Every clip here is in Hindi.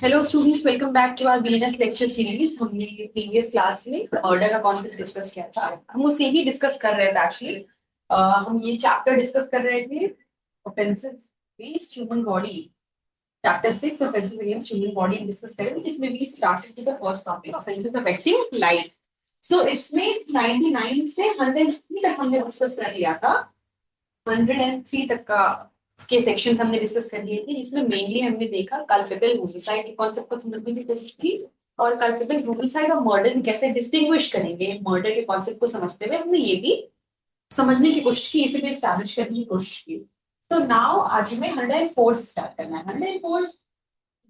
Hello students, welcome back to our BNS lecture series. हमने प्रीवियस क्लास में ऑर्डर का कॉन्सेप्ट डिस्कस किया था। हम उसे ही डिस्कस कर रहे थे एक्चुअली। हम ये चैप्टर डिस्कस कर रहे थे, offences against human body. Chapter 6 offences against human body discuss कर रहे थे, जिसमें we started with the first topic offences affecting life. So इसमें 99 से 103 तक हमने डिस्कस कर लिया था। 103 तक का के सेक्शंस हमने डिस्कस कर लिए थे, जिसमें मेनली हमने देखा कल्पेबल होमिसाइड के कॉन्सेप्ट को समझने की कोशिश की। और कल्पेबल होमिसाइड और मर्डर में कैसे डिस्टिंग्विश करेंगे, मर्डर के कॉन्सेप्ट को समझते हुए हमने ये भी समझने की कोशिश की, इसे भी एस्टैब्लिश करने की कोशिश की। तो नाउ आज हमें 104 से स्टार्ट करना है। 104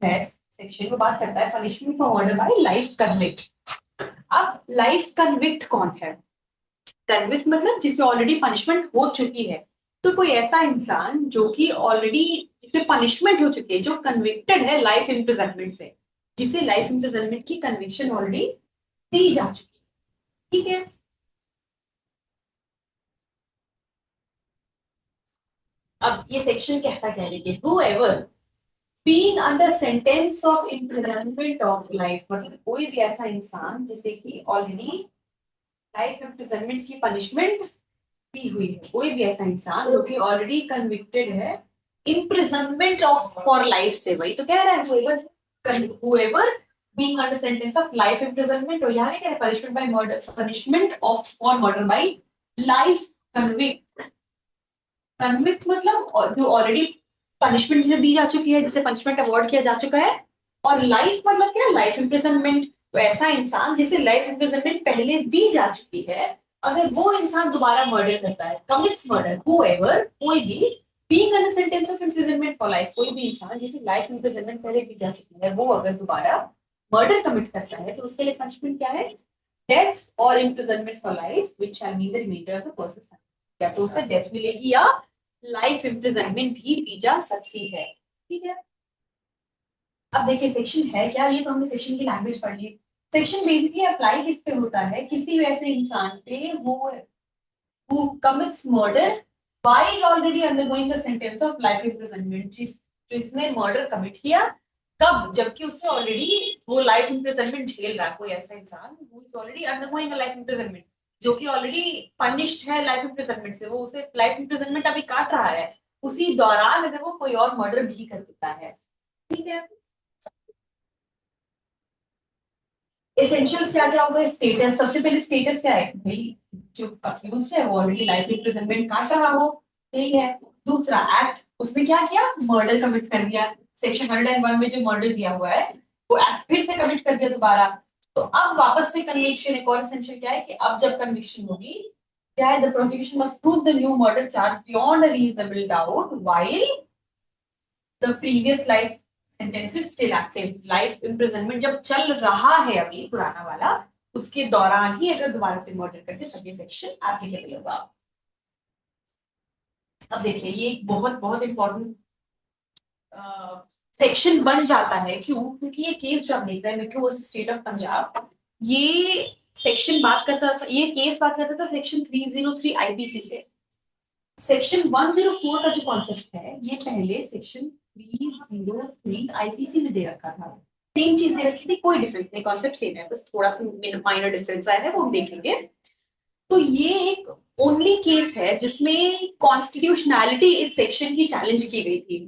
है सेक्शन को बात करता है punishment for murder bye life convict. अब लाइफ कन्विक्ट कौन है? कन्विक्ट मतलब जिसे ऑलरेडी पनिशमेंट हो चुकी है। तो कोई ऐसा इंसान जो कि ऑलरेडी जिसे पनिशमेंट हो चुकी है, जो कन्विक्टेड है लाइफ इम्प्रिजनमेंट से, जिसे लाइफ इम्प्रिजनमेंट की कन्विक्शन ऑलरेडी दी जा चुकी है। ठीक है। अब ये सेक्शन कहता क्या है कि whoever being under sentence of imprisonment of life, मतलब कोई भी ऐसा इंसान जिसे कि ऑलरेडी लाइफ इम्प्रिजनमेंट की पनिशमेंट दी हुई है, कोई भी ऐसा इंसान जो कि ऑलरेडी कन्विक्टेड है इम्प्रिजनमेंट ऑफ फॉर लाइफ से। वही तो कह रहा है, whoever being under sentence of life imprisonment, और यहाँ क्या है, punishment by murder, punishment of for murder by life convict। Convict मतलब जो ऑलरेडी पनिशमेंट से दी जा चुकी है, जिसे पनिशमेंट अवॉर्ड किया जा चुका है। और लाइफ मतलब क्या, लाइफ इम्प्रिजनमेंट। तो ऐसा इंसान जिसे लाइफ इम्प्रिजनमेंट पहले दी जा चुकी है, अगर वो इंसान दोबारा मर्डर करता है, कमिट्स मर्डर, हुएवर, कोई भी being under sentence of imprisonment for life, कोई भी इंसान जिसे लाइफ इम्प्रिजनमेंट पहले दी जा चुकी है, वो अगर दोबारा मर्डर कमिट करता है, तो उसके लिए पनिशमेंट क्या है? डेथ और imprisonment for life which shall be the reminder of the person. या तो उसे डेथ मिलेगी या लाइफ इम्प्रिजनमेंट भी दी जा सकती है। ठीक है। अब देखिए सेक्शन है क्या, ये तो हमने सेक्शन की लैंग्वेज पढ़ ली। सेक्शन बेसिकली अप्लाई किस पे होता है? किसी वैसे इंसान पे who commits murder while already undergoing the sentence of life imprisonment, जिसने मर्डर कमिट किया। कब? जबकि उसे ऑलरेडी वो लाइफ इम्प्रिजनमेंट झेल रहा है। कोई ऐसा इंसान who is already undergoing a life imprisonment, जो कि ऑलरेडी पनिश्ड है लाइफ इम्प्रिजनमेंट से, वो उसे लाइफ इम्प्रिजनमेंट अभी काट रहा है, उसी दौरान अगर वो कोई और मर्डर भी कर देता है। ठीक है। एसेंशियल्स क्या क्या होगा? स्टेटस, सबसे पहले स्टेटस क्या है भाई, जो अक्यूज है वो ऑलरेडी लाइफ इम्प्रिजनमेंट काट रहा हो। ठीक है। दूसरा एक्ट, उसने क्या किया? मर्डर कमिट कर दिया। सेक्शन 101 में जो मर्डर दिया हुआ है, वो एक्ट फिर से कमिट कर दिया दोबारा। तो अब वापस से कन्विक्शन। एक और एसेंशियल क्या है कि अब जब कन्विक्शन होगी, क्या है, the prosecution must prove the new murder charge beyond a reasonable doubt while the previous life sentence is still active. Life imprisonment जब चल रहा है अभी पुराना वाला, उसके दौरान ही अगर दोबारा फिर मर्डर करते तब ये सेक्शन एप्लीकेबल होगा। अब देखिए ये एक बहुत बहुत इंपॉर्टेंट सेक्शन बन जाता है। क्यों? क्योंकि ये केस जो आप देख रहे हैं, metro versus state of Punjab, ये सेक्शन बात करता था, ये केस बात करता था सेक्शन 303 आईपीसी से। सेक्शन 104 का जो कॉन्सेप्ट है, ये पहले सेक्शन 303 आईपीसी में दे रखा था। सेम चीज दे रखी थी, कोई डिफरेंस नहीं, कॉन्सेप्ट सेम है, बस थोड़ा सा माइनर डिफरेंस आया है, वो हम देखेंगे। तो ये एक ओनली केस है जिसमें कॉन्स्टिट्यूशनैलिटी इस सेक्शन की चैलेंज की गई थी।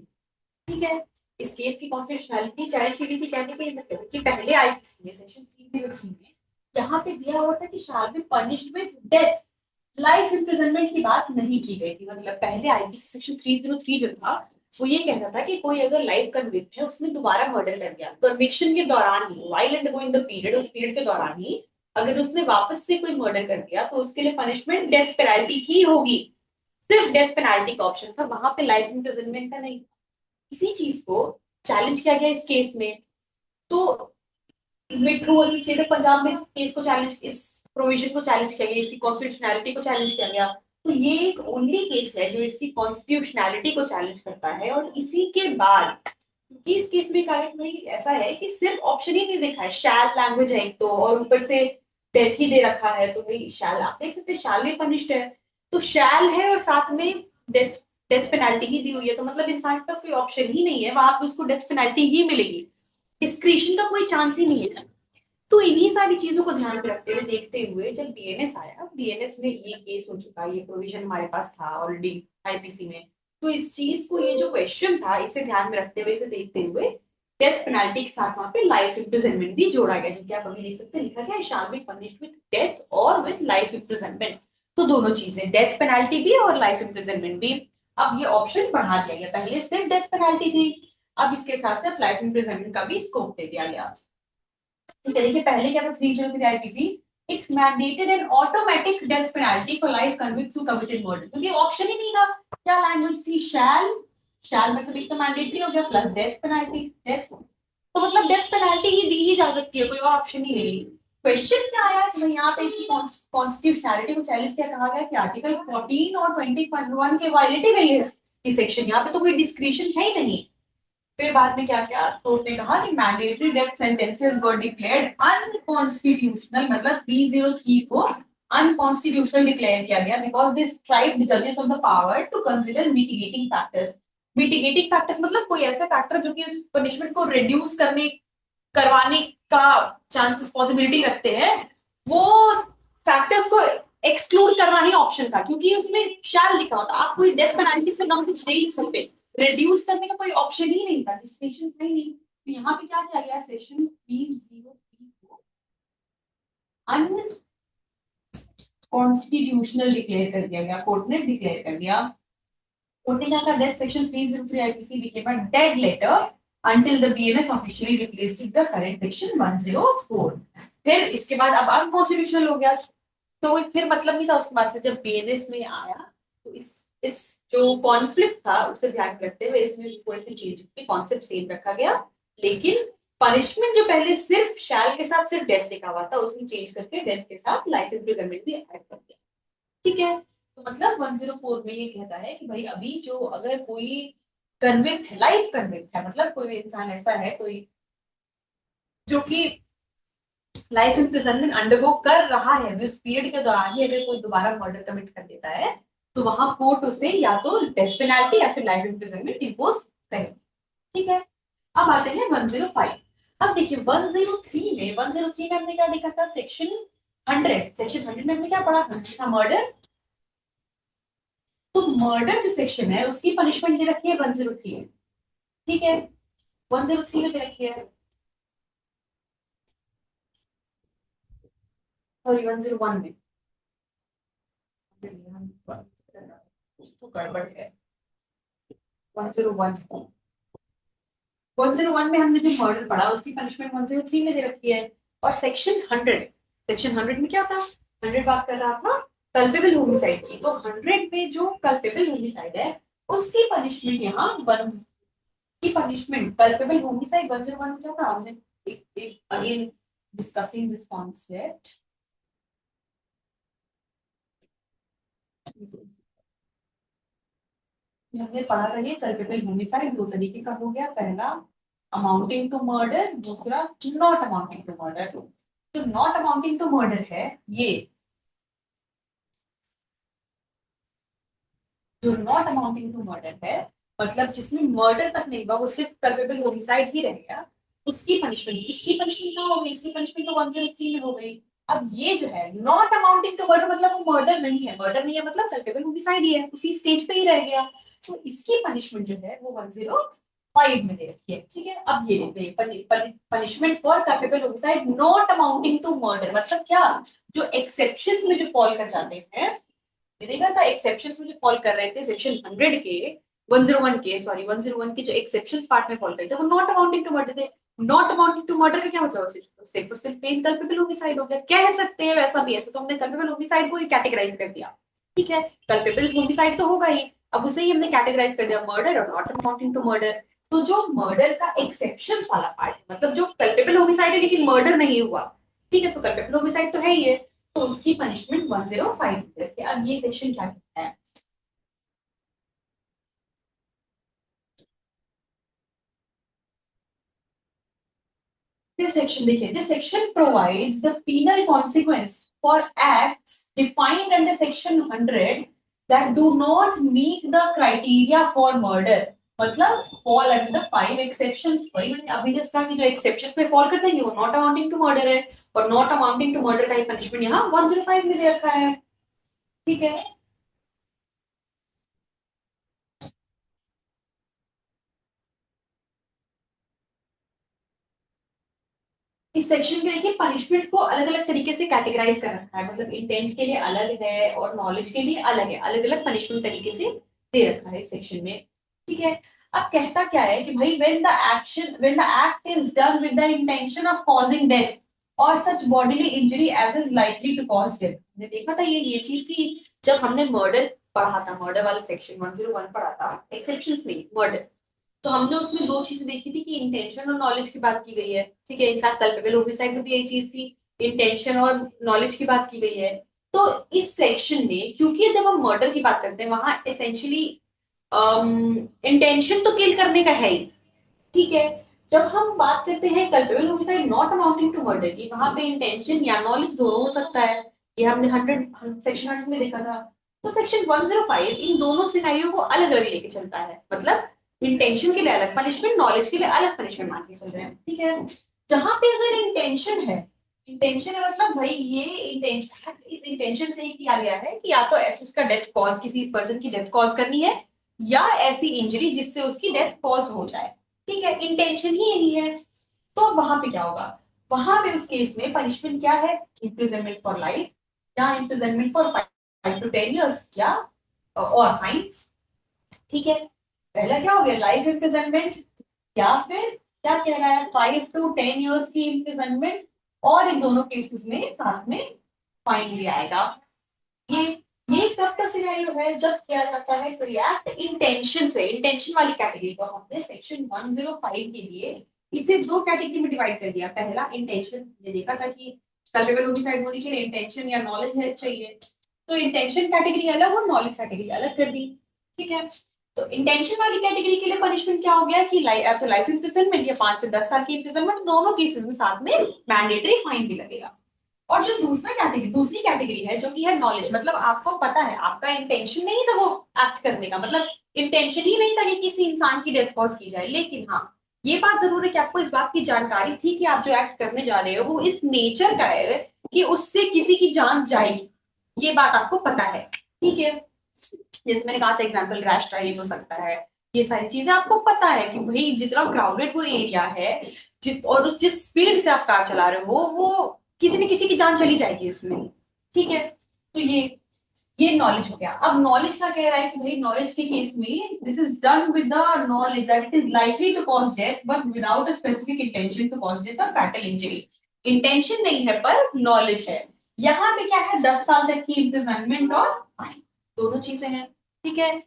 ठीक है। इस केस की कॉन्स्टिट्यूशनैलिटी चैलेंज की गई थी, कहने का ये मतलब है कि पहले आईपीसी में सेक्शन 303 में यहाँ पे दिया हुआ था कि shall be punished with death, life imprisonment की बात नहीं की गई थी। मतलब पहले आईपीसी सेक्शन 303 जो था, वो ये कहता था कि कोई अगर लाइफ कन्विक्ट है, उसने दोबारा मर्डर कर दिया, कन्विक्शन के दौरान ही, व्हाइल अंडरगोइंग द पीरियड, उस पीरियड के दौरान ही अगर उसने वापस से कोई मर्डर कर दिया, तो उसके लिए पनिशमेंट डेथ पेनल्टी ही होगी। सिर्फ डेथ पेनल्टी का ऑप्शन था, वहां पे लाइफ इम्प्रिजनमेंट का नहीं। इसी चीज को चैलेंज किया गया इस केस में। तो मिठू वर्सेस स्टेट ऑफ पंजाब में इस केस को चैलेंज, इस प्रोविजन को चैलेंज किया गया, इसकी कॉन्स्टिट्यूशनैलिटी को चैलेंज किया गया। तो ये एक ओनली केस है जो इसकी कॉन्स्टिट्यूशनैलिटी को चैलेंज करता है। और इसी के बाद, क्योंकि इस केस में कार्य में ऐसा है कि सिर्फ ऑप्शन ही नहीं देखा है, शैल लैंग्वेज है तो, और ऊपर से डेथ ही दे रखा है, तो भाई शैल, आप देख सकते हैं शैल भी पनिश्ड है। तो शैल है और साथ में डेथ, डेथ पेनल्टी ही दी हुई है, तो मतलब इंसान के पास कोई ऑप्शन ही नहीं है, वहां पे उसको डेथ पेनल्टी ही मिलेगी। डिस्क्रिशन का कोई चांस ही नहीं है। तो इन्हीं सारी चीजों को ध्यान में रखते हुए देखते हुए जब बीएनएस आया, बीएनएस में ये केस हो चुका, ये प्रोविजन हमारे पास था ऑलरेडी आईपीसी में, तो इस चीज को, ये जो क्वेश्चन था, इसे ध्यान में रखते हुए, इसे देखते हुए डेथ पेनाल्टी के साथ वहां पे लाइफ इम्प्रिजनमेंट भी जोड़ा गया, जो कि आप अभी देख सकते हैं लिखा गया है, shall be punished with death और विद लाइफ इम्प्रिजनमेंट। तो दोनों चीजें, डेथ पेनाल्टी भी और लाइफ इम्प्रिजनमेंट भी। अब ये ऑप्शन बढ़ा दिया गया, पहले सिर्फ डेथ पेनाल्टी थी, अब इसके साथ साथ लाइफ इम्प्रिजनमेंट का भी स्कोप दे दिया गया। ठीक है, देखिए पहले क्या था 303 IPC, it mandated N automatic death penalty for life convicts who committed murder, क्योंकि ऑप्शन ही नहीं था। क्या लैंग्वेज थी? शैल। शैल मतलब एक तो मैंडेटरी हो गया प्लस डेथ पेनल्टी, डेथ, तो मतलब डेथ पेनल्टी ही दी ही जा सकती है, कोई और ऑप्शन ही नहीं। क्वेश्चन क्या आया तो यहाँ पे इसकी कॉन्स्टिट्यूशनैलिटी को चैलेंज क्या कहा गया कि आर्टिकल 14 और 21 के वायलेटिव है ये सेक्शन, यहाँ पे तो कोई डिस्क्रिशन है ही नहीं। फिर बाद में क्या क्या कोर्ट ने कहा कि mandatory death sentences were declared unconstitutional, मतलब 303 को अनकॉन्स्टिट्यूशनल डिक्लेयर किया गया बिकॉज दिस स्ट्राइप द जजेस of the power to consider mitigating factors. Mitigating factors मतलब कोई ऐसा फैक्टर जो कि उस पनिशमेंट को रिड्यूस करने, करवाने का चांसेस, पॉसिबिलिटी रखते हैं, वो फैक्टर्स को एक्सक्लूड करना ही ऑप्शन था, क्योंकि उसमें शैल लिखा होता, आप कोई डेथ पेनल्टी से कम कुछ दे नहीं सकते, रिड्यूस करने का कोई ऑप्शन ही नहीं था, डिस्टिंक्शन था ही नहीं। तो यहाँ पे क्या किया गया, सेक्शन 303 को अनकॉन्स्टिट्यूशनल डिक्लेयर कर दिया गया, कोर्ट ने डिक्लेयर कर दिया। कोर्ट ने क्या कहा, that section 303 IPC became a dead letter until the BNS officially replaced the current section 104। फिर इसके बाद अब अनकॉन्स्टिट्यूशनल हो गया, तो फिर मतलब नहीं था उसके बाद से जब बीएनएस में आया, तो इस जो कॉन्फ्लिक्ट था उसे ध्यान में रखते हुए इसमें थोड़े से चेंज के कॉन्सेप्ट सेम रखा गया, लेकिन पनिशमेंट जो पहले सिर्फ शैल के साथ सिर्फ डेथ लिखा हुआ था, उसमें चेंज करके डेथ के साथ लाइफ इम्प्रिजनमेंट भी ऐड कर दिया। ठीक है, तो मतलब 104 में ये कहता है कि भाई अभी जो अगर कोई कन्विक्ट है, लाइफ कन्विक्ट है, मतलब कोई इंसान ऐसा है कोई जो कि लाइफ इम्प्रिजनमेंट अंडरगो कर रहा है, उस पीरियड के दौरान ही अगर कोई दोबारा मर्डर कमिट कर देता है, तो वहां कोर्ट उसे या तो डेथ पेनल्टी या फिर लाइफ इम्प्रिजनमेंट इंपोज करेगी। ठीक है, अब आते हैं 105। अब देखिए 103 में, 103 में हमने क्या देखा था, सेक्शन 100, सेक्शन 100 में हमने क्या पढ़ा, 100 था मर्डर। तो मर्डर जो सेक्शन है उसकी पनिशमेंट दे रखी है 103 में। ठीक है, 103 में दे रखी है, सॉरी 101 में, कुछ तो गड़बड़ है। 101, 101 में हमने जो मर्डर पढ़ा उसकी पनिशमेंट 103 में दे रखी है। और सेक्शन 100, सेक्शन 100 में क्या था, 100 बात कर रहा था कल्पेबल होमिसाइड की, तो 100 में जो कल्पेबल होमिसाइड है उसकी पनिशमेंट यहाँ वन की पनिशमेंट, कल्पेबल होमिसाइड 101 में क्या था, हमने एक अगेन डिस्कसिंग दिस कॉन्सेप्ट, हमने पढ़ा रही कल्पेबल होमिसाइड दो तरीके का हो गया, पहला अमाउंटिंग टू मर्डर, दूसरा नॉट अमाउंटिंग टू मर्डर। जो नॉट अमाउंटिंग टू मर्डर है, ये जो नॉट अमाउंटिंग टू मर्डर है, मतलब जिसमें मर्डर तक नहीं हुआ, वो सिर्फ कल्पेबल होमिसाइड ही रह गया, उसकी पनिशमेंट, इसकी पनिशमेंट कहाँ हो गई, इसकी पनिशमेंट तो 103 में हो गई। अब ये जो है नॉट अमाउंटिंग टू मर्डर, मतलब वो मर्डर नहीं है, मर्डर नहीं है मतलब कल्पेबल होमिसाइड ही है, उसी स्टेज पे ही रह गया, तो इसकी पनिशमेंट जो है वो 105 में दे रखी है। ठीक है, अब ये देखते हैं punishment for culpable homicide not amounting to murder, मतलब क्या, जो एक्सेप्शंस में जो फॉल कर जाते हैं, ये देखा था एक्सेप्शंस में जो फॉल कर रहे थे सेक्शन 100 के, 101 के, सॉरी 101 के जो एक्सेप्शंस पार्ट में फॉल करते थे वो नॉट अमाउंटिंग टू मर्डर थे। नॉट अमाउंटिंग टू मर्डर का क्या मतलब, सिर्फ और सिर्फ प्लेन कल्पेबल होमिसाइड हो गया, कह सकते हैं वैसा भी, ऐसा तो हमने कल्पेबल होमिसाइड को ही कैटेगराइज कर दिया। ठीक है, कल्पेबल होमिसाइड तो होगा ही, अब उसे ही हमने कैटेगराइज कर दिया मर्डर और नॉट अमाउंटिंग टू मर्डर। तो जो मर्डर का एक्सेप्शन वाला पार्ट, मतलब जो कल्पेबल होमिसाइड है लेकिन मर्डर नहीं हुआ, ठीक है, तो कल्पेबल होमिसाइड तो है ही है, तो उसकी पनिशमेंट 105 रखिए। अब ये सेक्शन क्या कहता है, this section देखिए, this section provides the penal consequence for acts defined under section 100 that do not meet the criteria for murder। मतलब फॉल अंडर द 5 एक्सेप्शंस। वही मैंने अभी जस्ट कहा कि जो एक्सेप्शंस में फॉल करते हैं वो नॉट अमाउंटिंग टू मर्डर है, और नॉट अमाउंटिंग टू मर्डर का ही पनिशमेंट यहाँ 105 में दे रखा है। ठीक है, इस सेक्शन के देखिए पनिशमेंट को अलग अलग तरीके से कैटेगराइज कर रखा है, मतलब इंटेंट के लिए अलग है और नॉलेज के लिए अलग है, अलग अलग पनिशमेंट तरीके से दे रखा है इस सेक्शन में। ठीक है, अब कहता क्या है कि भाई when the act is done with the intention of causing death और such bodily injury as is likely to cause death. हमने देखा था ये चीज थी जब हमने मर्डर पढ़ा था, मर्डर वाला सेक्शन 101 पढ़ा था, एक्सेप्शंस नहीं मर्डर। तो हमने उसमें दो चीजें देखी थी कि इंटेंशन और नॉलेज की बात की गई है। ठीक है, इनफैक्ट कल्पेबल होमिसाइड में भी यही चीज थी, इंटेंशन और नॉलेज की बात की गई है। तो इस सेक्शन में क्योंकि जब हम मर्डर की बात करते हैं वहां एसेंशियली इंटेंशन तो किल करने का है ही। ठीक है, जब हम बात करते हैं culpable homicide not amounting to murder की, वहां पे इंटेंशन या नॉलेज दोनों हो सकता है। ये हमने 100 सेक्शन 100 में देखा था। तो सेक्शन 105 इन दोनों सिनारियों को अलग अलग लेके चलता है, मतलब इंटेंशन के लिए अलग पनिशमेंट, नॉलेज के लिए अलग पनिशमेंट मान के चल रहे हैं। ठीक है, जहां पे अगर इंटेंशन है, इंटेंशन है मतलब भाई ये इंटेंशन, इस इंटेंशन से ही किया गया है कि या तो ऐसे उसका डेथ कॉज, किसी पर्सन की डेथ कॉज करनी है, या ऐसी इंजरी जिससे उसकी डेथ कॉज हो जाए। ठीक है, इंटेंशन ही यही है। तो वहां पे क्या होगा, वहां पे उस केस में पनिशमेंट क्या है, इम्प्रिजनमेंट फॉर लाइफ या इम्प्रिजनमेंट फॉर 5 to 10 years या और फाइन। ठीक है, पहला क्या हो गया लाइफ इम्प्रिजनमेंट, या फिर क्या कह रहा है 5 to 10 years की इम्प्रिजनमेंट, और इन दोनों केसेस में साथ में फाइन भी आएगा। ये ये कब का सिनेरियो है जब किया जाता है तो रिएक्ट इंटेंशन से, इंटेंशन वाली कैटेगरी को हमने सेक्शन 105 के लिए इसे दो कैटेगरी में डिवाइड कर दिया। पहला इंटेंशन, ये देखा था कि कल्पेबल होमिसाइड होने के लिए इंटेंशन या नॉलेज है चाहिए, तो इंटेंशन कैटेगरी अलग और नॉलेज कैटेगरी अलग कर दी। ठीक है, तो इंटेंशन वाली कैटेगरी के लिए पनिशमेंट क्या हो गया कि या तो लाइफ इम्प्रिजनमेंट या 5 से 10 साल की इम्प्रिजनमेंट, दोनों केसेस में साथ में मैंडेटरी फाइन भी लगेगा। और जो दूसरी कैटेगरी है जो कि है नॉलेज, मतलब आपको पता है आपका इंटेंशन नहीं था वो एक्ट करने का, मतलब इंटेंशन ही नहीं था कि किसी इंसान की डेथ कॉज की जाए, लेकिन हाँ ये बात जरूर है कि आपको इस बात की जानकारी थी कि आप जो एक्ट करने जा रहे हो वो इस नेचर का है कि उससे किसी की जान जाएगी, ये बात आपको पता है। ठीक है, जैसे मैंने कहा था एग्जाम्पल रैश ड्राइविंग हो सकता है, ये सारी चीजें आपको पता है कि भाई जितना क्राउडेड वो एरिया है, और जिस स्पीड से आप कार चला रहे हो वो किसी न किसी की जान चली जाएगी उसमें। ठीक है, तो ये नॉलेज हो गया। अब नॉलेज का कह रहा है कि भाई नॉलेज के केस में this is done with the knowledge that it is likely to cause death but without a specific intention to cause death और फैटल इंजरी। इंटेंशन नहीं है पर नॉलेज है। यहाँ पे क्या है 10 साल तक की इम्प्रिजनमेंट और फाइन, दोनों चीजें हैं। ठीक है,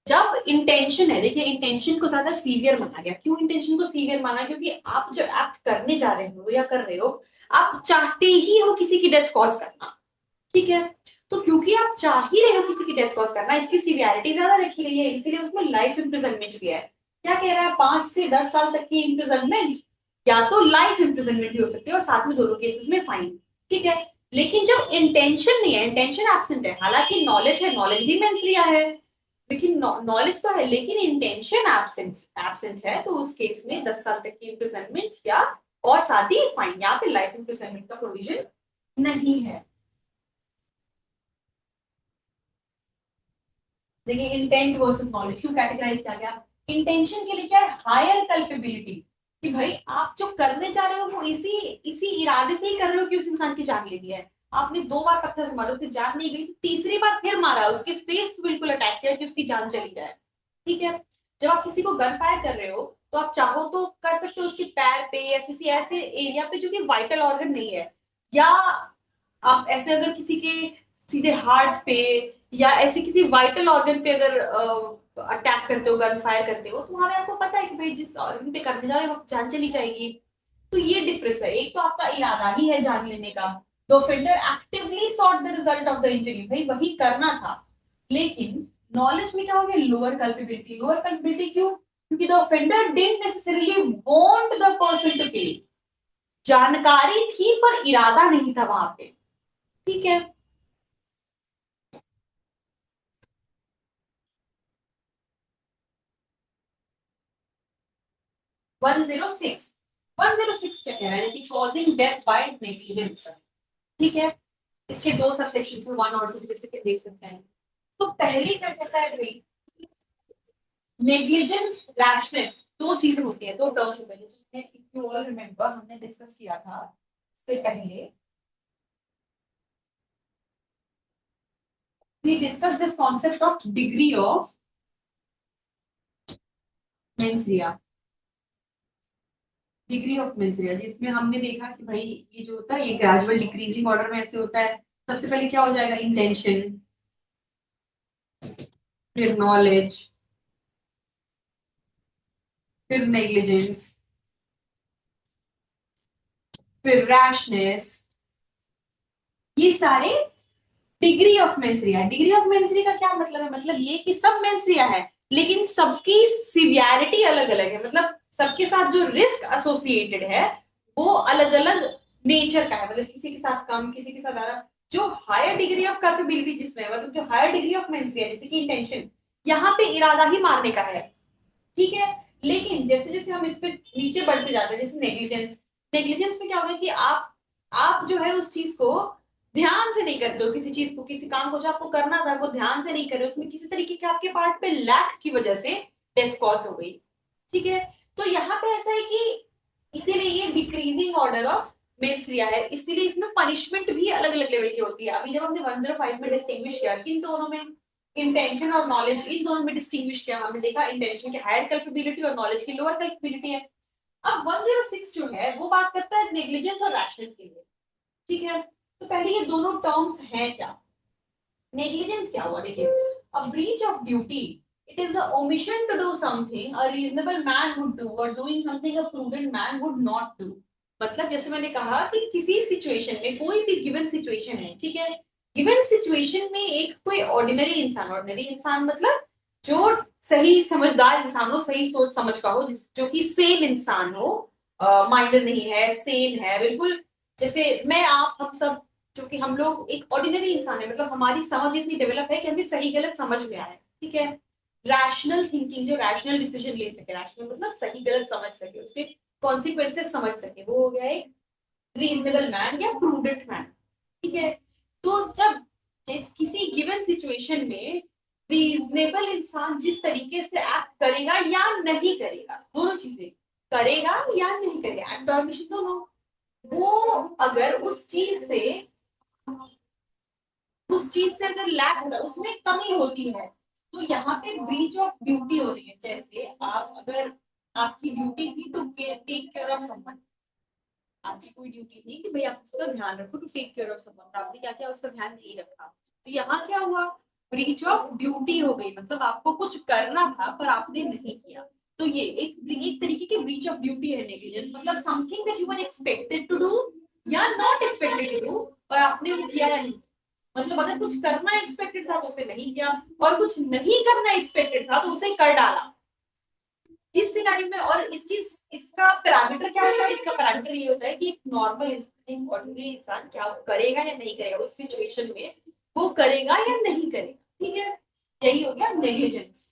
जब इंटेंशन है, देखिए इंटेंशन को ज्यादा सीवियर माना गया। क्यों इंटेंशन को सीवियर माना, क्योंकि आप जो एक्ट करने जा रहे हो या कर रहे हो आप चाहते ही हो किसी की डेथ कॉज करना। ठीक है, तो क्योंकि आप चाह ही रहे हो किसी की डेथ कॉज करना, इसकी सीवियरिटी ज्यादा रखी गई है, इसीलिए उसमें लाइफ इम्प्रिजनमेंट दिया है। क्या कह रहा है 5 से 10 साल तक की इम्प्रिजनमेंट या तो लाइफ इम्प्रिजनमेंट भी हो सकती है और साथ में दोनों केसेस में फाइन। ठीक है, लेकिन जब इंटेंशन नहीं है, इंटेंशन एब्सेंट है, हालांकि नॉलेज है, नॉलेज भी मेंस लिया है, लेकिन नॉलेज तो है लेकिन इंटेंशन एब्सेंट एब्सेंट है, तो उस केस में 10 साल तक की इम्प्रिजनमेंट या और साथ ही फाइन, या फिर लाइफ इम्प्रिजनमेंट का प्रोविजन नहीं है। देखिए इंटेंट वर्सेस नॉलेज क्यों कैटेगराइज किया गया, इंटेंशन के लिए क्या है हायर कल्पेबिलिटी, कि भाई आप जो करने जा रहे हो वो इसी इसी इरादे से ही कर रहे हो कि उस इंसान की जान लेनी है। आपने 2 बार पत्थर से मारा, उसकी जान नहीं गई, तीसरी बार फिर मारा, उसके फेस पे बिल्कुल अटैक किया कि उसकी जान चली जाए। ठीक है, जब आप किसी को गन फायर कर रहे हो तो आप चाहो तो कर सकते हो उसके पैर पे या किसी ऐसे एरिया पे जो कि वाइटल ऑर्गन नहीं है, या आप ऐसे अगर किसी के सीधे हार्ट पे या ऐसे किसी वाइटल ऑर्गन पे अगर अटैक करते हो, गन फायर करते हो, तो वहां पे आपको पता है कि भाई जिस ऑर्गन पे करने जा रहे हो वहां जान चली जाएगी। तो ये डिफरेंस है, एक तो आपका इरादा ही है जान लेने का, the offender actively sought the result of the injury, भाई वही करना था। लेकिन नॉलेज में क्या हो गया लोअर कल्पेबिलिटी, लोअर कल्पेबिलिटी क्यों, क्योंकि the offender didn't necessarily want the person to kill, जानकारी थी पर इरादा नहीं था वहां पे। ठीक है, 106 106 क्या कह रहा है कि कॉजिंग डेथ बाय नेग्लिजेंस। ठीक है, इसके दो सबसेक्शन में 1 और 2 जैसे कि देख सकते हैं। तो पहले क्या कहता है भाई, नेग्लिजेंस रैशनेस दो चीजें होती है, दो टर्म्स होते हैं जिसमें इफ यू ऑल रिमेंबर हमने डिस्कस किया था इससे पहले। we discussed this concept of degree of mens rea, degree of mens rea जिसमें हमने देखा कि भाई ये जो होता है ये ग्रेजुअल डिक्रीजिंग ऑर्डर में ऐसे होता है। सबसे पहले क्या हो जाएगा, इंटेंशन, फिर नॉलेज, फिर नेग्लिजेंस, फिर रैशनेस, ये सारे degree of mens rea. Degree of mens rea का क्या मतलब है, मतलब ये कि सब मेंसरिया है लेकिन सबकी सिवियरिटी अलग अलग है, मतलब सबके साथ जो रिस्क एसोसिएटेड है वो अलग अलग नेचर का है, मतलब किसी के साथ कम किसी के साथ ज्यादा। जो हायर डिग्री ऑफ कैपेबिलिटी जिसमें है, मतलब जो हायर डिग्री ऑफ मेंसरिया जैसे कि इंटेंशन, यहाँ पे इरादा ही मारने का है। ठीक है, लेकिन जैसे जैसे हम इस पे नीचे बढ़ते जाते हैं, जैसे नेग्लिजेंस, नेग्लिजेंस में क्या होगा कि आप जो है उस चीज को ध्यान से नहीं करते हो, किसी चीज को किसी काम को जो आपको करना था वो ध्यान से नहीं कर रहे हो, उसमें किसी तरीके के आपके पार्ट पे लैक की वजह से डेथ कॉज हो गई। ठीक है, तो यहाँ पे ऐसा है कि इसीलिए ये डिक्रीजिंग ऑर्डर ऑफ मेंसरिया है, इसीलिए इसमें पनिशमेंट भी अलग अलग लेवल की होती है। अभी जब हमने 105 में डिस्टिंग्विश किया किन दोनों में, इंटेंशन और नॉलेज, इन दोनों में डिस्टिंग्विश किया, हमने देखा इंटेंशन की हायर कैपेबिलिटी और नॉलेज की लोअर कैपेबिलिटी है। अब 106 जो है वो बात करता है नेग्लिजेंस और रैशनेस के लिए। ठीक है, तो पहले ये दोनों टर्म्स हैं क्या। नेग्लिजेंस क्या हुआ, देखिए, a breach of duty, it is the omission to do something a reasonable man would do और doing something a prudent man would not do. मतलब जैसे मैंने कहा कि किसी सिचुएशन में, कोई भी गिवन सिचुएशन है, ठीक है, गिवन सिचुएशन में एक कोई ऑर्डिनरी इंसान मतलब जो सही समझदार इंसान हो, सही सोच समझ का हो, जो कि सेम इंसान हो, माइंडर नहीं है, सेम है बिल्कुल, जैसे मैं आप हम सब, क्योंकि हम लोग एक ऑर्डिनरी इंसान है, मतलब हमारी समझ इतनी डेवलप है कि हमें सही गलत समझ में आए। ठीक है, रैशनल थिंकिंग, जो रैशनल डिसीजन ले सके, रैशनल मतलब सही गलत समझ सके, उसके कॉन्सिक्वेंसेस समझ सके, वो हो गया एक रीजनेबल मैन या प्रूडेंट मैन। ठीक है, तो जब किसी गिवन सिचुएशन में रीजनेबल इंसान जिस तरीके से एक्ट करेगा या नहीं करेगा, दोनों चीजें, करेगा या नहीं करेगा, एक्ट और मिशन दोनों, वो अगर उस चीज से अगर लैक होता है, उसमें कमी होती है, तो यहाँ पे ब्रीच ऑफ ड्यूटी हो रही है। जैसे आप अगर, आपकी ड्यूटी थी to take care of someone, आपकी कोई ड्यूटी थी कि भाई आप उसका ध्यान रखो, to take care of someone, आपने क्या किया, उसका ध्यान नहीं रखा, तो यहाँ क्या हुआ, ब्रीच ऑफ ड्यूटी हो गई, मतलब आपको कुछ करना था पर आपने नहीं किया। तो ये एक तरीके की ब्रीच ऑफ ड्यूटी है नेग्लिजेंस, मतलब something that you were expected to do या नॉट एक्सपेक्टेड टू डू, और आपने वो किया या नहीं। मतलब अगर कुछ करना एक्सपेक्टेड था तो उसे नहीं किया, और कुछ नहीं करना एक्सपेक्टेड था तो उसे कर डाला। इस सिनेरियो में, और इसका पैरामीटर क्या होता है, इसका पैरामीटर ये होता है कि एक नॉर्मल इंसान, एक ऑर्डिनरी इंसान क्या करेगा या नहीं करेगा उस सिचुएशन में, वो करेगा या नहीं करेगा। ठीक है, यही हो गया नेग्लिजेंस।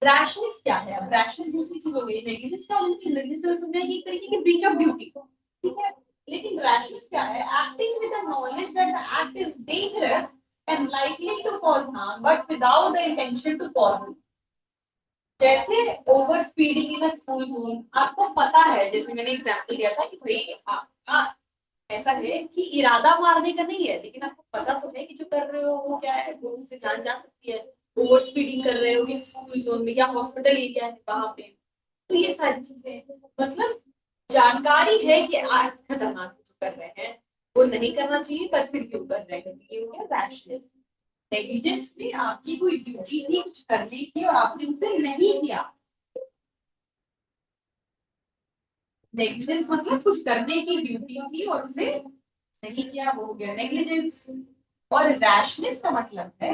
रैशनेस क्या है, अब रैशनेस दूसरी चीज हो गई, नेग्लिजेंस क्या होगी, नेग्लिजेंस समझ में एक तरीके की ब्रीच ऑफ ड्यूटी। ठीक है, लेकिन रैशनेस क्या है, acting with the knowledge that the act is dangerous and likely to cause harm but without the intention to cause it. जैसे over speeding in a school zone, आपको पता है, जैसे मैंने एग्जांपल दिया था कि भाई आपका ऐसा है कि इरादा मारने का नहीं है, लेकिन आपको पता तो है कि जो कर रहे हो वो क्या है, वो उससे जान जा सकती है। ओवर स्पीडिंग कर रहे हो किस स्कूल जोन में या हॉस्पिटल एरिया है वहां पे, तो ये सारी चीजें, मतलब जानकारी है कि आज खतरनाक जो कर रहे हैं वो नहीं करना चाहिए पर फिर क्यों कर रहे हैं, तो ये हो गया रैशनेस। नेग्लिजेंस में आपकी कोई ड्यूटी थी कुछ करने की और आपने उसे नहीं किया। नेग्लिजेंस मतलब कुछ करने की ड्यूटी थी और उसे नहीं किया, वो हो गया नेग्लिजेंस। और रैशनेस का मतलब है,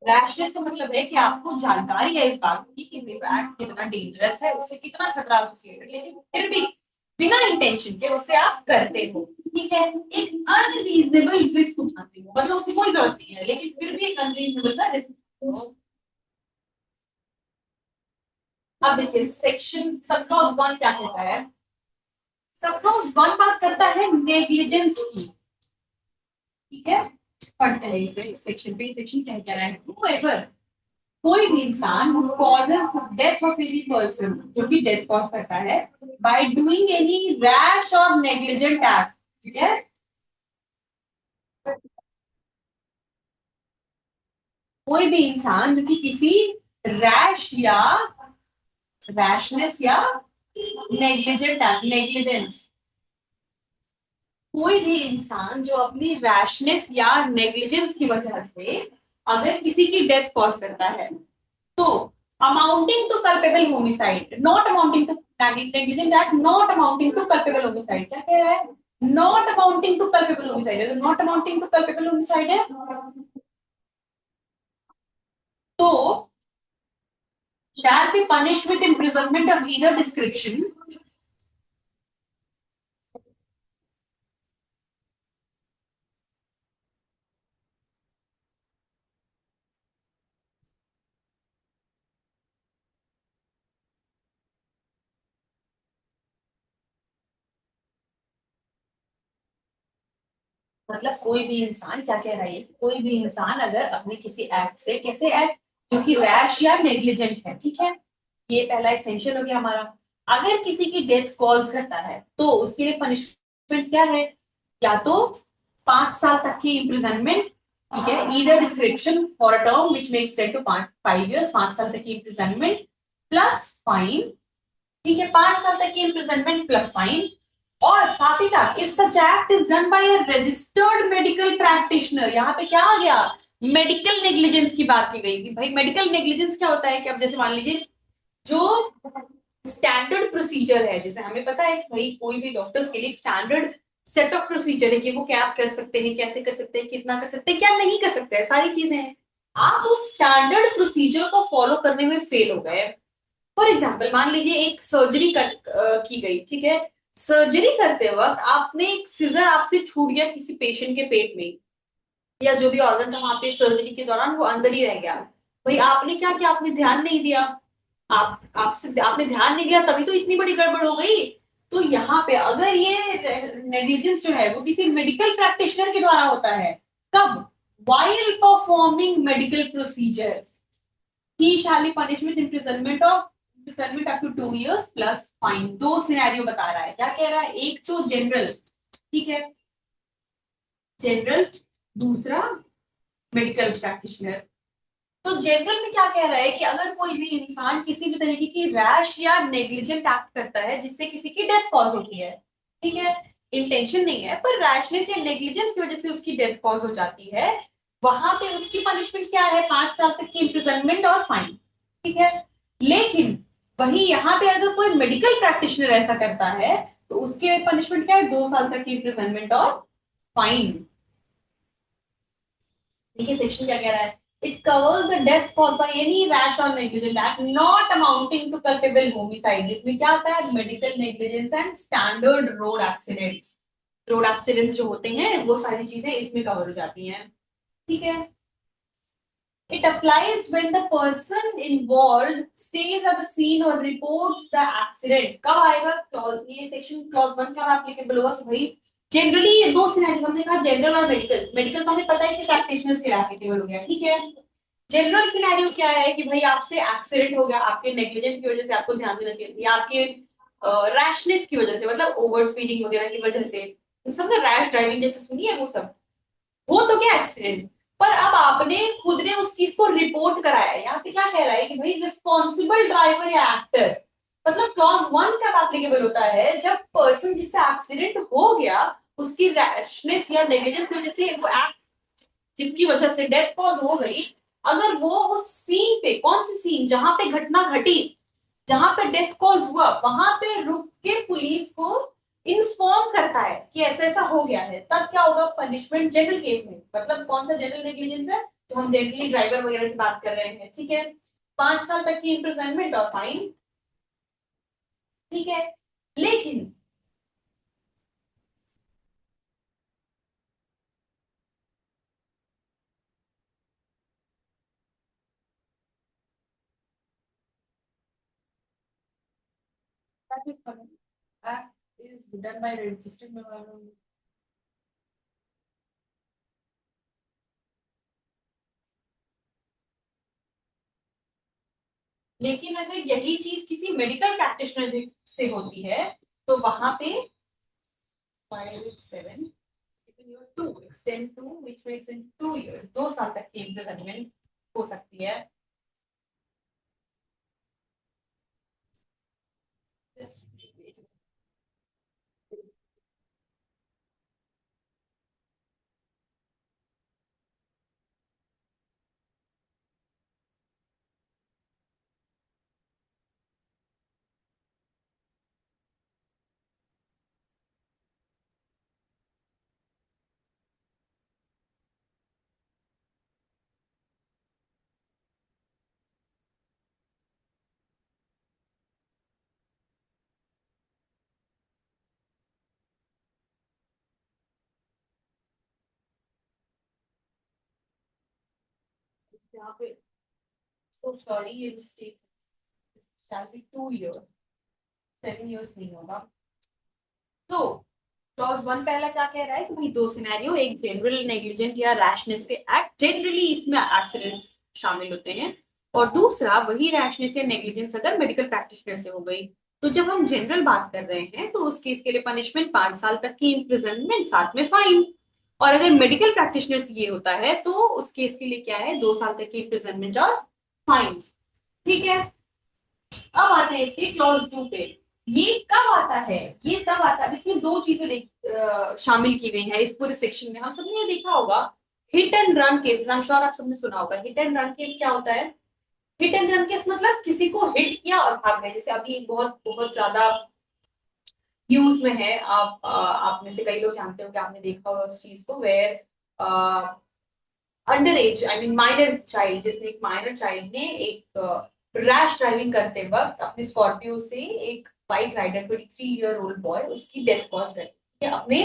रैशनेस का मतलब है कि आपको जानकारी है इस बात की कि मेरा एक्ट कितना डेंजरस है, उससे कितना खतरा एसोसिएटेड, लेकिन फिर भी बिना इंटेंशन के उसे आप करते हो। ठीक है, एक अनरीजनेबल रिस्क उठाती हूँ, मतलब उसकी कोई जरूरत नहीं है लेकिन फिर भी एक अनरीजनेबल सा रिस्क। अब देखिए सेक्शन सब क्लॉज वन क्या कहता है, सब क्लॉज वन बात करता है नेग्लिजेंस की, ठीक है। पढ़ते हैं इसे सेक्शन पे, सेक्शन क्या कह रहा है, whoever, कोई भी इंसान causes death of any person, जो कि डेथ कॉज करता है बाय डूइंग एनी रैश और नेग्लिजेंट एक्ट, ठीक है। कोई भी इंसान जो कि किसी रैश या रैशनेस या नेग्लिजेंट एक्ट, नेग्लिजेंस, कोई भी इंसान जो अपनी रैशनेस या नेग्लिजेंस की वजह से अगर किसी की डेथ कॉज करता है, तो amounting to culpable homicide, not amounting to negligent act, not amounting to culpable homicide, क्या कह रहा है, not amounting to culpable homicide, अगर not amounting to culpable homicide है तो shall be punished with imprisonment of either description, मतलब कोई भी इंसान क्या कह रहा है, कोई भी इंसान अगर अपने किसी एक्ट से, कैसे एक्ट, जो कि रैश या नेग्लिजेंट है, ठीक है, ये पहला एसेंशियल हो गया हमारा, अगर किसी की डेथ कॉज करता है तो उसके लिए पनिशमेंट क्या है, या तो 5 साल तक की इम्प्रिजनमेंट, ठीक है, either description for a term which makes 10 to 5 years, 5 साल तक की इम्प्रिजनमेंट प्लस फाइन, ठीक है, 5 साल तक की इम्प्रिजनमेंट प्लस फाइन, और साथ ही साथ if such act is done by a registered medical practitioner, यहाँ पे क्या आ गया, मेडिकल नेग्लिजेंस की बात की गई कि भाई मेडिकल नेग्लिजेंस क्या होता है कि अब जैसे मान लीजिए जो स्टैंडर्ड प्रोसीजर है, जैसे हमें पता है कि भाई कोई भी डॉक्टर्स के लिए स्टैंडर्ड सेट ऑफ प्रोसीजर है कि वो क्या कर सकते हैं, कैसे कर सकते हैं, कितना कर सकते हैं, क्या नहीं कर सकते हैं, सारी चीजें हैं, आप उस स्टैंडर्ड प्रोसीजर को फॉलो करने में फेल हो गए। फॉर एग्जाम्पल मान लीजिए एक सर्जरी की गई, ठीक है, सर्जरी करते वक्त आपने एक सीजर आपसे छूट गया किसी पेशेंट के पेट में, या जो भी ऑर्गन था वहां पे सर्जरी के दौरान वो अंदर ही रह गया, भाई आपने क्या किया, आपने ध्यान नहीं दिया, आप आपसे आपने ध्यान नहीं दिया तभी तो इतनी बड़ी गड़बड़ हो गई। तो यहाँ पे अगर ये नेग्लिजेंस जो है वो किसी मेडिकल प्रैक्टिशनर के द्वारा होता है, कब, while performing medical procedures, he shall be punished with imprisonment up to 2 years plus fine। दो सिनेरियो बता रहा है, क्या कह रहा है, एक तो जनरल, ठीक है, जनरल, दूसरा मेडिकल प्रैक्टिशनर। तो जनरल में क्या कह रहा है कि अगर कोई भी इंसान किसी भी तरीके की रैश या नेग्लिजेंट एक्ट करता है जिससे किसी की डेथ कॉज होती है, ठीक है, इंटेंशन नहीं है पर रैशनेस या नेग्लिजेंस की वजह से उसकी डेथ कॉज हो जाती है, वहां पे उसकी पनिशमेंट क्या है, 5 साल तक की इम्प्रिजनमेंट और फाइन, ठीक है। लेकिन वही यहाँ पे अगर कोई मेडिकल प्रैक्टिशनर ऐसा करता है तो उसके पनिशमेंट क्या है, 2 साल तक की इम्प्रिजनमेंट और फाइन। देखिए सेक्शन क्या कह रहा है, it covers the deaths caused by any rash और negligent act not amounting to culpable homicide. इसमें क्या आता है, medical negligence and standard road accidents, road accidents जो होते हैं वो सारी चीजें इसमें कवर हो जाती हैं, ठीक है। It applies when the person involved stays at the scene or reports the accident। कब आएगा क्लॉज, ये सेक्शन क्लॉज वन कब एप्लीकेबल होगा, तो भाई जनरली ये दो सिनेरियो हमने कहा, जनरल और मेडिकल, मेडिकल तो हमें पता है कि प्रैक्टिशनर्स के लिए एप्लीकेबल हो गया, ठीक है। जनरल सिनेरियो क्या है कि भाई आपसे एक्सीडेंट हो गया, आपके नेग्लिजेंस की वजह से, आपको ध्यान देना चाहिए, या आपके रैशनेस की वजह से, मतलब ओवर स्पीडिंग वगैरह की वजह से, इन सब में रैश ड्राइविंग जैसे सुनी है वो सब, वो तो क्या एक्सीडेंट, पर अब आपने खुद ने उस चीज को रिपोर्ट कराया, यहाँ पे क्या कह रहा है कि भाई रिस्पॉन्सिबल ड्राइवर या एक्टर, मतलब क्लॉज वन कब एप्लीकेबल होता है, जब पर्सन जिससे एक्सीडेंट हो गया उसकी रैशनेस या नेग्लिजेंस की वजह से वो एक्ट, जिसकी वजह से डेथ कॉज हो गई, अगर वो उस सीन पे, कौन सी सीन जहां पे घटना घटी, जहां पे डेथ कॉज हुआ, वहां पे रुक के पुलिस को इन्फॉर्म करता है कि ऐसा ऐसा हो गया है, तब क्या होगा पनिशमेंट, जनरल केस में, मतलब कौन सा जनरल नेग्लिजेंस है, तो हम जनरली ड्राइवर वगैरह की बात कर रहे हैं, ठीक है, 5 साल तक की इम्प्रिजनमेंट और फाइन, ठीक है। लेकिन Act is done by registered member. लेकिन अगर यही चीज किसी मेडिकल प्रैक्टिशनर से होती है तो वहां पे 5 7 2 extend to which makes in 2 years 2 साल तक की इम्प्रिजनमेंट हो सकती है. यहाँ पे so sorry ये mistake shall be 2 years 7 years नहीं होगा. तो क्लॉज 1 पहला क्या कह रहा है कि भाई दो सिनेरियो, एक जनरल नेग्लिजेंट या रैशनेस के एक्ट, जनरली इसमें एक्सीडेंट्स शामिल होते हैं, और दूसरा वही रैशनेस या नेग्लिजेंस अगर मेडिकल प्रैक्टिशनर से हो गई. तो जब हम जनरल बात कर रहे हैं तो उस केस के लिए पनिशमेंट 5 साल तक की इम्प्रिजनमेंट साथ में फाइन, और अगर मेडिकल प्रैक्टिशनर से ये होता है तो उस केस के लिए क्या है 2 साल तक की इम्प्रिजनमेंट और फाइन. ठीक है. अब आते हैं इसके क्लॉज 2 पे. ये कब आता है, ये तब आता है, इसमें दो चीजें शामिल की गई हैं इस पूरे सेक्शन में. हम सबने ये देखा होगा hit and run cases, I am sure आप सबने सुना होगा. हिट एंड रन केस क्या होता है? हिट एंड रन केस मतलब किसी को हिट किया और भाग गए. जैसे अभी एक बहुत बहुत ज्यादा न्यूज में है, आप में से कई लोग जानते हो कि आपने देखा होगा उस चीज को, where under age I mean minor child, जिसने एक माइनर चाइल्ड ने एक रैश ड्राइविंग करते वक्त अपने स्कॉर्पियो से एक बाइक राइडर 23-year-old बॉय उसकी डेथ कॉज कर दी. अपने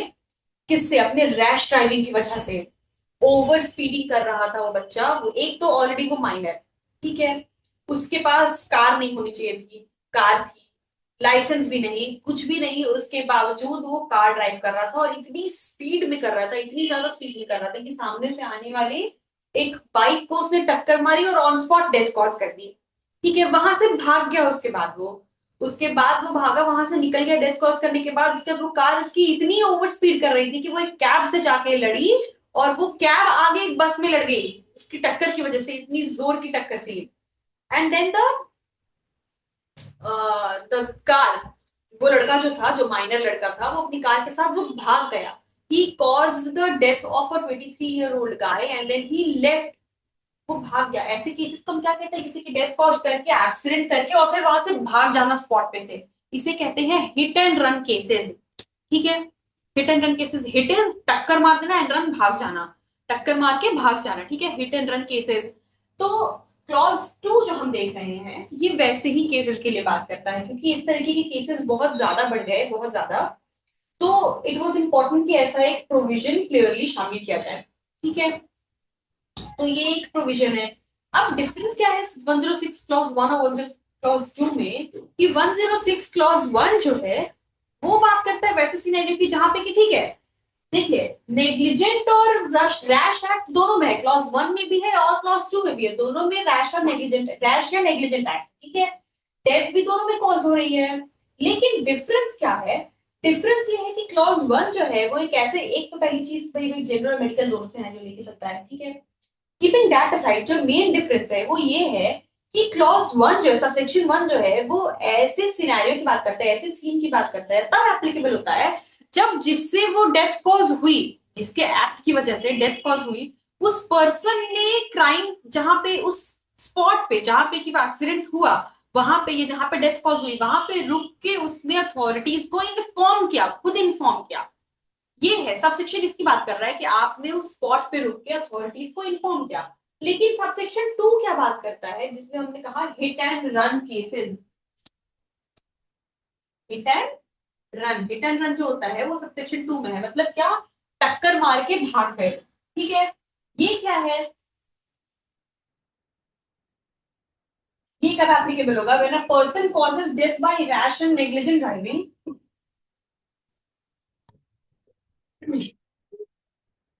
किससे? अपने रैश ड्राइविंग की वजह से. ओवर स्पीडिंग कर रहा था वो बच्चा. वो एक तो ऑलरेडी वो माइनर, ठीक है, उसके पास कार नहीं होनी चाहिए थी, कार थी, लाइसेंस भी नहीं, कुछ भी नहीं, उसके बावजूद वो कार ड्राइव कर रहा था और इतनी स्पीड में कर रहा था, इतनी ज्यादा स्पीड में कर रहा था कि सामने से आने वाले एक बाइक को उसने टक्कर मारी और ऑन स्पॉट डेथ कॉज कर दी. ठीक है. वहां से भाग गया. उसके बाद वो भागा, वहां से निकल गया डेथ कॉज करने के बाद. उसके बाद वो कार उसकी इतनी ओवर स्पीड कर रही थी कि वो एक कैब से जाके लड़ी और वो कैब आगे एक बस में लड़ गई उसकी टक्कर की वजह से. इतनी जोर की टक्कर थी. एंड देन द कार, वो लड़का जो था, जो माइनर लड़का था, वो अपनी कार के साथ वो भाग गया. ही caused the death of a 23-year-old guy and then he left. वो भाग गया. ऐसे केसेस को हम क्या कहते हैं? किसी की डेथ कॉज करके, एक्सीडेंट करके और फिर वहां से भाग जाना स्पॉट पे से, इसे कहते हैं हिट एंड रन केसेस. ठीक है. Hit and run cases, hit and टक्कर मार देना, एंड रन भाग जाना, टक्कर मार के भाग जाना. ठीक है. Hit and run cases. तो क्लॉज 2 जो हम देख रहे हैं ये वैसे ही केसेस के लिए बात करता है, क्योंकि इस तरीके के केसेस बहुत ज्यादा बढ़ गए, बहुत ज्यादा. तो इट वॉज इंपॉर्टेंट कि ऐसा एक प्रोविजन क्लियरली शामिल किया जाए. ठीक है. तो ये एक प्रोविजन है. अब डिफरेंस क्या है 106 क्लॉज 1 और 106 क्लॉज 2 में? कि 106 क्लॉज 1 जो है वो बात करता है वैसे सिनेरियो की जहां पे कि ठीक है, देखिए, नेग्लिजेंट और रैश एक्ट दोनों में है. क्लॉज 1 में भी है और क्लॉज 2 में भी है. दोनों में रैश और नेग्लिजेंट, रैश या नेग्लिजेंट एक्ट. ठीक है. डेथ भी दोनों में कॉज हो रही है. लेकिन डिफरेंस क्या है? डिफरेंस ये है कि क्लॉज 1 जो है वो एक ऐसे, एक तो पहली चीज भाई जनरल मेडिकल दोनों से है जो लेके सकता है. ठीक है. कीपिंग दैट असाइड, जो मेन डिफरेंस है वो ये है कि क्लॉज 1 जो है, सबसेक्शन 1 जो है, वो ऐसे सिनेरियो की बात करता है, ऐसे सीन की बात करता है, तब एप्लीकेबल होता है जब जिससे वो डेथ कॉज हुई, जिसके एक्ट की वजह से डेथ कॉज हुई, उस पर्सन ने क्राइम, जहां पे उस स्पॉट पे जहां पे कि वो एक्सीडेंट हुआ, वहां पे, ये जहां पे डेथ कॉज हुई, वहां पे रुक के उसने अथॉरिटीज को इन्फॉर्म किया, खुद इन्फॉर्म किया. ये है सबसेक्शन. इसकी बात कर रहा है कि आपने उस स्पॉट पे रुक के अथॉरिटीज को इन्फॉर्म किया. लेकिन सबसेक्शन 2 क्या बात करता है, जिसमें हमने कहा hit and run cases. Hit and run, hit and run जो होता है वो सबसेक्शन 2 में है. मतलब क्या? टक्कर मार के भाग गए. ठीक है. ये क्या है? ये ये कब एप्लीकेबल होगा? When a person causes death by rash and negligent driving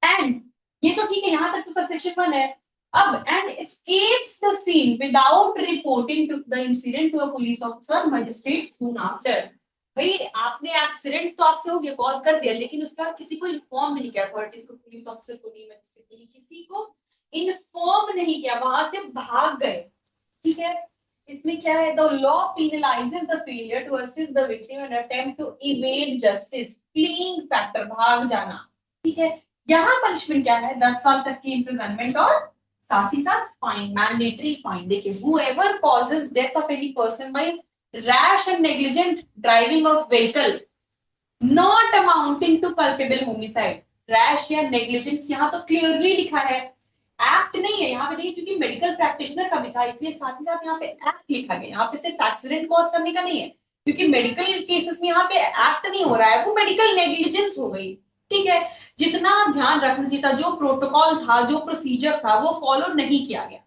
and, ये तो ठीक है, यहां तक तो सबसेक्शन 1 है। अब and escapes the scene without reporting to the incident to a police officer magistrate soon after. भाई आपने एक्सीडेंट तो आपसे हो गया, कॉज कर दिया, लेकिन उसके बाद किसी को इन्फॉर्म नहीं किया, अथॉरिटीज को, पुलिस ऑफिसर को नहीं, मजिस्ट्रेट को नहीं, किसी को इन्फॉर्म नहीं किया, वहां से भाग गए। ठीक है, इसमें क्या है? The law penalizes the failure to assist the victim and attempt to evade justice, fleeing factor, भाग जाना। ठीक है, यहाँ पनिशमेंट क्या है? 10 साल तक की इम्प्रिजनमेंट और साथ ही साथ फाइन, मैंडेटरी फाइन। देखिए, whoever causes death of any person by rash and negligent driving of vehicle not amounting to culpable homicide, rash या नेग्लिजेंट यहाँ तो क्लियरली लिखा है, एक्ट नहीं है यहाँ पे। देखिए, क्योंकि मेडिकल प्रैक्टिशनर का भी था, इसलिए साथ ही साथ यहाँ पे एक्ट लिखा गया। यहाँ पे सिर्फ एक्सीडेंट कॉज करने का नहीं है, क्योंकि मेडिकल केसेस में यहाँ पे एक्ट नहीं हो रहा है, वो मेडिकल नेग्लिजेंस हो गई। ठीक है, जितना ध्यान रखना चाहिए था, जो प्रोटोकॉल था, जो प्रोसीजर था, वो फॉलो नहीं किया गया,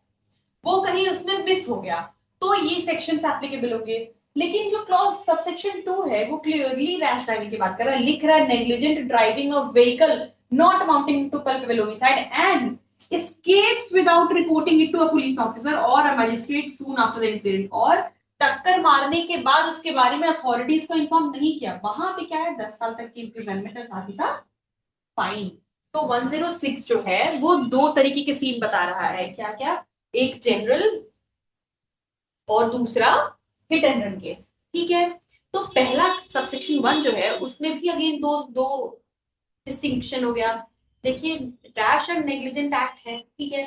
वो कहीं उसमें मिस हो गया, तो ये सेक्शन एप्लीकेबल होंगे। लेकिन जो क्लॉज सबसेक्शन 2 है, वो क्लियरली रैश ड्राइविंग की बात कर रहा है, लिख रहा है negligent driving of vehicle not amounting to culpable homicide and escapes without reporting it to a police officer or a magistrate soon after the incident, और टक्कर मारने के बाद उसके बारे में अथॉरिटीज को इन्फॉर्म नहीं किया, वहां पे क्या है? 10 साल तक की इम्प्रिजनमेंट और साथ ही साथ फाइन। तो 106 जो है वो दो तरीके के सीन बता रहा है, क्या क्या? एक जनरल और दूसरा हिट एंड रन केस। ठीक है, तो पहला सबसेक्शन 1 जो है उसमें भी अगेन दो दो डिस्टिंक्शन हो गया। देखिए, रैश एंड नेग्लिजेंट एक्ट है, ठीक है,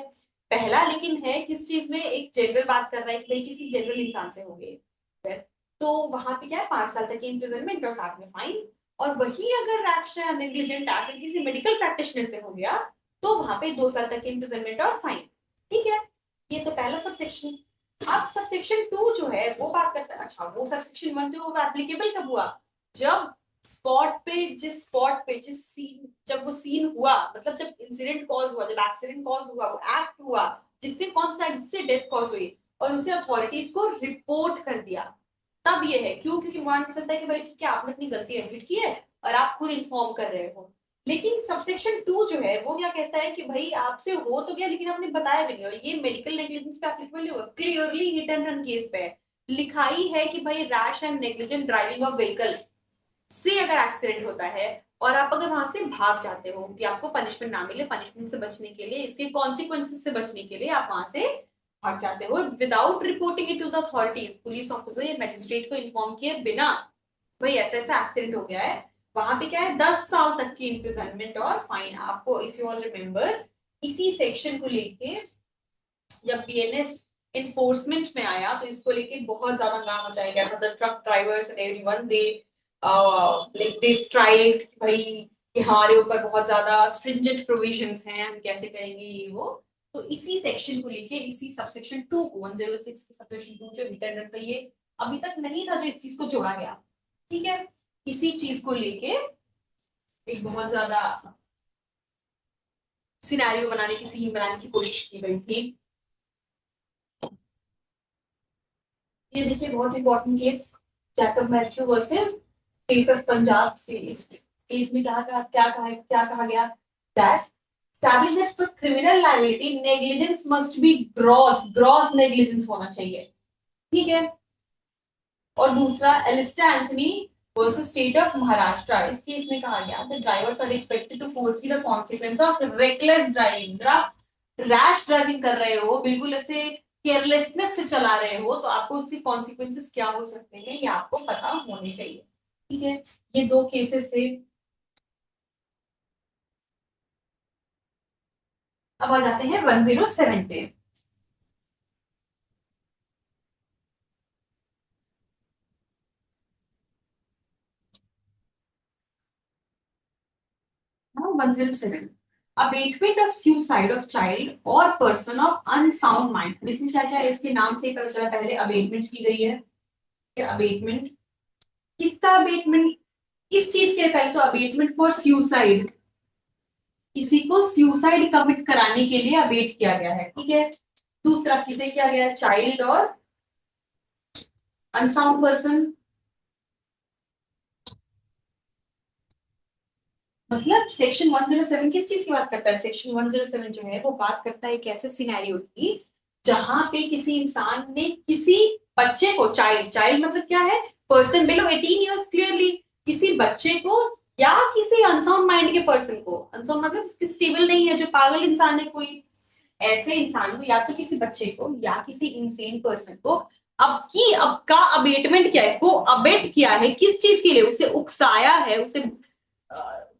पहला लेकिन है किस चीज में? एक जनरल बात कर रहा है कि भाई किसी जनरल इंसान से हो गए, तो वहां पे क्या है? 5 साल तक की इम्प्रिजनमेंट और साथ में फाइन। और वही अगर रैश या नेग्लिजेंट एक्ट किसी मेडिकल प्रैक्टिशनर से हो गया, तो वहां पे 2 साल तक की इम्प्रिजनमेंट और फाइन। ठीक है, ये तो पहला सबसेक्शन। अब सबसेक्शन 2 जो है वो बात करता है, अच्छा वो सबसेक्शन 1 जो होगा एप्लीकेबल कब हुआ? जब स्पॉट पे, जिस स्पॉट पे, जिस सीन, जब वो सीन हुआ, मतलब जब इंसिडेंट कॉज हुआ, जब एक्सीडेंट कॉज हुआ, वो एक्ट हुआ जिससे कौन सा, जिससे डेथ कॉज हुई, और उसे अथॉरिटीज को रिपोर्ट कर दिया, तब ये है। क्यों? क्योंकि मान के चलता है कि भाई ठीक है, आपने अपनी गलती एडमिट की है और आप खुद इन्फॉर्म कर रहे हो। लेकिन सबसेक्शन 2 जो है वो क्या कहता है कि भाई आपसे हो तो गया, लेकिन आपने बताया भी नहीं, और ये मेडिकल नेग्लिजेंस पे एप्लीकेबल नहीं होगा, clearly hit and run case पे लिखाई है कि भाई rash and negligent driving of vehicle से अगर एक्सीडेंट होता है और आप अगर वहां से भाग जाते हो कि आपको पनिशमेंट ना मिले, पनिशमेंट से बचने के लिए, इसके कॉन्सिक्वेंसेस से बचने के लिए आप वहां से भाग जाते हो without reporting it to the authorities, police officer या मजिस्ट्रेट को इन्फॉर्म किए बिना, भाई ऐसा ऐसा एक्सीडेंट हो गया है, वहां पे क्या है? 10 साल तक की इम्प्रिजनमेंट और फाइन आपको। इफ यू ऑल रिमेम्बर, इसी सेक्शन को लेके जब बीएनएस इन्फोर्समेंट में आया तो इसको लेके बहुत ज्यादा नाम मचाया गया था। The truck drivers and everyone they like they strike, भाई कि हमारे ऊपर बहुत ज्यादा स्ट्रिंजेंट प्रोविजंस हैं, हम कैसे करेंगे ये वो। तो इसी सेक्शन को लेके, इसी सबसेक्शन 2 को, 106 के सबसेक्शन 2 जो रिटर्न का, ये अभी तक नहीं था जो इस चीज को जोड़ा गया। ठीक है, इसी चीज को लेके एक बहुत ज्यादा सिनेरियो बनाने की, सीन बनाने की कोशिश की गई थी। ये देखिए, बहुत important case, Jacob Matthew versus state of Punjab. इस केस में क्या कहा गया? That established that for criminal liability negligence must be gross negligence होना चाहिए। ठीक है, और दूसरा Alister Anthony versus state of Maharashtra, इस केस में कहा गया the drivers are expected to foresee the consequence of reckless driving. आप रैश ड्राइविंग कर रहे हो, बिल्कुल ऐसे केयरलेसनेस से चला रहे हो, तो आपको उसके कॉन्सिक्वेंसेस क्या हो सकते हैं ये आपको पता होने चाहिए। ठीक है, ये दो केसेस थे। अब आ जाते हैं 107 पे। Now 107, abatement of suicide of child or person of unsound mind। इसमें क्या क्या है? इसके नाम से ही पता चला, पहले अबेटमेंट की गई है। अबेटमेंट किसका? अबेटमेंट किस चीज के? पहले तो अबेटमेंट फॉर सुसाइड, किसी को सुसाइड कमिट कराने के लिए अबेट किया गया है। ठीक है, दूसरा किसे किया गया? चाइल्ड और अनसाउंड पर्सन मतलब सेक्शन 107 किस चीज की बात करता है? सेक्शन 107 जो है वो बात करता है एक ऐसे सिनेरियो की जहां पे किसी इंसान ने किसी बच्चे को, चाइल्ड, चाइल्ड मतलब क्या है? पर्सन बिलो 18 इयर्स, क्लियरली किसी बच्चे को या किसी अनसाउंड माइंड के पर्सन को, अनसाउंड मतलब स्टेबल नहीं है, जो पागल इंसान है कोई, ऐसे इंसान को या तो किसी बच्चे को या किसी इंसेन पर्सन को अब का अबेटमेंट क्या है, को अबेट किया है किस चीज के लिए? उसे उकसाया है, उसे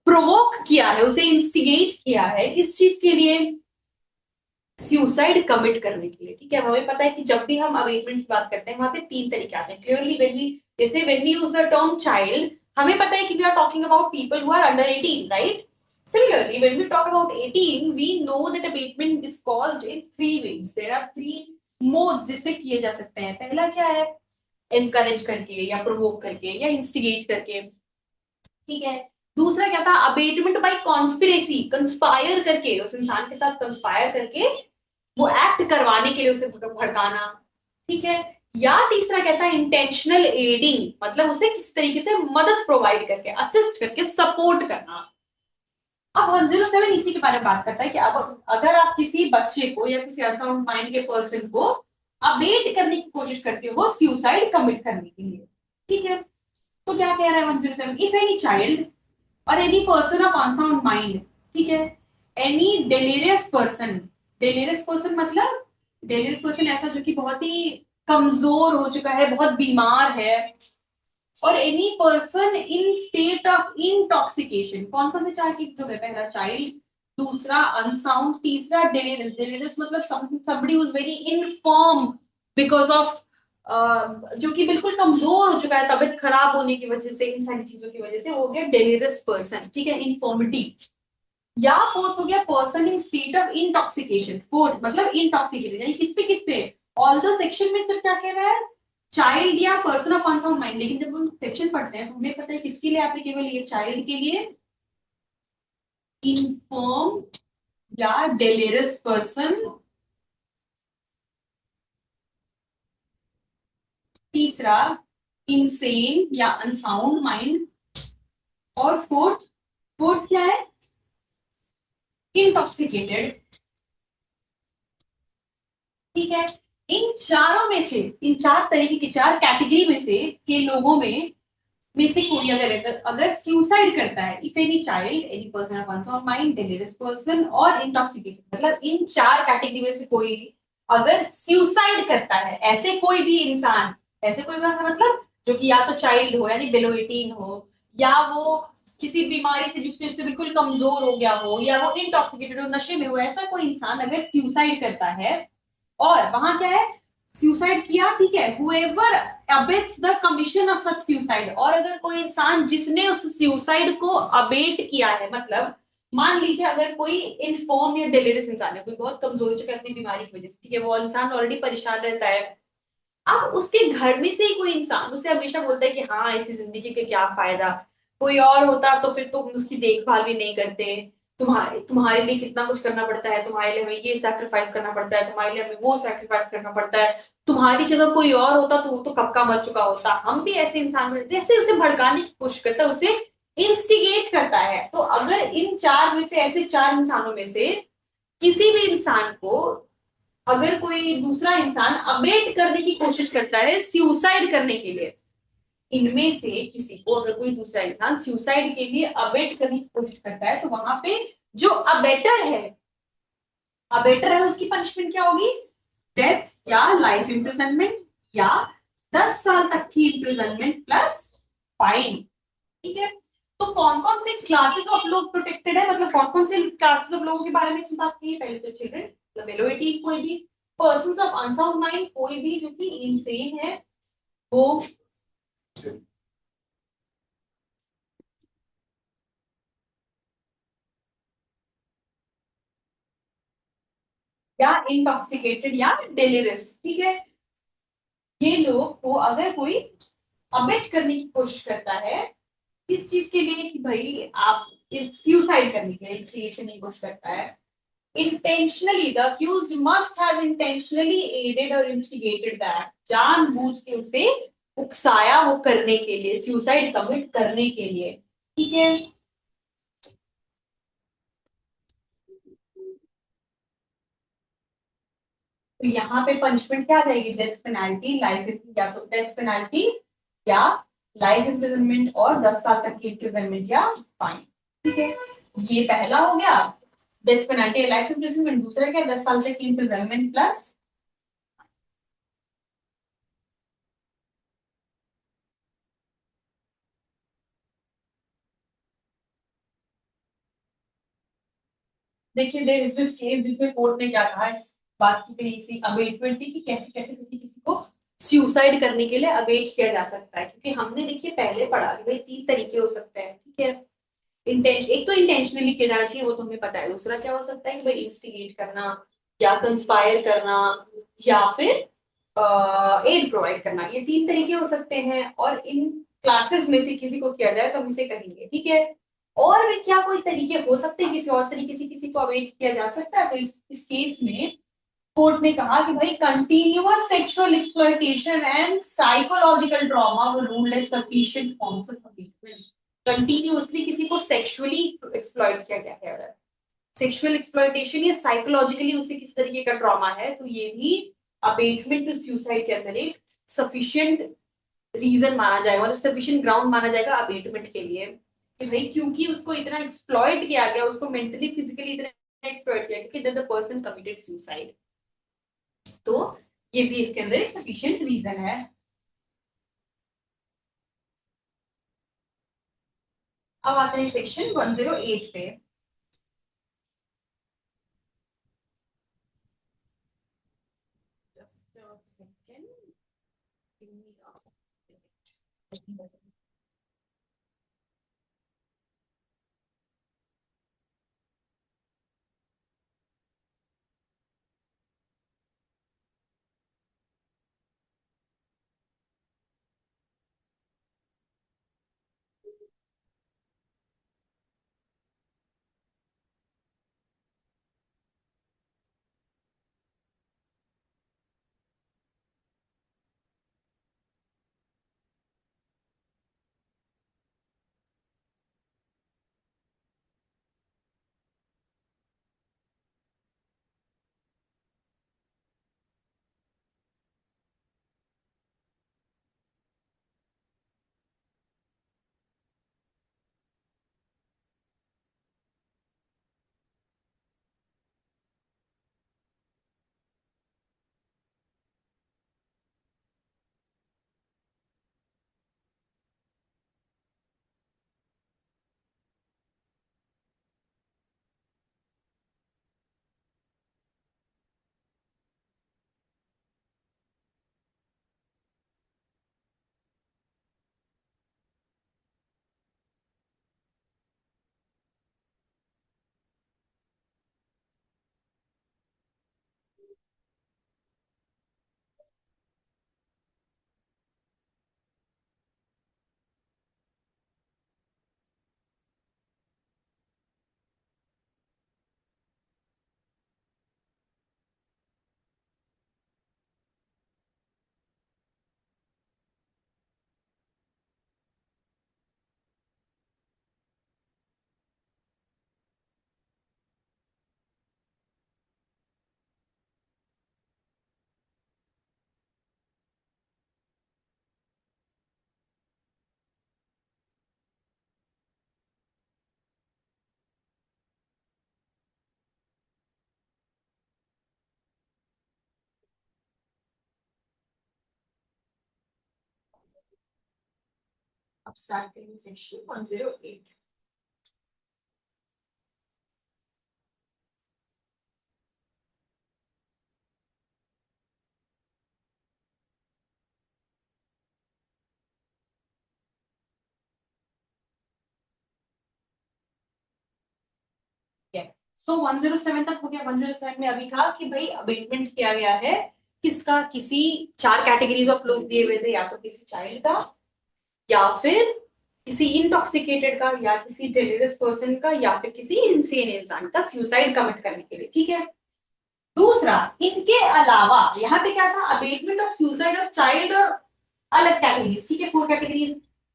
प्रोवोक किया है, उसे इंस्टिगेट किया है किस चीज के लिए? सुसाइड कमिट करने के लिए। ठीक है, हमें पता है कि जब भी हम अबेटमेंट की बात करते हैं वहां पे तीन तरीके आते हैं क्लियरली। व्हेन वी, जैसे when we use the term child, हमें पता है कि we are talking about people who are under 18, right? Similarly, when we talk about 18, we know that abatement is caused in three ways. There are three modes जिससे किए जा सकते हैं। पहला क्या है? एनकरेज करके या प्रोवोक करके या इंस्टिगेट करके। ठीक है। दूसरा क्या था? अबेटमेंट बाय कॉन्स्पिरेसी, कंस्पायर करके, उस इंसान के साथ कंस्पायर करके वो एक्ट करवाने के लिए उसे भड़काना। ठीक है। या तीसरा क्या था? इंटेंशनल एडिंग, मतलब उसे किसी तरीके से मदद प्रोवाइड करके, असिस्ट करके, सपोर्ट करना। अब 107 इसी के बारे में बात करता है कि अब अगर आप किसी बच्चे को या किसी अनसाउंड माइंड के पर्सन को अबेट करने की कोशिश करते हो सुसाइड कमिट करने के लिए। ठीक है। तो क्या कह रहा है 107? इफ एनी चाइल्ड और any person of unsound mind, ठीक है, any delirious person, delirious person मतलब डेलीरियस पर्सन ऐसा जो कि बहुत ही कमजोर हो चुका है, बहुत बीमार है, और any person in state of intoxication. कौन कौन से चार चीज हो गए? पहला चाइल्ड, दूसरा अनसाउंड, तीसरा डेलीरियस। डेलीरियस मतलब somebody who is very infirm because of जो कि बिल्कुल कमजोर हो चुका है तबीयत खराब होने की वजह से, इन सारी चीजों की वजह से, वो हो गया डेलीरियस पर्सन। ठीक है, इन्फॉर्मिटी। या फोर्थ हो गया person in state of intoxication. Fourth मतलब इंटॉक्सिकेटेड, यानी किस पे? ऑल द सेक्शन में सिर्फ क्या कह रहा है? चाइल्ड या पर्सन ऑफ अनसाउंड माइंड। लेकिन जब हम सेक्शन पढ़ते हैं तो हमें पता है किसके लिए एप्लीकेबल ये? चाइल्ड के लिए, इनफॉर्म या डेलेरियस पर्सन, तीसरा इंसेन या अनसाउंड माइंड, और फोर्थ, फोर्थ क्या है? इंटॉक्सिकेटेड। ठीक है। इन चारों में से, इन चार तरीके की, चार कैटेगरी में से के लोगों में से कोई अगर अगर सुसाइड करता है, if any child, any person of unsound mind, delirious person और इंटॉक्सिकेटेड, मतलब इन चार कैटेगरी में से कोई अगर सुसाइड करता है, ऐसे कोई भी इंसान, ऐसे कोई भी इंसान मतलब जो कि या तो चाइल्ड हो यानी बिलो 18 हो, या वो किसी बीमारी से जिससे उससे बिल्कुल कमजोर हो गया हो, या वो इंटॉक्सिकेटेड हो, नशे में हो, ऐसा कोई इंसान अगर सुसाइड करता है, और वहां क्या है? सुसाइड किया, ठीक है, whoever abets the commission of such suicide, और अगर कोई इंसान जिसने उस सुसाइड को अबेट किया है, मतलब मान लीजिए अगर कोई इनफॉर्म या डेलीरियस इंसान है, कोई बहुत कमजोर हो चुका है अपनी बीमारी की वजह से, ठीक है, वो इंसान ऑलरेडी परेशान रहता है, अब उसके घर में से ही कोई इंसान उसे हमेशा बोलता है कि हाँ ऐसी जिंदगी के क्या फायदा, कोई और होता तो फिर तुम उसकी देखभाल भी नहीं करते, तुम्हारे तुम्हारे लिए कितना कुछ करना पड़ता है, तुम्हारे लिए हमें ये सैक्रिफाइस करना पड़ता है, तुम्हारे लिए हमें वो सैक्रिफाइस करना पड़ता है, तुम्हारी जगह कोई और होता तो वो तो कब का मर चुका होता। हम भी ऐसे इंसान जैसे उसे भड़काने की कोशिश करता है, उसे इंस्टिगेट करता है। तो अगर इन चार में से, ऐसे चार इंसानों में से किसी भी इंसान को अगर कोई दूसरा इंसान अबेट करने की कोशिश करता है सुसाइड करने के लिए, इनमें से किसी को अगर कोई दूसरा इंसान सुसाइड के लिए अबेट करने की कोशिश करता है, तो वहां पे जो अबेटर है उसकी पनिशमेंट क्या होगी? डेथ या लाइफ इम्प्रिजनमेंट या 10 साल तक की इम्प्रिजनमेंट प्लस फाइन। ठीक है। तो कौन कौन से क्लासेस ऑफ लोग प्रोटेक्टेड है, मतलब कौन कौन से क्लासेस ऑफ लोगों के बारे में इसमें बात की है? पहले तो चिल्ड्रन, बिलो 18 कोई भी, पर्सन ऑफ अनसाउंड माइंड कोई भी जो कि इंसेन है वो, या इंटॉक्सिकेटेड या डेलिरियस। ठीक है। ये लोग को अगर कोई अबेट करने की कोशिश करता है, किस चीज के लिए? कि भाई आप सुसाइड करने के लिए इंस्टिगेट करने की कोशिश करता है, intentionally the accused must have intentionally aided or instigated the act, जानबूझ के उसे उकसाया वो करने के लिए, सुसाइड कमिट करने के लिए, ठीक है। तो यहाँ पे पनिशमेंट क्या आ जाएगी, डेथ पेनाल्टी, लाइफ, या तो डेथ पेनाल्टी या लाइफ इम्प्रिजनमेंट और 10 साल तक की इम्प्रिजनमेंट या फाइन, ठीक है। ये पहला हो गया डेथ पेनाल्टी या लाइफ इम्प्रिजनमेंट, दूसरा क्या 10 साल तक की इम्प्रिजनमेंट प्लस। देखिए देयर इज दिस केस जिसमें कोर्ट ने क्या कहा, इस बात की कही सी अबेटमेंट की, कि कैसे कैसे करके किसी को सुसाइड करने के लिए अबेट किया जा सकता है, क्योंकि हमने देखिए पहले पढ़ा कि भाई 3 तरीके हो सकते हैं, ठीक है। इंटेंशन, एक तो इंटेंशनली किया जाना चाहिए, वो तो हमें पता है। दूसरा क्या हो सकता है कि भाई इंस्टिगेट करना या कंस्पायर करना या फिर एड प्रोवाइड करना, ये 3 तरीके हो सकते हैं। और इन क्लासेस में से किसी को किया जाए तो हम इसे कहेंगे, ठीक है। और भी क्या कोई तरीके हो सकते हैं, किसी और तरीके से किसी को अवेज किया जा सकता है, तो इस केस में कोर्ट ने कहा कि भाई continuous sexual exploitation and psychological trauma were ruled as sufficient forms of abetment. Continuously किसी को सेक्सुअली एक्सप्लॉइट किया गया है, अगर सेक्सुअल एक्सप्लॉयटेशन या साइकोलॉजिकली उसे किस तरीके का ट्रॉमा है, तो ये भी अबेटमेंट टू सुसाइड के अंदर एक सफिशिएंट रीजन माना जाएगा, मतलब सफिशिएंट ग्राउंड माना जाएगा अबेटमेंट के लिए, कि भाई क्योंकि उसको इतना एक्सप्लॉइट किया गया, उसको मेंटली फिजिकली इतना एक्सप्लॉइट किया गया कि द पर्सन कमिटेड सुसाइड। तो ये भी इसके अंदर एक सफिशिएंट रीजन है। अब आते हैं सेक्शन 108 पे। Just a second. Give me a- अब स्टार्ट करेंगे सेक्शन 108। सो 107 तक हो गया। 107 में अभी था कि भाई अबेटमेंट किया गया है किसका, किसी 4 कैटेगरीज ऑफ लोग दिए हुए थे, या तो किसी चाइल्ड का, या फिर किसी इंटॉक्सिकेटेड का, या किसी डेलिरियस पर्सन का, या फिर किसी इंसेन इंसान का सुसाइड कमिट करने के लिए, ठीक है। दूसरा, इनके अलावा यहाँ पे क्या था, abetment of suicide of child और अलग कैटेगरीज, ठीक है, 4 कैटेगरीज।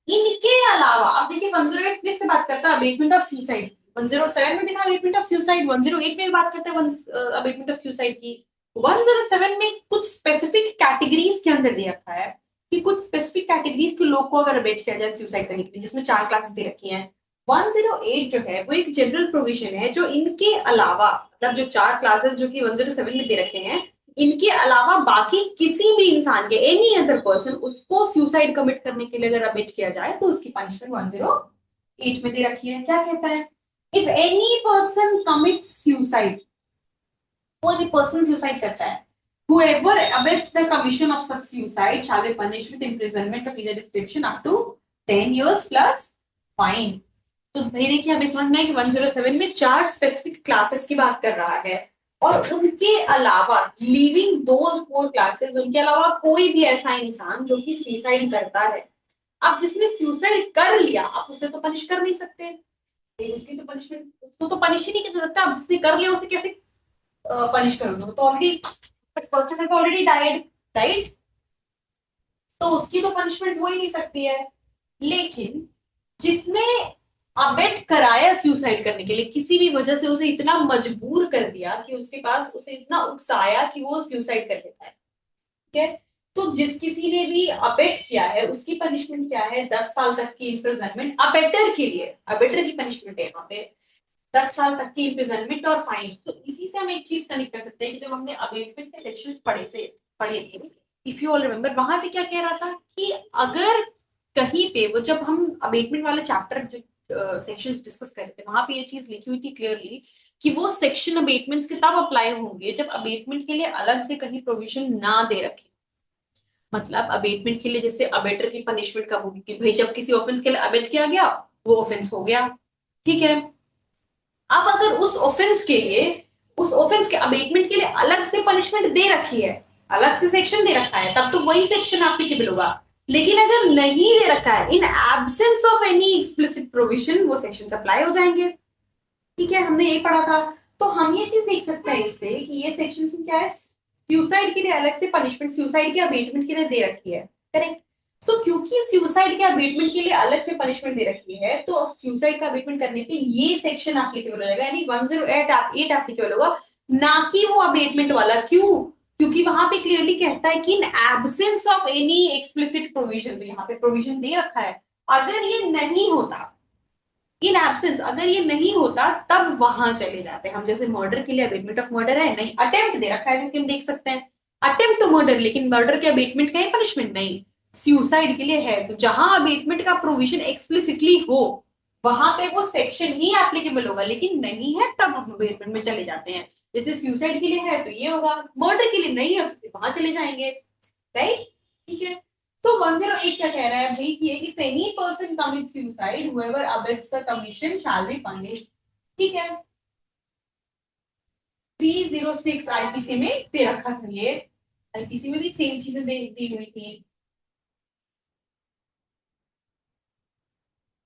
इनके अलावा अब देखिए 108 फिर से बात करता है अबेटमेंट ऑफ सुसाइड, 107 में भी था अबेटमेंट ऑफ सुसाइड, 108 में भी बात करते हैं अबेटमेंट ऑफ सुसाइड की। 107 में कुछ स्पेसिफिक कैटेगरीज के अंदर दे रखा है कि कुछ स्पेसिफिक कैटेगरीज के लोग को अगर अबेट किया जाए सुसाइड करने के लिए, जिसमें 4 क्लासेस दे रखी हैं। 108 जो है वो एक जनरल प्रोविजन है जो इनके अलावा, मतलब जो 4 क्लासेस जो कि 107 में दे रखे हैं, इनके अलावा बाकी किसी भी इंसान के, एनी अदर पर्सन, उसको सुसाइड कमिट करने के लिए अगर अबेट किया जाए तो उसकी पनिशमेंट 108 में दे रखी है। क्या कहता है? If any person commit suicide, कोई भी पर्सन सुसाइड करता है, whoever abets the commission of such suicide shall be punished with imprisonment of either description up to 10 years plus fine। तो भाई देखिए हमें समझ में आया कि 107 में 4 स्पेसिफिक क्लासेस की बात कर रहा है, और उनके अलावा लिविंग दोज 4 क्लासेस, उनके अलावा कोई भी ऐसा इंसान जो कि सुसाइड करता है। अब जिसने सुसाइड कर लिया आप उसे तो पनिश कर नहीं सकते, उसकी तो पनिशमेंट, उसको तो पनिश ही नहीं कर सकता। अब जिसने कर लिया उसे कैसे पनिश करोगे? वो तो already person has already died, right? तो उसकी तो पनिशमेंट हो ही नहीं सकती है। लेकिन जिसने अबेट कराया सुसाइड करने के लिए, किसी भी वजह से उसे इतना मजबूर कर दिया कि उसके पास, उसे इतना उकसाया कि वो सुसाइड कर लेता है, ठीक है, तो जिस किसी ने भी अबेट किया है उसकी पनिशमेंट क्या है? 10 साल तक की इम्प्रिजनमेंट अबेटर के लिए, अबेटर की पनिशमेंट है यहाँ पे 10 साल तक की इम्प्रिजनमेंट और फाइन। तो इसी से हम एक चीज कनेक्ट कर सकते हैं कि जब हमने अबेटमेंट के सेक्शंस पढ़े थे, इफ यू ऑल रिमेम्बर, वहां पे क्या कह रहा था कि अगर कहीं पे वो, जब हम अबेटमेंट वाले चैप्टर जो सेक्शंस डिस्कस कर रहे थे, वहां पे ये चीज लिखी हुई थी क्लियरली कि वो सेक्शन अबेटमेंट्स के तब अप्लाई होंगे जब अबेटमेंट के लिए अलग से कहीं प्रोविजन ना दे रखे। मतलब अबेटमेंट के लिए जैसे अबेटर की पनिशमेंट कब होगी कि भाई जब किसी ऑफेंस के लिए अबेट किया गया, वो ऑफेंस हो गया, ठीक है। अब अगर उस ऑफेंस के लिए, उस ऑफेंस के अबेटमेंट के लिए अलग से पनिशमेंट दे रखी है, अलग से सेक्शन दे रखा है, तब तो वही सेक्शन एप्लीकेबल होगा। लेकिन अगर नहीं दे रखा है, in absence of any explicit provision, वो सेक्शन अप्लाई हो जाएंगे, ठीक है, हमने यही पढ़ा था। तो हम ये चीज देख सकते हैं इससे कि ये सेक्शन क्या है, सुसाइड के लिए अलग से पनिशमेंट सुसाइड के अबेटमेंट के लिए दे रखी है, करेक्ट। सो क्योंकि सुसाइड के अबेटमेंट के लिए अलग से पनिशमेंट दे रखी है, तो सुसाइड का अबेटमेंट करने पे ये सेक्शन एप्लीकेबल हो जाएगा, यानी 108 एप्लीकेबल होगा, ना कि वो अबेटमेंट वाला। क्यों? क्योंकि वहां पे क्लियरली कहता है कि in absence of any explicit provision, तो यहाँ पे प्रोविजन दे रखा है। अगर ये नहीं होता, इन एब्सेंस अगर ये नहीं होता, तब वहां चले जाते हम, जैसे मर्डर के लिए अबेटमेंट ऑफ मर्डर है, नहीं अटेम्प्ट दे रखा है क्योंकि हम देख सकते हैं अटेम्प्ट टू मर्डर, लेकिन मर्डर के अबेटमेंट का है पनिशमेंट नहीं। सुसाइड के लिए है, तो जहां अबेटमेंट का प्रोविजन एक्सप्लिसिटली हो वहां पे वो सेक्शन ही एप्लीकेबल होगा, लेकिन नहीं है तब हम अबेटमेंट में चले जाते हैं। जैसे सुसाइड के लिए है तो ये होगा, मर्डर के लिए नहीं है तो वहां चले जाएंगे, राइट, ठीक है। So 108 क्या कह रहा है भाई कि if any person commits suicide, whoever abets the commission shall be punished, ठीक है। 306 आईपीसी में दे रखा था ये, आईपीसी में भी सेम चीजें दी हुई थी।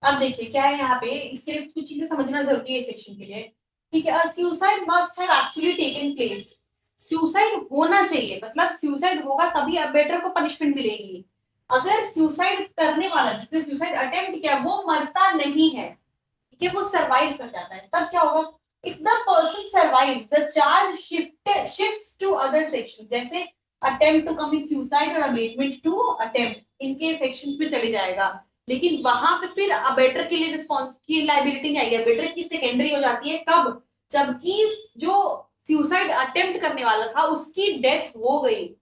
अब देखिए क्या है यहाँ पे, इसके लिए कुछ चीजें समझना जरूरी है सेक्शन के लिए, ठीक है। Suicide must have actually taken place, suicide होना चाहिए, मतलब सुसाइड होगा तभी अबेटर को पनिशमेंट मिलेगी। अगर सुसाइड करने वाला, जिसने सुसाइड अटेम्प्ट किया, वो मरता नहीं है, ठीक है, वो सरवाइव कर जाता है, तब क्या होगा? If the person survives the charge shifts to other section, जैसे अटेम्प्ट टू कमिट सुसाइड और अबेटमेंट टू अटेम्प्ट, इनके सेक्शंस में चले जाएगा। लेकिन वहां पे फिर अबेटर के लिए रिस्पॉन्स की लाइबिलिटी नहीं आएगी, अबेटर की सेकेंडरी हो जाती है, कब? जबकि जो सुसाइड अटेम्प्ट करने वाला था उसकी डेथ हो गई,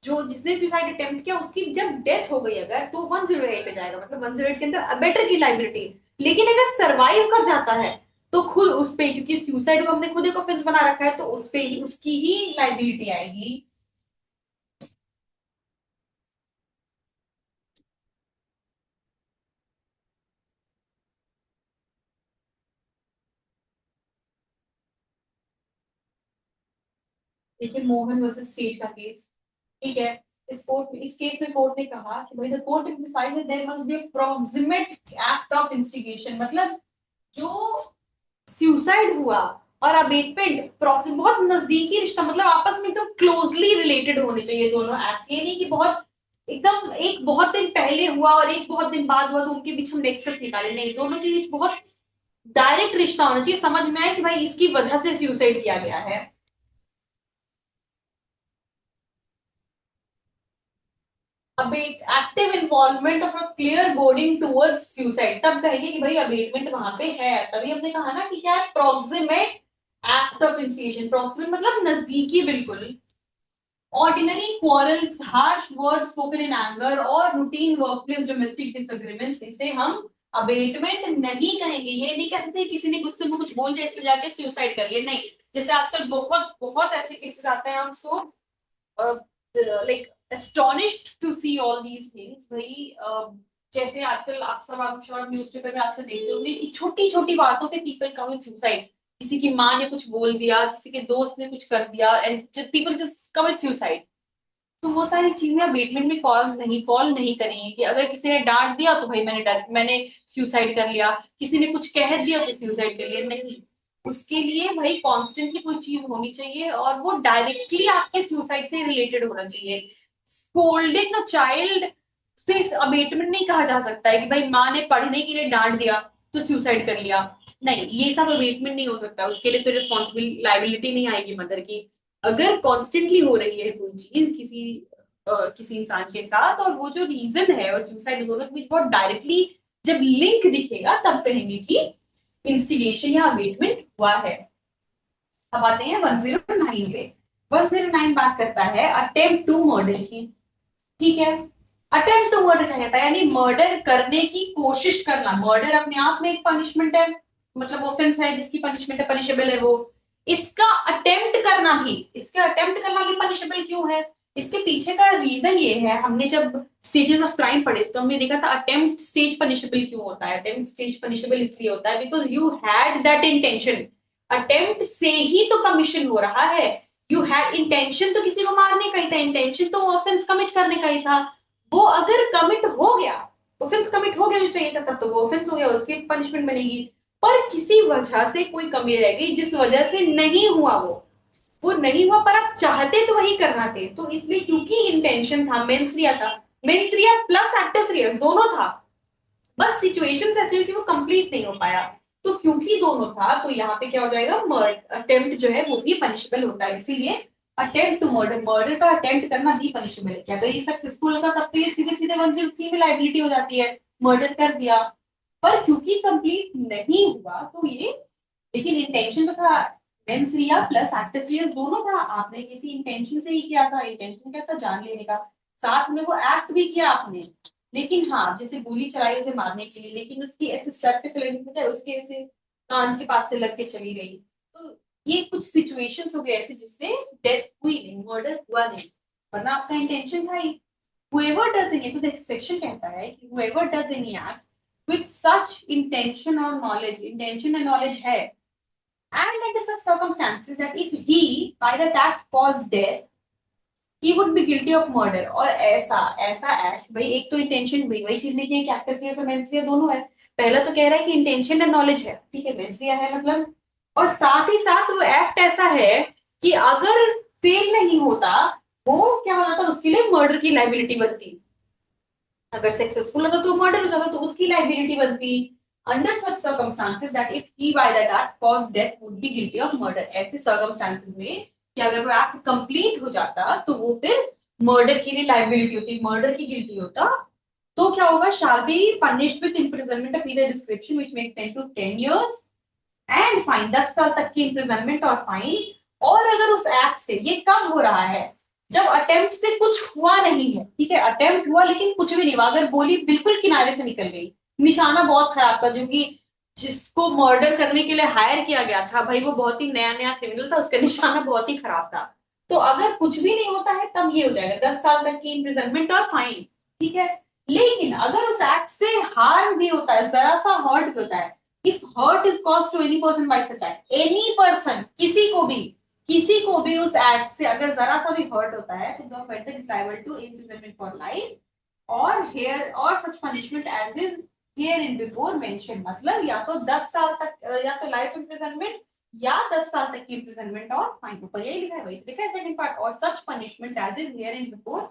जो जिसने सुसाइड अटेम्प्ट किया उसकी जब डेथ हो गई अगर, तो 108 पे जाएगा, मतलब 108 के अंदर अबेटर की लाइबिलिटी। लेकिन अगर सरवाइव कर जाता है तो खुद उस पे, क्योंकि सुसाइड को हमने खुद एक ऑफेंस बना रखा है, तो उस पे ही उसकी ही लाइबिलिटी आएगी। देखिए मोहन वर्सेस स्टेट का केस, ठीक है, इस केस में कोर्ट ने कहा कि भाई the court decided there must be a proximate act of instigation, मतलब जो सुसाइड हुआ और अबेटमेंट प्रोसेस बहुत नजदीकी रिश्ता, मतलब आपस में एकदम क्लोजली रिलेटेड होने चाहिए दोनों एक्ट, ये नहीं कि बहुत एकदम एक बहुत दिन पहले हुआ और एक बहुत दिन बाद हुआ तो उनके बीच हम नेक्सस निकाले, नहीं, दोनों के बीच बहुत डायरेक्ट रिश्ता होना चाहिए, समझ में आए कि भाई इसकी वजह से सुसाइड किया गया है। Abate active involvement of a clear boarding towards suicide, तब कहेंगे कि भाई अबेटमेंट वहां पे है, तभी हमने कहा ना कि क्या है, proximate act of instigation, proximate मतलब नजदीकी बिल्कुल। Ordinary quarrels, harsh words spoken in anger और routine workplace domestic disagreements, इसे हम अबेटमेंट नहीं कहेंगे। ये नहीं कह सकते किसी ने गुस्से में कुछ बोल दिया इसलिए जाके सुसाइड कर लिया, नहीं। जैसे आजकल बहुत बहुत ऐसे केसेस आते हैं, हम so like astonished to see all these things भाई। जैसे आजकल आप सब आप श्योर न्यूज़पेपर में आजकल देखते होंगे कि छोटी छोटी बातों पे पीपल कमिट सुसाइड, किसी की माँ ने कुछ बोल दिया, किसी के दोस्त ने कुछ कर दिया, and people just commit suicide. तो वो सारी चीजें अबेटमेंट में कॉज नहीं फॉल नहीं करेंगी कि अगर किसी ने डांट दिया तो भाई मैंने सुसाइड कर लिया, किसी ने कुछ कह दिया तो सुसाइड कर लिया, नहीं। उसके लिए भाई कॉन्स्टेंटली कोई चीज होनी चाहिए और वो डायरेक्टली आपके सुसाइड से रिलेटेड होना चाहिए। स्कोल्डिंग अ चाइल्ड से अबेटमेंट नहीं कहा जा सकता है कि भाई माँ ने पढ़ने के लिए डांट दिया तो सुसाइड कर लिया, नहीं, ये सब अबेटमेंट नहीं हो सकता, उसके लिए फिर रिस्पॉन्सिबिल लाइबिलिटी नहीं आएगी मदर की। अगर कॉन्स्टेंटली हो रही है कोई चीज किसी इंसान के साथ और वो जो रीजन है और सुसाइड दोनों के बीच बहुत डायरेक्टली जब लिंक दिखेगा तब कहेंगे कि इंस्टिगेशन या अबेटमेंट हुआ है। अब आते हैं 109 पे। 109 बात करता है अटेम्प्ट टू मर्डर की। ठीक है, अटेम्प्ट टू मर्डर क्या कहता है, यानी मर्डर करने की कोशिश करना। मर्डर अपने आप में एक पनिशमेंट है, मतलब ऑफेंस है जिसकी पनिशमेंट है, पनिशेबल है वो। इसका अटेम्प्ट करना भी, इसका अटेम्प्ट करना भी पनिशेबल क्यों है, इसके पीछे का रीजन ये है, हमने जब स्टेजेस ऑफ क्राइम पढ़े तो हमने देखा था अटेम्प्ट स्टेज पनिशेबल क्यों होता है। अटेम्प्ट स्टेज पनिशेबल इसलिए होता है because you had that intention, attempt से ही तो कमीशन हो रहा है। यू हैड इंटेंशन तो किसी को मारने का ही था, इंटेंशन तो ऑफेंस कमिट करने का ही था। वो अगर कमिट हो गया, ऑफेंस कमिट हो गया जो चाहिए था, तब तो वो ऑफेंस हो गया, उसकी पनिशमेंट बनेगी। पर किसी वजह से कोई कमी रह गई जिस वजह से नहीं हुआ, वो नहीं हुआ, पर आप चाहते तो वही करना थे, तो इसलिए क्योंकि इंटेंशन था, मेंस रिया था, मेंस रिया प्लस एक्टस रियस दोनों था, बस सिचुएशंस ऐसी हुई कि वो कंप्लीट नहीं हो पाया। तो क्योंकि दोनों था तो यहाँ पे क्या हो जाएगा, मर्डर अटेम्प्ट जो है वो भी पनिशेबल होता है, इसीलिए अटेम्प्ट टू मर्डर, मर्डर का अटेम्प्ट करना भी पनिशेबल है। अगर ये सक्सेसफुल होता तब तो ये सीधे सीधे 103 में लाइबिलिटी हो जाती है, मर्डर कर दिया। पर क्योंकि कंप्लीट नहीं हुआ तो ये, लेकिन इंटेंशन तो था, मेंस रिया प्लस एक्टस रिया दोनों था, आपने किसी इंटेंशन से ही किया था, इंटेंशन क्या था, जान लेने का, साथ में वो एक्ट भी किया आपने। लेकिन हाँ, जैसे गोली चलाई उसे मारने के लिए, लेकिन उसकी ऐसे सर पे से लगने की बजाय उसके ऐसे कान के पास से लग के चली गई, तो ये कुछ सिचुएशंस हो गए ऐसे जिससे डेथ हुई नहीं, मर्डर हुआ नहीं, वरना आपका इंटेंशन था ही। whoever does any, तो देख सेक्शन कहता है कि whoever does any act with such intention or knowledge, intention and knowledge है, and under such circumstances that if he by that act caused death he would be guilty of murder, और ऐसा ऐसा एक्ट, भाई एक तो इंटेंशन, भाई वही चीज लिखी है कि एक्टस और मेंस दोनों है। पहला तो कह रहा है कि इंटेंशन एंड नॉलेज है, ठीक है, मेंस है मतलब, और साथ ही साथ वो एक्ट ऐसा है कि अगर फेल नहीं होता, वो क्या हो जाता, उसके लिए मर्डर की लाइबिलिटी बनती। अगर सक्सेसफुल होता तो मर्डर हो जाता तो उसकी लाइबिलिटी बनती। Under such circumstances that if he by that act cause death would be guilty of murder, ऐसे सर्कमस्टांसेस में कि अगर वो एक्ट कंप्लीट हो जाता तो वो फिर मर्डर के लिए लाइबिलिटी होती, मर्डर की गिल्टी होता। तो क्या होगा, shall be punished with imprisonment of either description which makes 10 to 10 years and fine, 10 साल तक की इम्प्रिजनमेंट और फाइन। और अगर उस एक्ट से, ये कब हो रहा है, जब अटेम्प्ट से कुछ हुआ नहीं है, ठीक है, अटेम्प्ट हुआ लेकिन कुछ भी नहीं हुआ, अगर गोली बिल्कुल किनारे से निकल गई, निशाना बहुत खराब था, जो कि जिसको मर्डर करने के लिए हायर किया गया था भाई वो बहुत ही नया नया क्रिमिनल था, उसका निशाना बहुत ही खराब था, तो अगर कुछ भी नहीं होता है तब ये हो जाएगा 10 साल तक की इम्प्रिजनमेंट और फाइन, ठीक है। लेकिन अगर उस एक्ट से हार्म भी होता है, जरा सा हर्ट भी होता है, if hurt is caused to any person by such act, any person, किसी को भी उस एक्ट से अगर जरा सा भी हर्ट होता है तो the offender is liable to imprisonment for life और here और such punishment as is herein before mentioned, मतलब या तो 10 साल तक या तो लाइफ इम्प्रिजनमेंट या 10 साल तक की इम्प्रिजनमेंट और फाइन, ऊपर यही लिखा है, वही लिखा है सेकंड पार्ट, और such punishment as is hereinbefore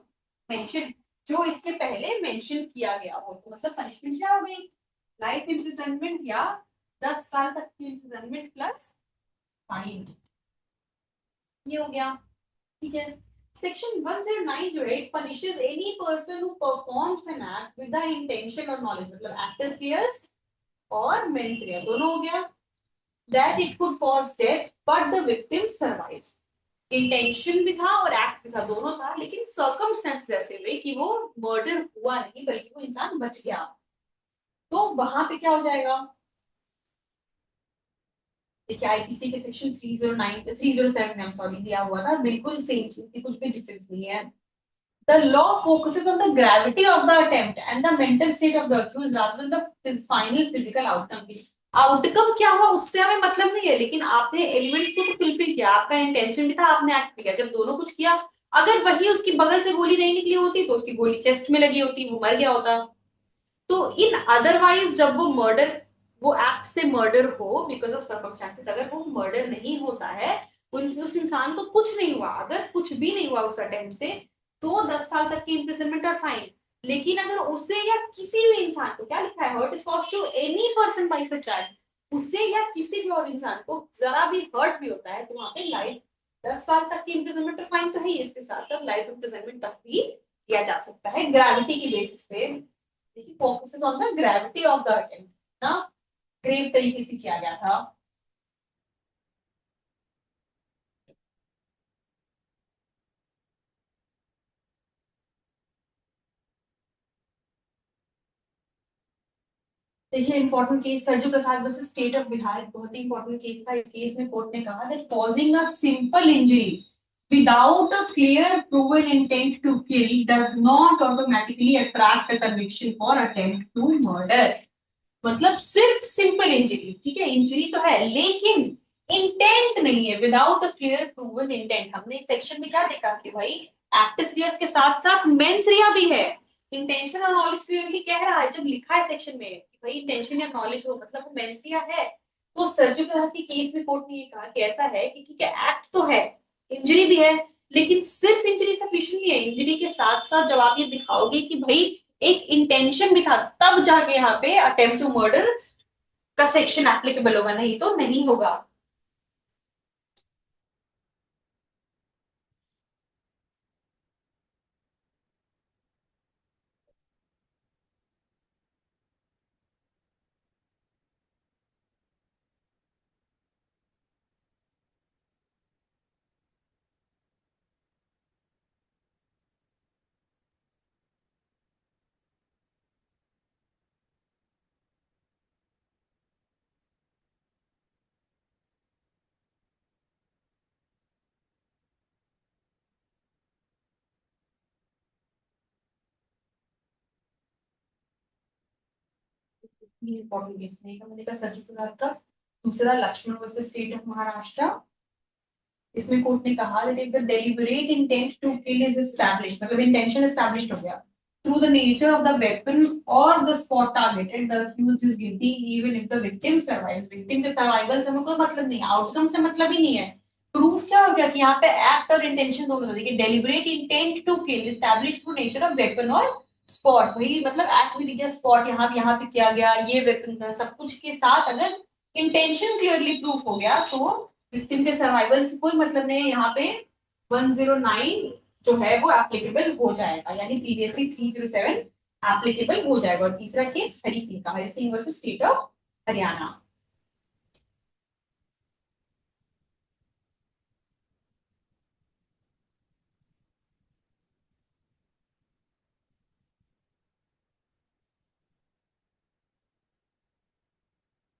mention. जो इसके पहले मेंशन किया गया हो, तो मतलब पनिशमेंट क्या हो गई, लाइफ इम्प्रिजनमेंट या 10 साल तक की इम्प्रिजनमेंट प्लस फाइन, ये हो गया। ठीक है। सेक्शन 109 जो है punishes any person who performs an act with the intention और नॉलेज, मतलब एक्टर्स रियल्स और मेंस रियल दोनों हो गया, that it could cause death but the victim survives. Intention भी था और एक्ट भी था, दोनों था, लेकिन सर्कमस्टेंसेस ऐसे हुए कि वो मर्डर हुआ नहीं बल्कि वो इंसान बच गया, तो वहां पे क्या हो जाएगा, देखिए आईपीसी के सेक्शन 309 307 में सॉरी दिया हुआ था, बिल्कुल सेम चीज थी, कुछ भी डिफरेंस नहीं है। The law focuses on the gravity of the attempt and the mental state of the accused rather than the final physical outcome की। आउटकम क्या हुआ उससे हमें मतलब नहीं है, लेकिन आपने एलिमेंट्स को तो फुलफिल किया, आपका इंटेंशन भी था, आपने एक्ट भी किया, जब दोनों कुछ किया, अगर वही उसकी बगल से गोली नहीं निकली होती तो उसकी गोली चेस्ट में लगी होती, वो मर गया होता। तो इन अदरवाइज जब वो मर्डर, वो एक्ट से मर्डर हो बिकॉज ऑफ सर्कमस्टांसेस, अगर वो मर्डर नहीं होता है, उस इंसान को कुछ नहीं हुआ, अगर कुछ भी नहीं हुआ उस अटेम्प्ट से, तो 10 साल तक की इम्प्रिजनमेंट और फाइन। लेकिन अगर उसे या किसी भी इंसान को, क्या लिखा है, hurt is cause to any person by such act, उसे या किसी भी और इंसान को जरा भी हर्ट भी होता है, तो वहां पे लाइफ 10 साल तक की इम्प्रिजनमेंट और फाइन तो है ही, इसके साथ साथ लाइफ इम्प्रिजनमेंट तक भी दिया जा सकता है ग्रेविटी की बेसिस पे। Focuses on the gravity of the attempt ना, ग्रेव तरीके से किया गया था। देखिए important case Sarju Prasad versus state of Bihar, बहुत ही इंपॉर्टेंट केस था। इस केस में कोर्ट ने कहा that causing a simple injury without a clear proven intent to kill does not automatically attract a conviction for attempt to murder. मतलब सिर्फ सिंपल इंजरी, ठीक है, इंजरी तो है लेकिन इंटेंट नहीं है, without a clear proven intent. हमने इस सेक्शन में क्या देखा कि भाई एक्टिस रियस के साथ साथ मेंस रिया भी है, इंटेंशन और नॉलेज क्लियरली कह रहा है, जब लिखा है सेक्शन में कि भाई इंटेंशन या नॉलेज हो मतलब वो मेंस रिया है। तो सर्जिकल प्रसाद के केस में कोर्ट ने ये कहा कि ऐसा है कि ठीक है एक्ट तो है, इंजरी भी है, लेकिन सिर्फ इंजरी सफिशिएंट नहीं है, इंजरी के साथ साथ जब आप ये दिखाओगे कि भाई एक इंटेंशन भी था, तब जाके यहाँ पे अटेम्प्ट टू मर्डर का सेक्शन एप्लीकेबल होगा, नहीं तो नहीं होगा। इंपॉर्टेंट केस नहीं था, मैंने कहा सर्जिकल का दूसरा Laxman versus state of Maharashtra. इसमें कोर्ट ने कहा that if the deliberate intent to kill is established, मतलब intention established हो गया through the nature of the weapon or the spot targeted, the accused is guilty even if the victim survives। victim के survival से हमें कोई मतलब नहीं, outcome से मतलब ही नहीं है। प्रूफ क्या हो गया कि यहाँ पे एक्ट और इंटेंशन दोनों था। देखिए deliberate intent to kill establish through nature of weapon और स्पॉट, वही मतलब एक्ट भी दिख गया, स्पॉट यहाँ पे किया गया, ये वेपन था, सब कुछ के साथ अगर इंटेंशन क्लियरली प्रूफ हो गया तो विक्टिम के सर्वाइवल से कोई मतलब नहीं है, यहाँ पे 109 जो है वो एप्लीकेबल हो जाएगा, यानी पीवीएससी 307 एप्लीकेबल हो जाएगा। और तीसरा केस हरि सिंह का, Hari Singh versus state of Haryana.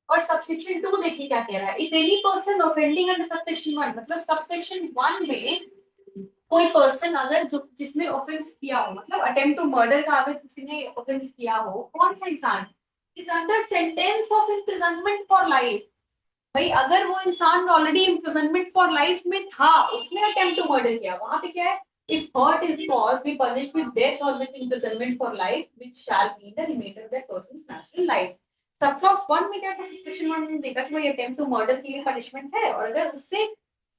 और सबसेक्शन 2 देखिए क्या कह रहा है, if any person offending under subsection 1, मतलब सबसेक्शन 1 में कोई पर्सन अगर जो जिसने ऑफेंस किया हो, मतलब अटेम्प्ट टू मर्डर का अगर किसी ने ऑफेंस किया हो, कौन सा इंसान is under sentence of imprisonment for life. भाई अगर वो इंसान ऑलरेडी इम्प्रिजनमेंट फॉर लाइफ में था, उसने अटेम्प्ट टू मर्डर किया, वहां पे क्या है, if hurt is cause be punished with death और with imprisonment for life which shall be the remainder of that person's natural life. Sub clause 1 में क्या था, सेक्शन 1 में देखा कि भाई अटेम्प्ट टू मर्डर के लिए पनिशमेंट है, और अगर उससे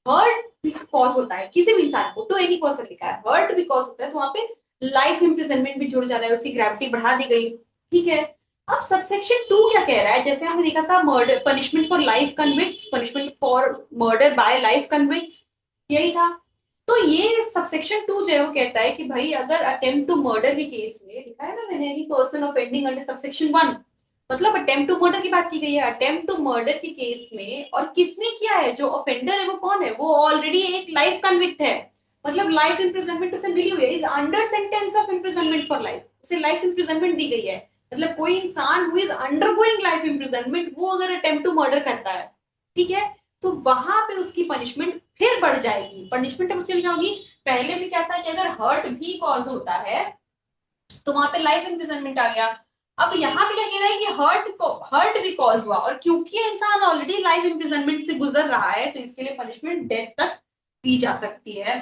हर्ट कॉज होता है किसी भी इंसान को, तो एनी पर्सन लिखा है, हर्ट भी कॉज होता है, तो वहां पे लाइफ इम्प्रिजनमेंट भी जुड़ जा रहा है, उसकी ग्रेविटी बढ़ा दी गई, ठीक है। अब सबसेक्शन 2 क्या कह रहा है, जैसे हमने देखा था murder punishment for life convicts, punishment for murder bye life convicts, यही था। तो ये सबसेक्शन 2 जो है वो कहता है कि भाई अगर अटेम्प्ट टू मर्डर के केस में, लिखा है ना मैंने, any person offending under subsection 1, मतलब अटेम्प्ट टू मर्डर की बात की गई है, अटेम्प्ट टू मर्डर के केस में, और किसने किया है, जो ऑफेंडर है वो कौन है, वो ऑलरेडी एक लाइफ कन्विक्ट है, मतलब लाइफ इम्प्रिजनमेंट उसे मिली हुई है, is under sentence of imprisonment for life, उसे लाइफ इम्प्रिजनमेंट दी गई है। मतलब कोई इंसान who is undergoing life imprisonment, वो अगर अटेम्प्ट टू मर्डर करता है, ठीक है, तो वहां पे उसकी पनिशमेंट फिर बढ़ जाएगी। पनिशमेंट उसके क्या होगी, पहले में क्या था कि अगर हर्ट भी कॉज होता है तो वहां पे लाइफ इम्प्रिजनमेंट आ गया। अब यहाँ पे क्या कह रहा है कि हर्ट भी कॉज हुआ, और क्योंकि इंसान ऑलरेडी लाइफ इम्प्रिजनमेंट से गुजर रहा है, तो इसके लिए पनिशमेंट डेथ तक दी जा सकती है।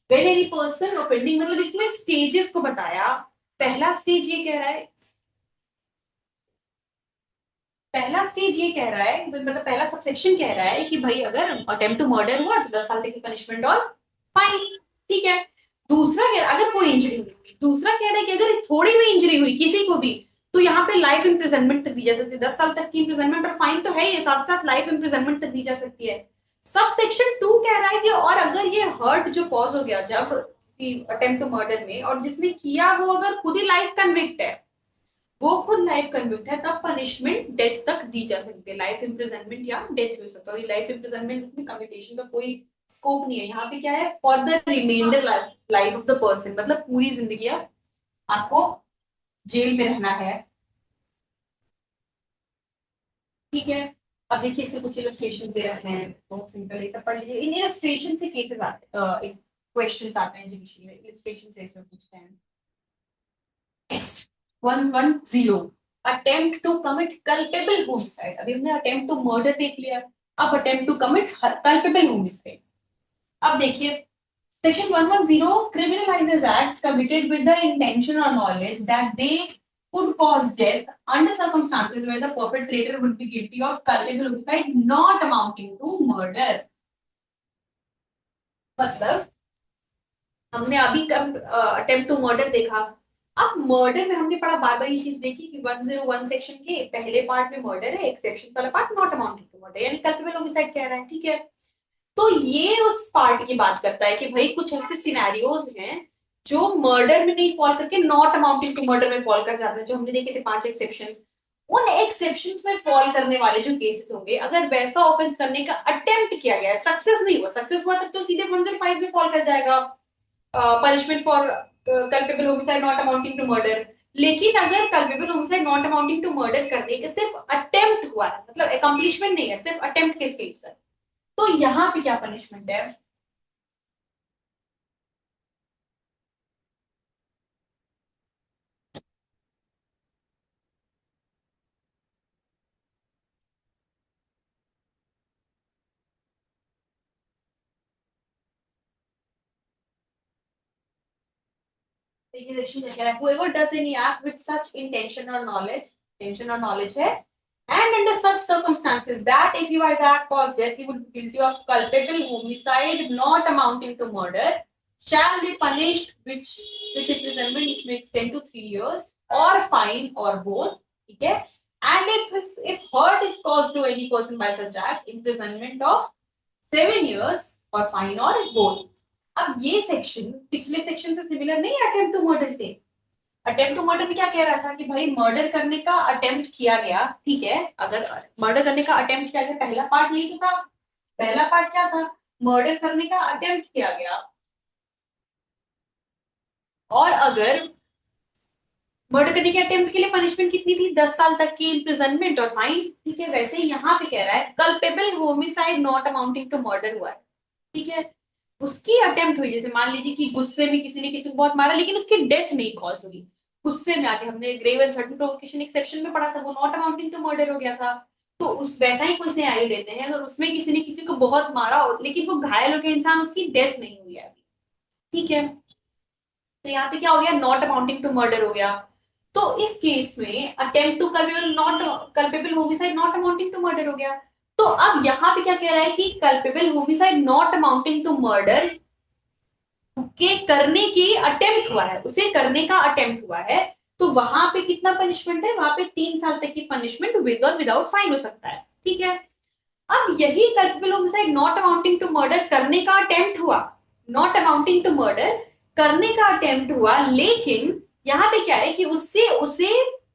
वेन एनी पर्सन ऑफेंडिंग, मतलब इसमें स्टेजेस को बताया। पहला स्टेज ये कह रहा है, पहला स्टेज ये कह रहा है, मतलब पहला सबसेक्शन कह रहा है कि भाई अगर अटेम्प्ट टू मर्डर हुआ तो 10 साल तक की पनिशमेंट और फाइन, ठीक है। दूसरा कह रहा है अगर कोई इंजरी हुई, दूसरा कह रहा है कि अगर थोड़ी भी इंजरी हुई किसी को भी, तो यहाँ पे लाइफ इम्प्रिजनमेंट तक दी जा सकती है, 10 साल तक की इम्प्रिजनमेंट, और फाइन तो है ये, साथ साथ लाइफ इम्प्रिजनमेंट तक दी जा सकती है। सब सेक्शन 2 कह रहा है कि और अगर ये हर्ट जो कॉज हो गया जब अटेम्प्ट टू मर्डर में, और जिसने किया वो अगर खुद ही लाइफ कन्विक्ट है, वो खुद लाइफ कन्विक्ट है, तब पनिशमेंट डेथ तक दी जा सकती है, लाइफ इम्प्रिजनमेंट या डेथ हो सकता है। और लाइफ इम्प्रिजनमेंट में कम्यूटेशन का कोई स्कोप नहीं है, यहाँ पे क्या है, for the remainder life of the person, मतलब पूरी जिंदगी आपको जेल में रहना है, ठीक है। अब देखिए इससे कुछ इलस्ट्रेशन दे रखे हैं, बहुत सिंपल है, सब पढ़ लीजिए। इन इलस्ट्रेशन से केसेस आते हैं, क्वेश्चंस आते हैं जुडिशरी में, इलस्ट्रेशन से इसमें पूछते हैं। Next 110, attempt to commit culpable homicide. अभी हमने अटेम्प्ट टू मर्डर देख लिया, अब attempt to commit culpable homicide. अब देखिए section 110 criminalizes acts committed with the intention or knowledge that they could cause death under circumstances where the perpetrator would be guilty of culpable homicide not amounting to murder। मतलब हमने अभी अटेम्प्ट टू मर्डर देखा, अब मर्डर में हमने पढ़ा, बार बार ये चीज देखी कि 101 सेक्शन के पहले पार्ट में मर्डर है, एक्सेप्शन वाला part not amounting to murder, यानी कल्पेबल होमिसाइड कह रहा है, ठीक है। तो ये उस पार्ट की बात करता है कि भाई कुछ ऐसे सिनेरियोज हैं जो मर्डर में नहीं फॉल करके नॉट अमाउंटिंग टू मर्डर में फॉल कर जाते हैं, जो हमने देखे थे 5 एक्सेप्शंस। उन एक्सेप्शंस में फॉल करने वाले जो केसेस होंगे, अगर वैसा ऑफेंस करने का अटेम्प्ट किया गया है, सक्सेस नहीं हुआ, सक्सेस हुआ तब तो सीधे 105 में फॉल कर जाएगा, punishment for culpable homicide not amounting to murder. लेकिन अगर culpable homicide not amounting to murder करने के सिर्फ अटेम्प्ट हुआ है, मतलब अकम्प्लिशमेंट नहीं है, सिर्फ अटेम्प्ट के स्टेज पर, तो यहाँ पे क्या पनिशमेंट है। देखिए सेक्शन क्या कह रहा है, whoever does any act with such intention or knowledge, intention or knowledge है, and under such circumstances that if he by the act caused death he would be guilty of culpable homicide not amounting to murder shall be punished which with imprisonment which may extend to 3 years or fine or both, ठीक है। And if hurt is caused to any person by such act, imprisonment of 7 years or fine or both। अब ये सेक्शन पिछले सेक्शन से सिमिलर नहीं है अटेम्प्ट टू मर्डर से। अटेम्प्ट टू मर्डर में क्या कह रहा था कि भाई मर्डर करने का अटेम्प्ट किया गया, ठीक है, अगर मर्डर करने का अटेम्प्ट किया गया, पहला पार्ट यही तो था, पहला पार्ट क्या था, मर्डर करने का अटेम्प्ट किया गया, और अगर मर्डर करने के अटेम्प्ट के लिए पनिशमेंट कितनी थी, 10 साल तक की इम्प्रिजनमेंट और फाइन, ठीक है। वैसे ही यहाँ पे कह रहा है culpable homicide not amounting to murder हुआ है, ठीक है, उसकी अटेम्प्ट हुई, जैसे मान लीजिए कि गुस्से में किसी ने किसी को बहुत मारा लेकिन उसकी डेथ नहीं कॉज हुई, गुस्से में आके, हमने grave and sudden provocation exception में पढ़ा था, वो नॉट अमाउंटिंग टू मर्डर हो गया था। तो उस वैसा ही कोई सिनेरियो लेते हैं, अगर उसमें किसी ने किसी को बहुत मारा और लेकिन वो घायल हो गया इंसान, उसकी डेथ नहीं हुई है अभी, ठीक है, तो यहाँ पे क्या हो गया, नॉट अमाउंटिंग टू मर्डर हो गया। तो इस केस में attempt to culpable not culpable homicide not amounting to murder हो गया। तो अब यहाँ पे क्या कह रहा है कि culpable homicide not amounting to murder के करने की अटेम्प्ट हुआ है, उसे करने का अटेम्प्ट हुआ है, तो वहां पे कितना पनिशमेंट है, वहां पे 3 साल तक की पनिशमेंट विद और विदाउट फाइन हो सकता है, ठीक है। अब यही culpable homicide not amounting to murder करने का अटेम्प्ट हुआ, नॉट अमाउंटिंग टू मर्डर करने का अटेम्प्ट हुआ, लेकिन यहाँ पे क्या है कि उससे उसे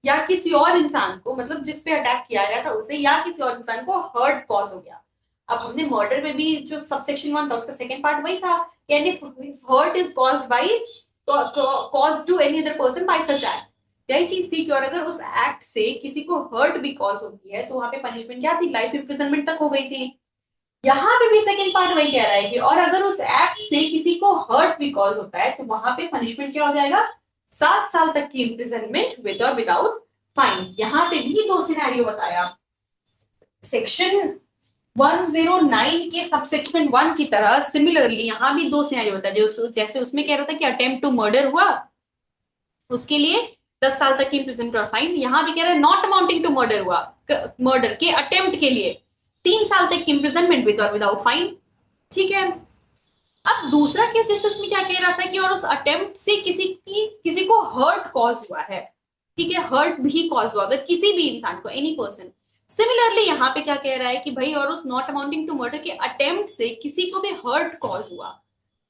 या किसी और इंसान को, मतलब जिस पे अटैक किया गया था उसे या किसी और इंसान को हर्ट कॉज हो गया। अब हमने मर्डर में भी जो सबसेक्शन 1 था उसका सेकंड पार्ट वही था, hurt is caused by cause to any other person by such act, यही चीज थी कि और अगर उस एक्ट से किसी को हर्ट भी कॉज होती है तो वहां पे पनिशमेंट क्या थी, लाइफ इंप्रिजनमेंट तक हो गई थी। यहाँ पे भी सेकंड पार्ट वही कह रहा है कि और अगर उस एक्ट से किसी को हर्ट भी कॉज होता है तो वहां पे पनिशमेंट क्या हो जाएगा, 7 साल तक की इंप्रिजनमेंट विद और विदाउट फाइन। यहाँ पे भी दो सिनेरियो बताया, सेक्शन 109 के सबसेक्शन 1 की तरह सिमिलरली यहाँ भी दो सिनेरियो बताया, जो जैसे उसमें कह रहा था कि अटेम्प्ट टू मर्डर हुआ उसके लिए 10 साल तक की इम्प्रिजनमेंट और फाइन, यहां भी कह रहा है नॉट अमाउंटिंग टू मर्डर हुआ, मर्डर के अटेम्प्ट के लिए 3 साल तक की इम्प्रिजनमेंट विद और विदाउट फाइन, ठीक है। अब दूसरा केस जैसे उसमें क्या कह रहा था कि और उस अटेम्प्ट से किसी को हर्ट कॉज हुआ है, ठीक है, हर्ट भी कॉज हुआ अगर किसी भी इंसान को, एनी पर्सन। सिमिलरली यहाँ पे क्या कह रहा है कि भाई और उस नॉट अमाउंटिंग टू मर्डर के अटेम्प्ट से किसी को भी हर्ट कॉज हुआ,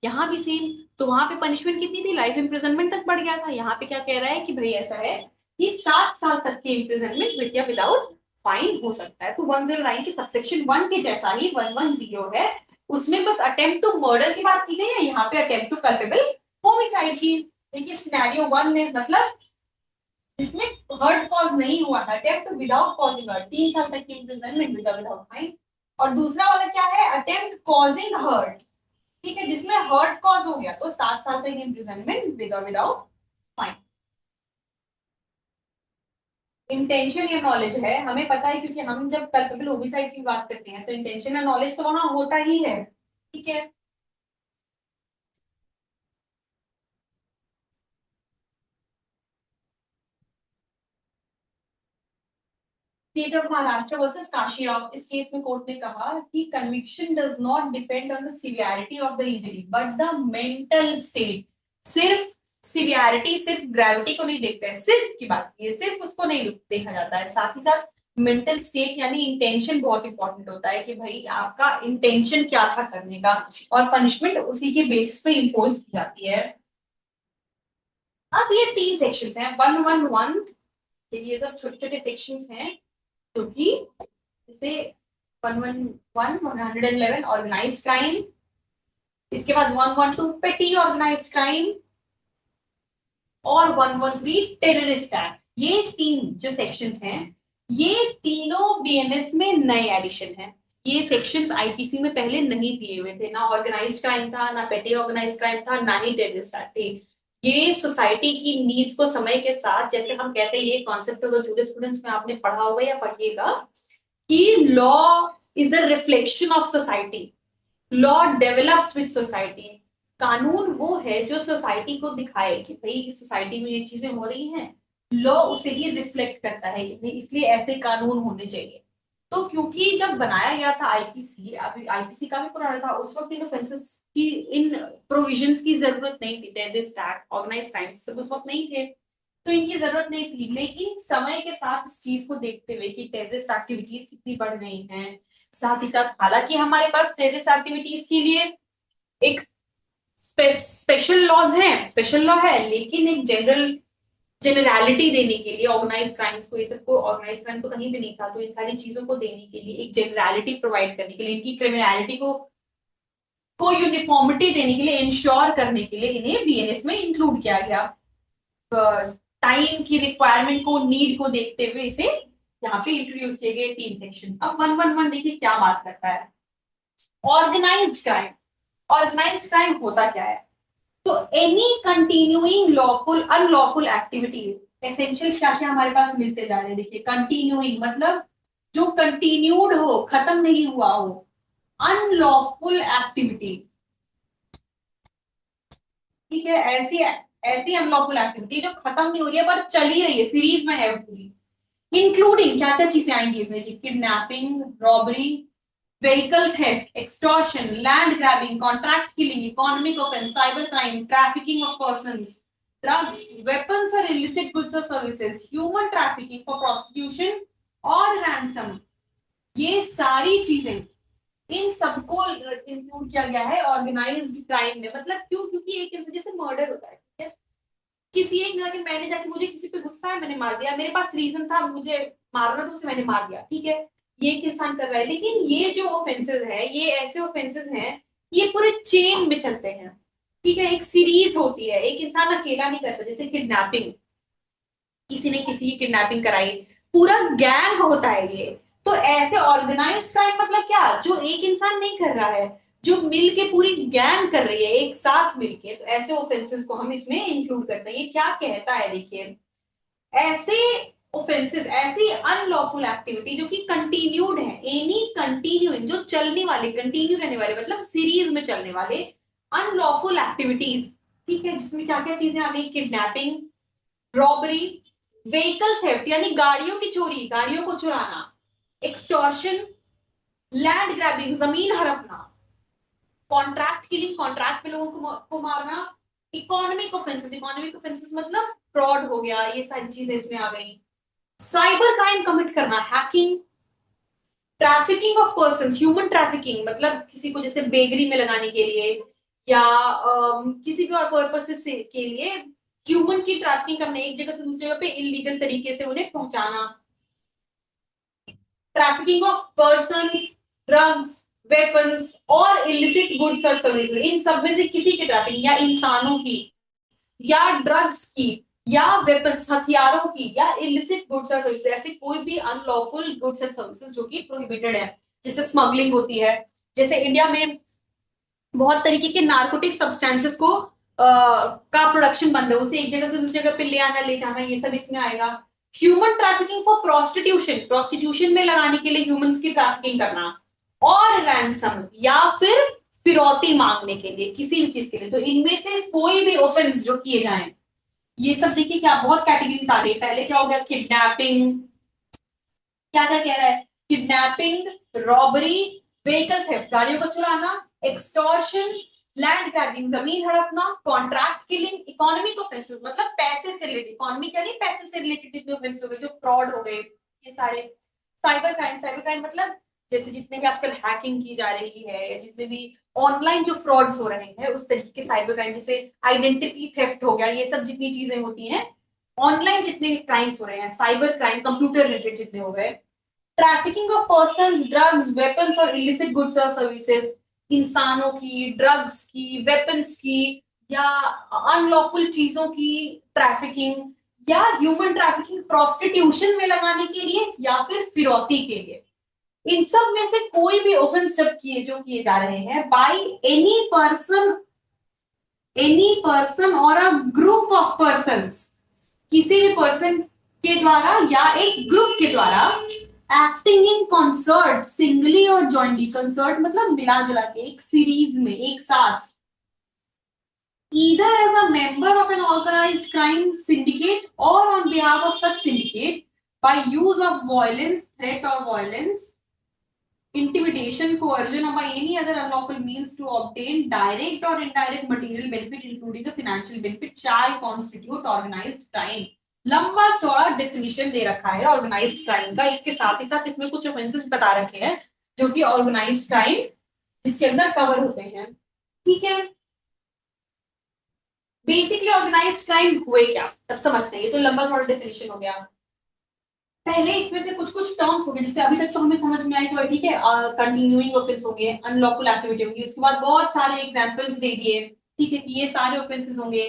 यहाँ भी सेम। तो वहां पे पनिशमेंट कितनी थी, लाइफ इंप्रिजनमेंट तक बढ़ गया था। यहाँ पे क्या कह रहा है कि भाई ऐसा है कि 7 साल तक के इंप्रिजनमेंट विद या विदाउट फाइन हो सकता है। तो 109 के सबसेक्शन 1 के जैसा ही 110 है, उसमें बस अटेम्प्ट टू मर्डर की बात की गई है, यहाँ पे अटेम्प्ट टू कल्पेबल होमिसाइड की। देखिए सिनेरियो 1 में मतलब जिसमें हर्ट कॉज नहीं हुआ था, अटेम्प्ट विदाउट कॉजिंग हर्ट, 3 साल तक की इंप्रिजनमेंट विदाउट फाइन। और दूसरा वाला क्या है, अटेम्प्ट कॉजिंग हर्ट, ठीक है, जिसमें हर्ट कॉज हो गया तो 7 साल तक इम्प्रिजनमेंट विद और विदाउट फाइन। इंटेंशन या नॉलेज है, हमें पता है क्योंकि हम जब कल्पेबल होमिसाइड की बात करते हैं तो इंटेंशन या नॉलेज तो वहां होता ही है, ठीक है। State of Maharashtra versus Kashirao, इस केस में कोर्ट ने कहा कि conviction does not depend on the severity of the injury but the mental state. सिर्फ सिवियरिटी, सिर्फ ग्रेविटी को नहीं देखते हैं, सिर्फ की बात की है, सिर्फ उसको नहीं देखा जाता है, साथ ही साथ मेंटल स्टेट यानी इंटेंशन बहुत इंपॉर्टेंट होता है कि भाई आपका इंटेंशन क्या था करने का, और पनिशमेंट उसी के बेसिस पे इम्पोज की जाती है। अब ये 3 सेक्शंस हैं 111, ये सब छोटे छोटे सेक्शंस हैं क्योंकि जैसे 111 ऑर्गेनाइज्ड क्राइम, इसके बाद 112 पेटी ऑर्गेनाइज्ड क्राइम और 113 टेररिस्ट एक्ट। ये 3 जो सेक्शंस हैं ये तीनों बीएनएस में नए एडिशन है। ये सेक्शंस आईपीसी में पहले नहीं दिए हुए थे, ना ऑर्गेनाइज्ड क्राइम था, ना पेटी ऑर्गेनाइज्ड क्राइम था, ना ही टेररिस्ट एक्ट थे। ये सोसाइटी की नीड्स को समय के साथ, जैसे हम कहते हैं, ये कॉन्सेप्ट अगर जूरिस्प्रूडेंस में आपने पढ़ा होगा या पढ़िएगा कि law is the reflection of society, law develops with society. कानून वो है जो सोसाइटी को दिखाए कि भाई सोसाइटी में ये चीजें हो रही हैं, लॉ उसे ही रिफ्लेक्ट करता है कि भाई इसलिए ऐसे कानून होने चाहिए। तो क्योंकि जब बनाया गया था आईपीसी, अभी आईपीसी काफी पुराना था, उस वक्त इन ऑफेंसेस की, इन प्रोविजंस की जरूरत नहीं थी, टेररिस्ट एक्ट ऑर्गेनाइज्ड क्राइम सब उस वक्त नहीं थे, तो इनकी जरूरत नहीं थी। लेकिन समय के साथ इस चीज को देखते हुए कि टेररिस्ट एक्टिविटीज कितनी बढ़ गई हैं, साथ ही साथ हालांकि हमारे पास टेररिस्ट एक्टिविटीज के लिए एक स्पेशल लॉज हैं, स्पेशल लॉ है, लेकिन एक जनरलिटी देने के लिए ऑर्गेनाइज क्राइम्स को, ये सबको ऑर्गेनाइज क्राइम तो कहीं भी नहीं था, तो इन सारी चीजों को देने के लिए, एक जनरलिटी प्रोवाइड करने के लिए, इनकी क्रिमिनलिटी को यूनिफॉर्मिटी देने के लिए, इंश्योर करने के लिए इन्हें बीएनएस में इंक्लूड किया गया। टाइम की रिक्वायरमेंट को, नीड को देखते हुए इसे यहाँ पे इंट्रोड्यूस किए गए 3 सेक्शन। अब 111 देखिए क्या बात करता है, ऑर्गेनाइज्ड क्राइम। ऑर्गेनाइज्ड क्राइम होता क्या है, तो any continuing lawful unlawful activity, essential क्या क्या हमारे पास मिलते जा रहे हैं, देखिए कंटिन्यूइंग मतलब जो कंटिन्यूड हो, खत्म नहीं हुआ हो, अनलॉफुल एक्टिविटी, ठीक है, ऐसी ऐसी अनलॉफुल एक्टिविटी जो खत्म नहीं हो रही है पर चल ही रही है, सीरीज में है पूरी। इंक्लूडिंग क्या क्या चीजें आएंगी इसमें, kidnapping, robbery, vehicle theft, extortion, land grabbing, contract killing, economic offense, cyber crime, trafficking of persons, drugs, weapons or illicit goods or services, human trafficking for prostitution और ransom, ये सारी चीजें इन सबको इंक्लूड किया गया है ऑर्गेनाइज्ड क्राइम में। मतलब क्यों? क्योंकि एक इंसान जैसे मर्डर होता है, ठीक है, किसी एक जाके मैंने जाके मुझे किसी पे गुस्सा है मैंने मार दिया, मेरे पास रीजन था मुझे मारना तो उसे मैंने मार दिया, ठीक है, ये एक इंसान कर रहा है। लेकिन ये जो ऑफेंसेस है ये ऐसे ऑफेंसेस हैं ये पूरे चेन में चलते हैं, ठीक है, एक सीरीज होती है, एक इंसान अकेला नहीं करता। जैसे किडनैपिंग, किसी ने किसी की किडनैपिंग कराई, पूरा गैंग होता है ये। तो ऐसे ऑर्गेनाइज्ड क्राइम मतलब क्या? जो एक इंसान नहीं कर रहा है, जो मिल के पूरी गैंग कर रही है एक साथ मिलके, तो ऐसे ऑफेंसेस को हम इसमें इंक्लूड करते हैं। ये क्या कहता है देखिए, ऐसे ऑफेंसेस, ऐसी अनलॉफुल एक्टिविटी जो कि कंटिन्यूड है, एनी कंटिन्यूइंग, जो चलने वाले, कंटिन्यू रहने वाले, मतलब सीरीज में चलने वाले अनलॉफुल एक्टिविटीज, ठीक है, जिसमें क्या क्या चीजें आ गई? किडनैपिंग, रॉबरी, व्हीकल थेफ्ट यानी गाड़ियों की चोरी, गाड़ियों को चुराना, एक्सटॉर्शन, लैंड ग्रैबिंग जमीन हड़पना, कॉन्ट्रैक्ट किलिंग, कॉन्ट्रैक्ट पे लोगों को मारना, इकोनॉमिक ऑफेंसेस, इकोनॉमिक ऑफेंसेस मतलब फ्रॉड हो गया, ये सारी चीजें इसमें आ गई, साइबर क्राइम कमिट करना, hacking, trafficking of person, human trafficking मतलब किसी को जैसे बेगरी में लगाने के लिए या किसी भी और पर्पस के लिए ह्यूमन की ट्रैफिकिंग करना, एक जगह से दूसरी जगह पे इलीगल तरीके से उन्हें पहुंचाना, trafficking of persons, drugs, weapons और इलिसिट गुड्स और सर्विसेज, इन सब में से किसी की ट्रैफिकिंग, या इंसानों की, या ड्रग्स की, या वेपन्स हथियारों की, या इलिसिट गुड्स और सर्विसेज, ऐसे कोई भी अनलॉफुल गुड्स एंड सर्विसेज जो कि प्रोहिबिटेड है, जैसे स्मगलिंग होती है। जैसे इंडिया में बहुत तरीके के नार्कोटिक सब्सटेंसेस को का प्रोडक्शन बन रहा है, उसे एक जगह से दूसरी जगह पे ले आना ले जाना, ये सब इसमें आएगा। Human trafficking for prostitution, prostitution में लगाने के लिए ह्यूमंस की ट्रैफिकिंग करना, और रैंसम या फिर फिरौती मांगने के लिए किसी भी चीज के लिए। तो इनमें से कोई भी ऑफेंस जो किए जाए, ये सब देखिए क्या बहुत कैटेगरीज आ गई। पहले क्या हो गया? किडनैपिंग, क्या क्या कह रहा है? किडनैपिंग, रॉबरी, व्हीकल थेफ्ट गाड़ियों को चुराना, एक्सटॉर्शन, लैंड ग्रैबिंग जमीन हड़पना, कॉन्ट्रैक्ट किलिंग, इकोनॉमिक ऑफेंसेस मतलब पैसे से रिलेटेड, इकोनॉमी क्या नहीं, पैसे से रिलेटेड जितने ऑफेंस हो गए, जो फ्रॉड हो गए ये सारे। साइबर क्राइम, साइबर क्राइम मतलब जैसे जितने भी आजकल हैकिंग की जा रही है या जितने भी ऑनलाइन जो फ्रॉड्स हो रहे हैं उस तरीके के साइबर क्राइम, जैसे आइडेंटिटी थेफ्ट हो गया, ये सब जितनी चीजें होती हैं ऑनलाइन, जितने क्राइम्स हो रहे हैं साइबर क्राइम, कंप्यूटर रिलेटेड जितने हो गए, trafficking of persons, drugs, weapons और इलिसिट गुड्स और सर्विसेज, इंसानों की, ड्रग्स की, वेपन्स की, या अनलॉफुल चीजों की ट्रैफिकिंग, या ह्यूमन ट्रैफिकिंग प्रोस्टिट्यूशन में लगाने के लिए या फिर फिरौती के लिए। इन सब में से कोई भी ऑफेंस जब किए जा रहे हैं बाय एनी पर्सन और अ ग्रुप ऑफ पर्सन्स, किसी भी पर्सन के द्वारा या एक ग्रुप के द्वारा, एक्टिंग इन कॉन्सर्ट, सिंगली और जॉइंटली, कंसर्ट मतलब मिला जुला के, एक सीरीज में एक साथ, either as a member of an organized crime syndicate or on behalf of such syndicate by use of violence, threat or violence, intimidation, coercion or by any other unlawful means to obtain direct or indirect material benefit including the financial benefit shall constitute organized crime। लंबा चौड़ा डेफिनेशन दे रखा है ऑर्गेनाइज्ड क्राइम का, इसके साथ ही साथ इसमें कुछ ऑफेंसेस बता रखे हैं जो कि ऑर्गेनाइज्ड क्राइम जिसके अंदर कवर होते हैं, ठीक है। बेसिकली ऑर्गेनाइज्ड क्राइम हुए क्या तब समझते हैं, ये तो लंबा चौड़ा डेफिनेशन हो गया। पहले इसमें से कुछ कुछ टर्म्स हो गए, जैसे अभी तक तो हमें समझ में आए कि ठीक है कंटिन्यूइंग ऑफेंस हो गए, अनलॉफुल एक्टिविटी होगी, उसके बाद बहुत सारे एग्जांपल्स दे दिए, ठीक है, कि ये सारे ऑफेंसेस होंगे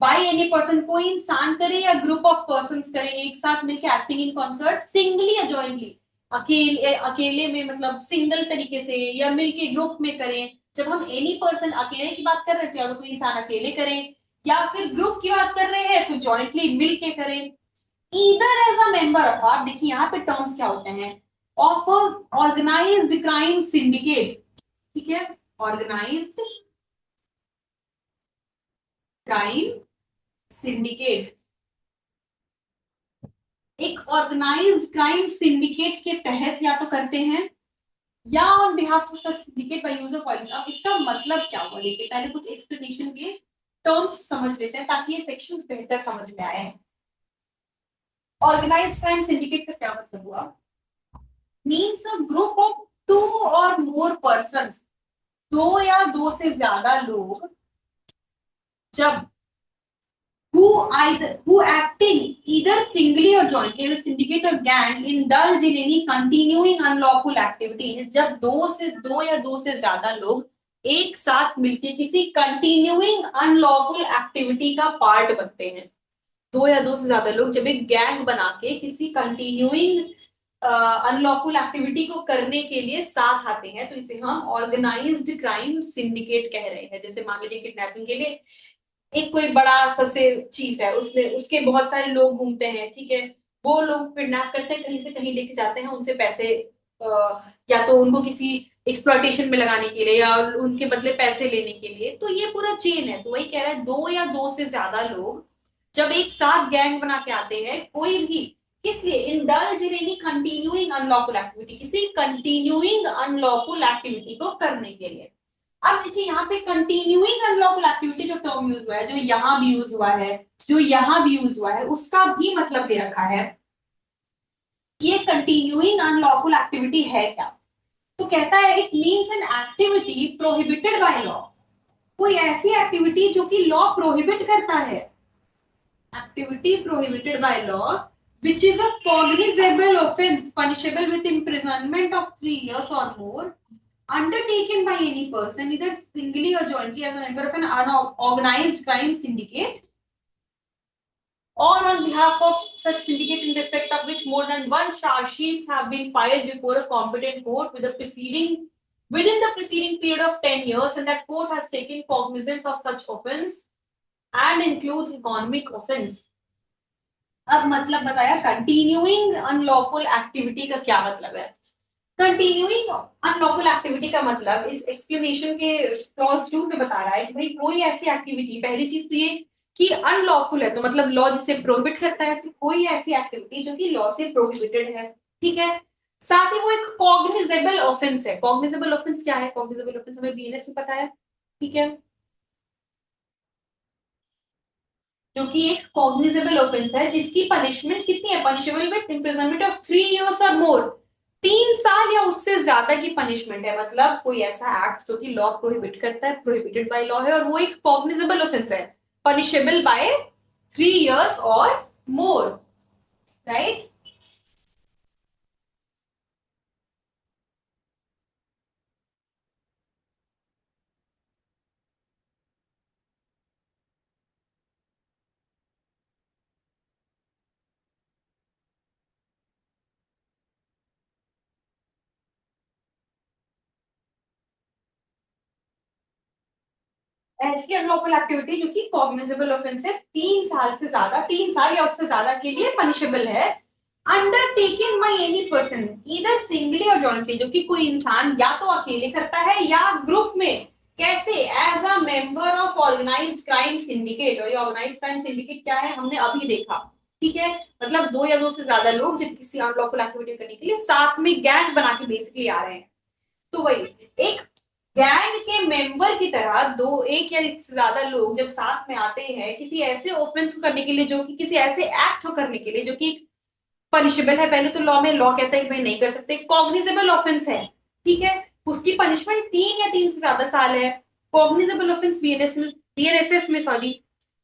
बाय एनी पर्सन, कोई इंसान करे या ग्रुप ऑफ पर्संस करे एक साथ मिलकर, एक्टिंग इन कॉन्सर्ट, सिंगली या जॉइंटली, अकेले अकेले में मतलब सिंगल तरीके से या मिलके ग्रुप में करें। जब हम एनी पर्सन अकेले की बात कर रहे थे, अगर कोई इंसान अकेले करे या फिर ग्रुप की बात कर रहे हैं तो जॉइंटली मिलके करें। Either as a member of, आप देखिए यहाँ पे टर्म्स क्या होते हैं, ऑफ ऑर्गेनाइज्ड क्राइम सिंडिकेट, ठीक है, ऑर्गेनाइज्ड क्राइम सिंडिकेट, एक ऑर्गेनाइज्ड क्राइम सिंडिकेट के तहत या तो करते हैं या on behalf of such syndicate by use of violence. अब इसका मतलब क्या हुआ, देखिए पहले कुछ एक्सप्लेनेशन के टर्म्स समझ लेते हैं ताकि ये सेक्शंस बेहतर समझ में आए। ऑर्गेनाइज्ड क्राइम सिंडिकेट का क्या मतलब हुआ, means a group of 2 or more persons, 2 या 2 से ज्यादा लोग जब who acting either singly or jointly as a syndicate or gang indulge in any continuing unlawful activity। जब 2 या 2 से ज्यादा लोग एक साथ मिलकर किसी कंटिन्यूइंग अनलॉफुल एक्टिविटी का पार्ट बनते हैं, 2 या 2 से ज्यादा लोग जब एक गैंग बना के किसी कंटिन्यूइंग अनलॉफुल एक्टिविटी को करने के लिए साथ आते हैं, तो इसे हम ऑर्गेनाइज्ड क्राइम सिंडिकेट कह रहे हैं। जैसे मान लीजिए किडनैपिंग के लिए एक कोई बड़ा सबसे चीफ है, उसने उसके बहुत सारे लोग घूमते हैं, ठीक है, वो लोग किडनैप करते हैं, कहीं से कहीं लेके जाते हैं, उनसे पैसे या तो उनको किसी एक्सप्लॉयटेशन में लगाने के लिए या उनके बदले पैसे लेने के लिए, तो ये पूरा चेन है। तो वही कह रहा है 2 या 2 से ज्यादा लोग जब एक साथ गैंग बना के आते हैं कोई भी, किस लिए, indulge in any continuing unlawful activity, किसी कंटिन्यूइंग अनलॉफुल एक्टिविटी को करने के लिए। अब देखिए यहाँ पे कंटिन्यूइंग अनलॉफुल एक्टिविटी जो टर्म यूज हुआ है, जो यहाँ भी यूज हुआ है, जो यहाँ भी यूज हुआ है, उसका भी मतलब दे रखा है कि ये कंटिन्यूइंग अनलॉफुल एक्टिविटी है क्या। तो कहता है it means an activity prohibited by law, कोई ऐसी एक्टिविटी जो कि लॉ प्रोहिबिट करता है, activity prohibited by law which is a cognizable offense punishable with imprisonment of 3 years or more undertaken by any person either singly or jointly as a member of an unorganized crime syndicate or on behalf of such syndicate in respect of which more than one charge sheets have been filed before a competent court with a proceeding within the preceding period of 10 years and that court has taken cognizance of such offense and includes economic offense। अब मतलब बताया कंटिन्यूइंग अनलॉफुल एक्टिविटी का क्या मतलब है। कंटिन्यूइंग अनलॉफुल एक्टिविटी का मतलब इस एक्सप्लेनेशन के क्लॉज 2 में बता रहा है कि भाई कोई ऐसी एक्टिविटी, पहली चीज तो ये कि अनलॉफुल है, तो मतलब लॉ जिसे प्रोहिबिट करता है, तो कोई ऐसी एक्टिविटी जो कि लॉ से प्रोहिबिटेड है, ठीक है। साथ ही वो एक कॉग्निजेबल ऑफेंस है। कॉग्निजेबल ऑफेंस क्या है, कॉग्निजेबल ऑफेंस हमें बीएनएस में पता है, ठीक है, जो कि एक कॉग्निजेबल ऑफेंस है जिसकी पनिशमेंट कितनी है, punishable with imprisonment of 3 years और मोर, 3 साल या उससे ज्यादा की पनिशमेंट है। मतलब कोई ऐसा एक्ट जो कि लॉ प्रोहिबिट करता है, प्रोहिबिटेड बाय लॉ है, और वो एक कॉग्निजेबल ऑफेंस है, पनिशेबल बाय 3 years और मोर, राइट। ऐसी अनलॉफुल एक्टिविटी जो कि कॉग्निजेबल ऑफेंस है, 3 साल से ज्यादा, 3 साल या उससे ज्यादा के लिए पनिशेबल है, अंडरटेकन बाय एनी पर्सन इधर सिंगली और जॉइंटली, जो कि कोई इंसान या तो अकेले करता है या ग्रुप में, कैसे, as a member of organised crime syndicate. और ये ऑर्गेनाइज्ड क्राइम सिंडिकेट क्या है हमने अभी देखा, ठीक है, मतलब 2 या 2 से ज्यादा लोग जब किसी अनलॉफुल एक्टिविटी करने के लिए साथ में गैंग बना के बेसिकली आ रहे हैं। तो वही एक गैंग के मेंबर की तरह दो, एक या एक से ज्यादा लोग जब साथ में आते हैं किसी ऐसे ऑफेंस को करने के लिए, जो कि किसी ऐसे एक्ट को करने के लिए जो कि पनिशेबल है, पहले तो लॉ में लॉ कहता है भाई नहीं कर सकते, कॉग्निजेबल ऑफेंस है, ठीक है, उसकी पनिशमेंट 3 या 3 से ज्यादा साल है। कॉग्निजेबल ऑफेंस बीएनएस में, बीएनएसएस में सॉरी,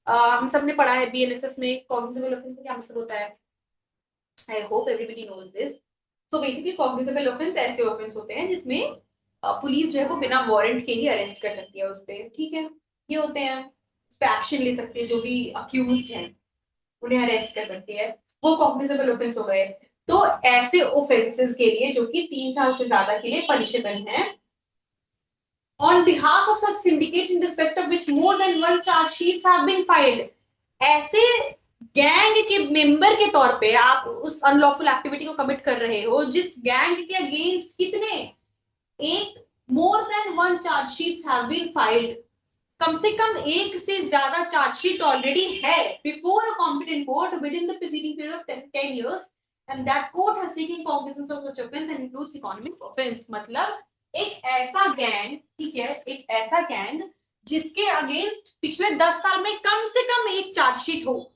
हम सबने पढ़ा है बीएनएसएस में कॉग्निजेबल ऑफेंस का क्या मतलब होता है, I hope everybody knows this. So basically cognizable offence ऐसे ऑफेंस होते हैं जिसमें पुलिस जो है वो बिना वारंट के ही अरेस्ट कर सकती है उस पर, ठीक है, ये होते हैं, उस पर एक्शन ले सकती है, जो भी अक्यूज्ड हैं उन्हें अरेस्ट कर सकती है, वो कॉग्निजेबल ऑफेंस हो गए। तो ऐसे ऑफेंसेस के लिए जो कि 3 साल से ज्यादा के लिए पनिशेबल है, on behalf of such syndicate in respect of which more than one charge sheets have been filed, ऐसे गैंग के मेंबर के तौर पे आप उस अनलॉफुल एक्टिविटी को कमिट कर रहे हो जिस गैंग के अगेंस्ट कितने, एक, more than one chargesheet have been filed, कम से कम एक से ज्यादा चार्जशीट ऑलरेडी है before a competent court within the preceding period of 10 years and that court has taken cognizance of such offense and includes economic offense. मतलब एक ऐसा गैंग, ठीक है, एक ऐसा गैंग जिसके अगेंस्ट पिछले 10 साल में कम से कम एक चार्जशीट हो,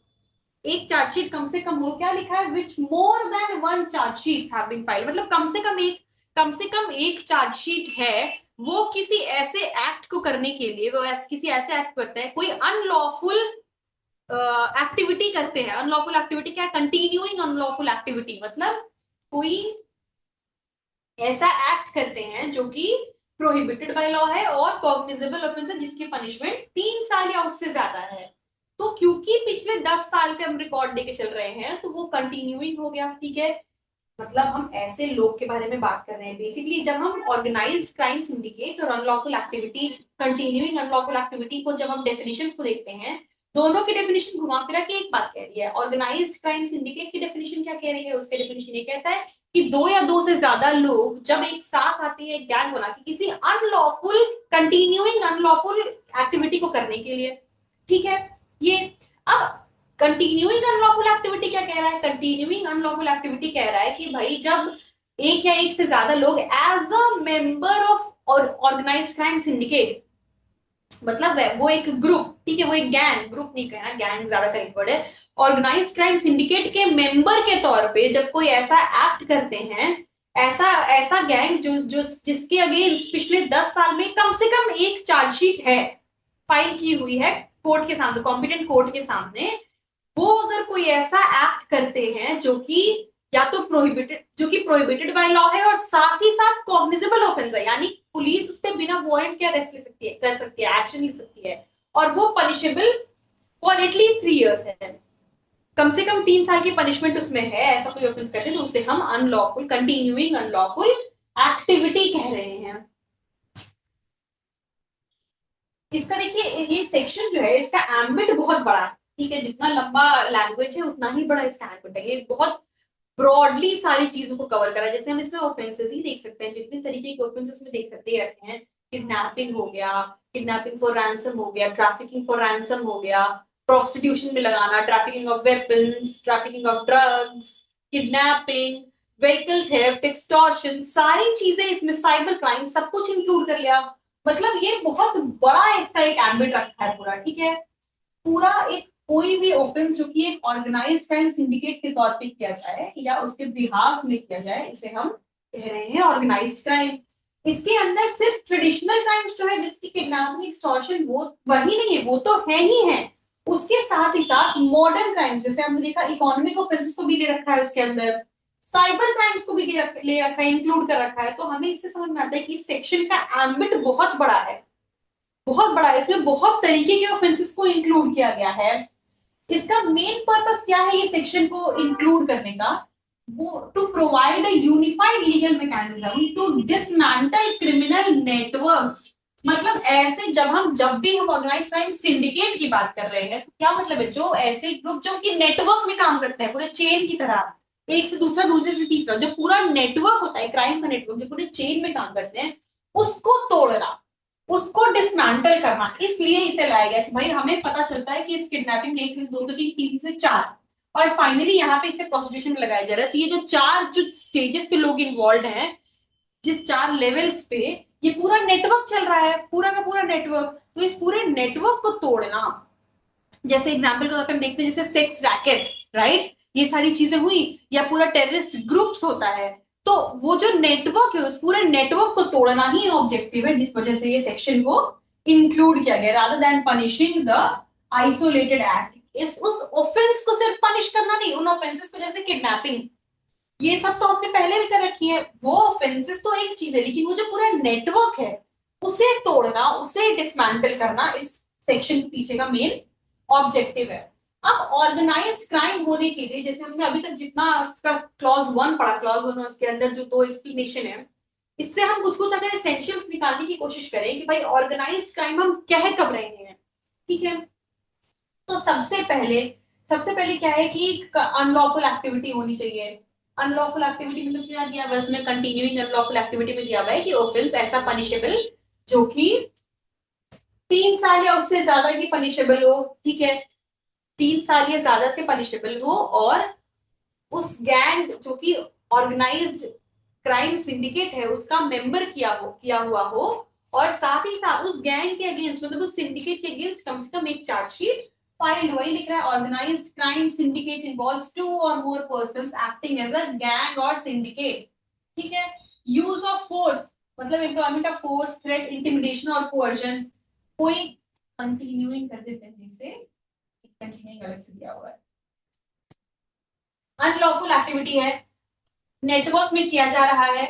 एक चार्जशीट कम से कम हो, क्या लिखा है, which more than one chargesheet have been filed, मतलब कम से कम एक चार्जशीट है, वो किसी ऐसे एक्ट को करने के लिए, वो किसी ऐसे एक्ट करता है, कोई अनलॉफुल एक्टिविटी करते हैं। अनलॉफुल एक्टिविटी क्या है, कंटिन्यूइंग अनलॉफुल एक्टिविटी, मतलब कोई ऐसा एक्ट करते हैं जो कि प्रोहिबिटेड बाय लॉ है और कॉग्निजेबल ऑफेंस है, जिसकी पनिशमेंट 3 साल या उससे ज्यादा है। तो क्योंकि पिछले 10 साल के हम रिकॉर्ड लेके चल रहे हैं, तो वो कंटिन्यूइंग हो गया, ठीक है। मतलब हम ऐसे लोग के बारे में बात कर रहे हैं बेसिकली। जब हम ऑर्गेनाइज्ड क्राइम सिंडिकेट और unlawful activity, continuing unlawful activity को जब हम डेफिनेशंस को देखते हैं, दोनों की डेफिनेशन घुमा फिरा के एक बात कह रही है। ऑर्गेनाइज्ड क्राइम सिंडिकेट की डेफिनेशन क्या कह रही है, उसके डेफिनेशन ये कहता है कि 2 या 2 से ज्यादा लोग जब एक साथ आते हैं गैंग बना के किसी अनलॉफुल, कंटिन्यूइंग अनलॉफुल एक्टिविटी को करने के लिए, ठीक है। ये अब कंटिन्यूइंग अनलॉफुल एक्टिविटी क्या कह रहा है, कंटिन्यूइंग अनलॉफुल एक्टिविटी कह रहा है कि भाई जब एक या एक से ज्यादा लोग as a member of organised crime syndicate, मतलब वो एक ग्रुप, ठीक है, वो एक गैंग, ग्रुप नहीं कहना, गैंग ज्यादा करेक्ट वर्ड है, ऑर्गेनाइज्ड क्राइम सिंडिकेट के मेंबर के तौर पे जब कोई ऐसा एक्ट करते हैं, ऐसा ऐसा गैंग जो जो जिसके अगेंस्ट पिछले 10 साल में कम से कम एक चार्जशीट है, फाइल की हुई है कोर्ट के सामने, कॉम्पिटेंट कोर्ट के सामने, वो अगर कोई ऐसा एक्ट करते हैं जो कि या तो प्रोहिबिटेड, जो कि प्रोहिबिटेड बाय लॉ है और साथ ही साथ कॉग्निजेबल ऑफेंस है, यानी पुलिस उस पर बिना वारंट के अरेस्ट ले सकती है, कर सकती है, एक्शन ले सकती है, और वो पनिशेबल फॉर एटलीस्ट 3 years है, कम से कम 3 साल की पनिशमेंट उसमें है, ऐसा कोई ऑफेंस करते हैं तो उसे हम अनलॉफुल, कंटिन्यूइंग अनलॉफुल एक्टिविटी कह रहे हैं। इसका देखिए ये सेक्शन जो है इसका एम्बिट बहुत बड़ा है, ठीक है, जितना लंबा लैंग्वेज है उतना ही बड़ा इसका एम्बिट है। ये बहुत ब्रॉडली सारी चीजों को कवर करा है। जैसे हम इसमें ऑफेंसेस ही देख सकते हैं, जितने तरीके के ऑफेंसेस में देख सकते रहते हैं, किडनैपिंग हो गया, किडनैपिंग फॉर रैंसम हो गया, ट्रैफिकिंग फॉर रैंसम हो गया, प्रोस्टिट्यूशन में लगाना, trafficking of weapons, trafficking of drugs, kidnapping, vehicle theft, extortion, सारी चीजें इसमें, साइबर क्राइम, सब कुछ इंक्लूड कर लिया। मतलब ये बहुत बड़ा इसका एक एम्बिट रखा है पूरा, ठीक है। पूरा एक कोई भी ऑफेंस जो कि एक ऑर्गेनाइज्ड क्राइम सिंडिकेट के तौर पे किया जाए या उसके बिहाफ में किया जाए, इसे हम कह रहे हैं ऑर्गेनाइज्ड क्राइम। इसके अंदर सिर्फ ट्रेडिशनल क्राइम्स जो है, जिसकी किडनैपिंग, एक्सटॉर्शन, वो वही नहीं है, वो तो है ही है, उसके साथ ही साथ मॉडर्न क्राइम्स, जैसे हमने देखा इकोनॉमिक ऑफेंसेस को भी ले रखा है उसके अंदर, साइबर क्राइम्स को भी ले रखा है, इंक्लूड कर रखा है। तो हमें इससे समझ में आता है कि इस सेक्शन का एम्बिट बहुत बड़ा है, बहुत बड़ा है, इसमें बहुत तरीके के ऑफेंसेस को इंक्लूड किया गया है। इसका मेन पर्पस क्या है ये सेक्शन को इंक्लूड करने का, वो to provide a unified legal mechanism to dismantle criminal networks. मतलब ऐसे जब भी हम ऑर्गेनाइज क्राइम सिंडिकेट की बात कर रहे हैं, तो क्या मतलब है, जो ऐसे ग्रुप जो कि नेटवर्क में काम करते हैं पूरे चेन की तरह, एक से दूसरा, दूसरे से तीसरा, जो पूरा नेटवर्क होता है क्राइम का नेटवर्क, जो पूरे चेन में काम करते हैं, उसको तोड़ना, उसको डिसमेंटल करना, इसलिए इसे लाया गया कि भाई हमें पता चलता है कि इस किडनैपिंग में 1 से 2 से 3, 3 से 4, और फाइनली यहाँ पे इसे प्रोस्टिट्यूशन में लगाया जा रहा है। तो ये जो 4 जो स्टेजेस पे लोग इन्वॉल्व हैं, जिस 4 लेवल्स पे ये पूरा नेटवर्क चल रहा है, पूरा का पूरा नेटवर्क, तो इस पूरे नेटवर्क को तोड़ना, जैसे एग्जाम्पल के तौर पर हम देखते हैं जैसे सेक्स रैकेट्स, राइट, ये सारी चीजें हुई, या पूरा टेररिस्ट ग्रुप्स होता है, तो वो जो नेटवर्क है उस पूरे नेटवर्क को तोड़ना ही ऑब्जेक्टिव है, जिस वजह से ये सेक्शन को इंक्लूड किया गया, rather than punishing the isolated act. इस उस ऑफेंस को सिर्फ पनिश करना नहीं, उन ऑफेंसेस को जैसे किडनैपिंग, ये सब तो हमने पहले भी कर रखी है, वो ऑफेंसेस तो एक चीज है, लेकिन वो जो पूरा नेटवर्क है उसे तोड़ना, उसे डिसमेंटल करना इस सेक्शन के पीछे का मेन ऑब्जेक्टिव है। अब ऑर्गेनाइज्ड क्राइम होने के लिए, जैसे हमने अभी तक जितना उसका क्लॉज 1 पढ़ा, क्लॉज 1 उसके अंदर जो 2 एक्सप्लेनेशन है, इससे हम कुछ कुछ अगर एसेंशियल्स निकालने की कोशिश करें कि भाई ऑर्गेनाइज्ड क्राइम हम कह कब रहे हैं, ठीक है। तो सबसे पहले क्या है कि अनलॉफुल एक्टिविटी होनी चाहिए। अनलॉफुल एक्टिविटी मतलब क्या दिया हुआ है उसमें, कंटिन्यूइंग अनलॉफुल एक्टिविटी में दिया हुआ है कि ऑफेंस ऐसा पनिशेबल जो कि 3 साल या उससे ज्यादा की पनिशेबल हो, ठीक है, 3 साल या ज्यादा से पनिशेबल हो, और उस गैंग जो कि ऑर्गेनाइज्ड क्राइम सिंडिकेट है उसका मेंबर किया हुआ हो, और साथ ही साथ उस गैंग के अगेंस्ट मतलब उस सिंडिकेट के अगेंस्ट कम से कम एक चार्जशीट फाइल्ड। वही लिख रहा है, ऑर्गेनाइज्ड क्राइम सिंडिकेट इन्वॉल्व्स 2 और more persons acting as a gang और सिंडिकेट। ठीक है। यूज ऑफ फोर्स मतलब employment of force, threat, intimidation और कोercion। कोई कंटिन्यूइंग कर देते हैं इसे, कंटिन्यूइंग अलग से दिया हुआ है। अनलॉफुल एक्टिविटी है, नेटवर्क में किया जा रहा है,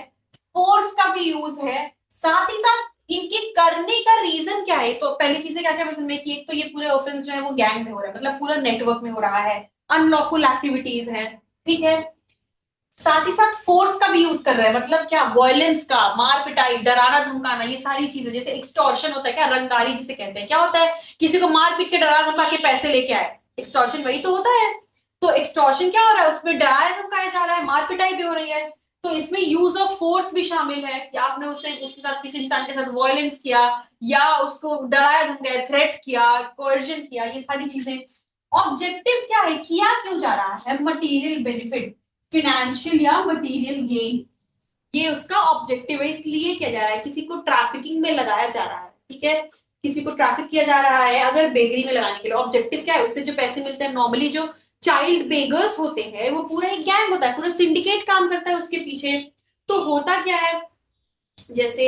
फोर्स का भी यूज है, साथ ही साथ इनके करने का रीजन क्या है। तो पहली चीजें क्या क्या पसंद में की, एक तो ये पूरे ऑफेंस जो है वो गैंग में हो रहा है, मतलब पूरा नेटवर्क में हो रहा है, अनलॉफुल एक्टिविटीज है। ठीक है। साथ ही साथ फोर्स का भी यूज कर रहा है, मतलब क्या, वायलेंस का, मार पिटाई, डराना धमकाना, ये सारी चीजें, जैसे एक्सटॉर्शन होता है, क्या रंगदारी जिसे कहते हैं, क्या होता है, किसी को मार पीट के डरा धमका के पैसे लेके आए, एक्सटॉर्शन वही तो होता है। तो एक्सटॉर्शन क्या हो रहा है, उसमें डराया धमकाया जा रहा है, मार पिटाई भी हो रही है। तो इसमें यूज ऑफ फोर्स भी शामिल है कि आपने उसके साथ, किसी इंसान के साथ वायलेंस किया, या उसको डराया धमकाया, थ्रेट किया, कोercion किया, ये सारी चीजें। ऑब्जेक्टिव क्या है, किया क्यों जा रहा है, मटेरियल बेनिफिट, फिनेंशियल या मटेरियल गेन, ये उसका ऑब्जेक्टिव है, इसलिए किया जा रहा है। किसी को ट्रैफिकिंग में लगाया जा रहा है, ठीक है, किसी को ट्रैफिक किया जा रहा है अगर बेगरी में लगाने के लिए। ऑब्जेक्टिव क्या है, उससे जो पैसे मिलते हैं, नॉर्मली जो चाइल्ड बेगर्स होते हैं वो पूरा एक गैंग होता है, पूरा सिंडिकेट काम करता है उसके पीछे। तो होता क्या है, जैसे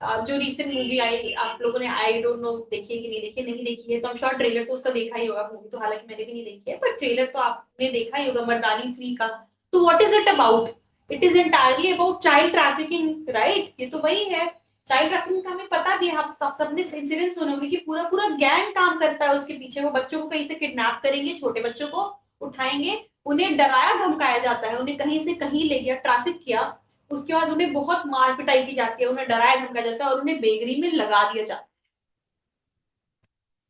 जो रिसेंट मूवी आई, आप लोगों ने, आई डोंट नो देखी है कि नहीं देखी है, नहीं देखी है तो हम श्योर ट्रेलर तो उसका देखा ही होगा, मूवी तो हालांकि मैंने भी नहीं देखी है, पर ट्रेलर तो आपने देखा ही होगा, मर्दानी 3 का। तो what is it about, it is entirely about child trafficking, right, ये तो वही है। चाइल्ड ट्रैफिकिंग का हमें पता भी है, हम सबने इंसिडेंट सुने होंगे कि पूरा पूरा गैंग काम करता है उसके पीछे। वो बच्चों को कहीं से किडनैप करेंगे, छोटे बच्चों को उठाएंगे, उन्हें डराया धमकाया जाता है, उन्हें कहीं से कहीं ले गया, ट्रैफिक किया, उसके बाद उन्हें बहुत मार पिटाई की जाती है, उन्हें डराया धमकाया जाता है और उन्हें बेगरी में लगा दिया जाता है।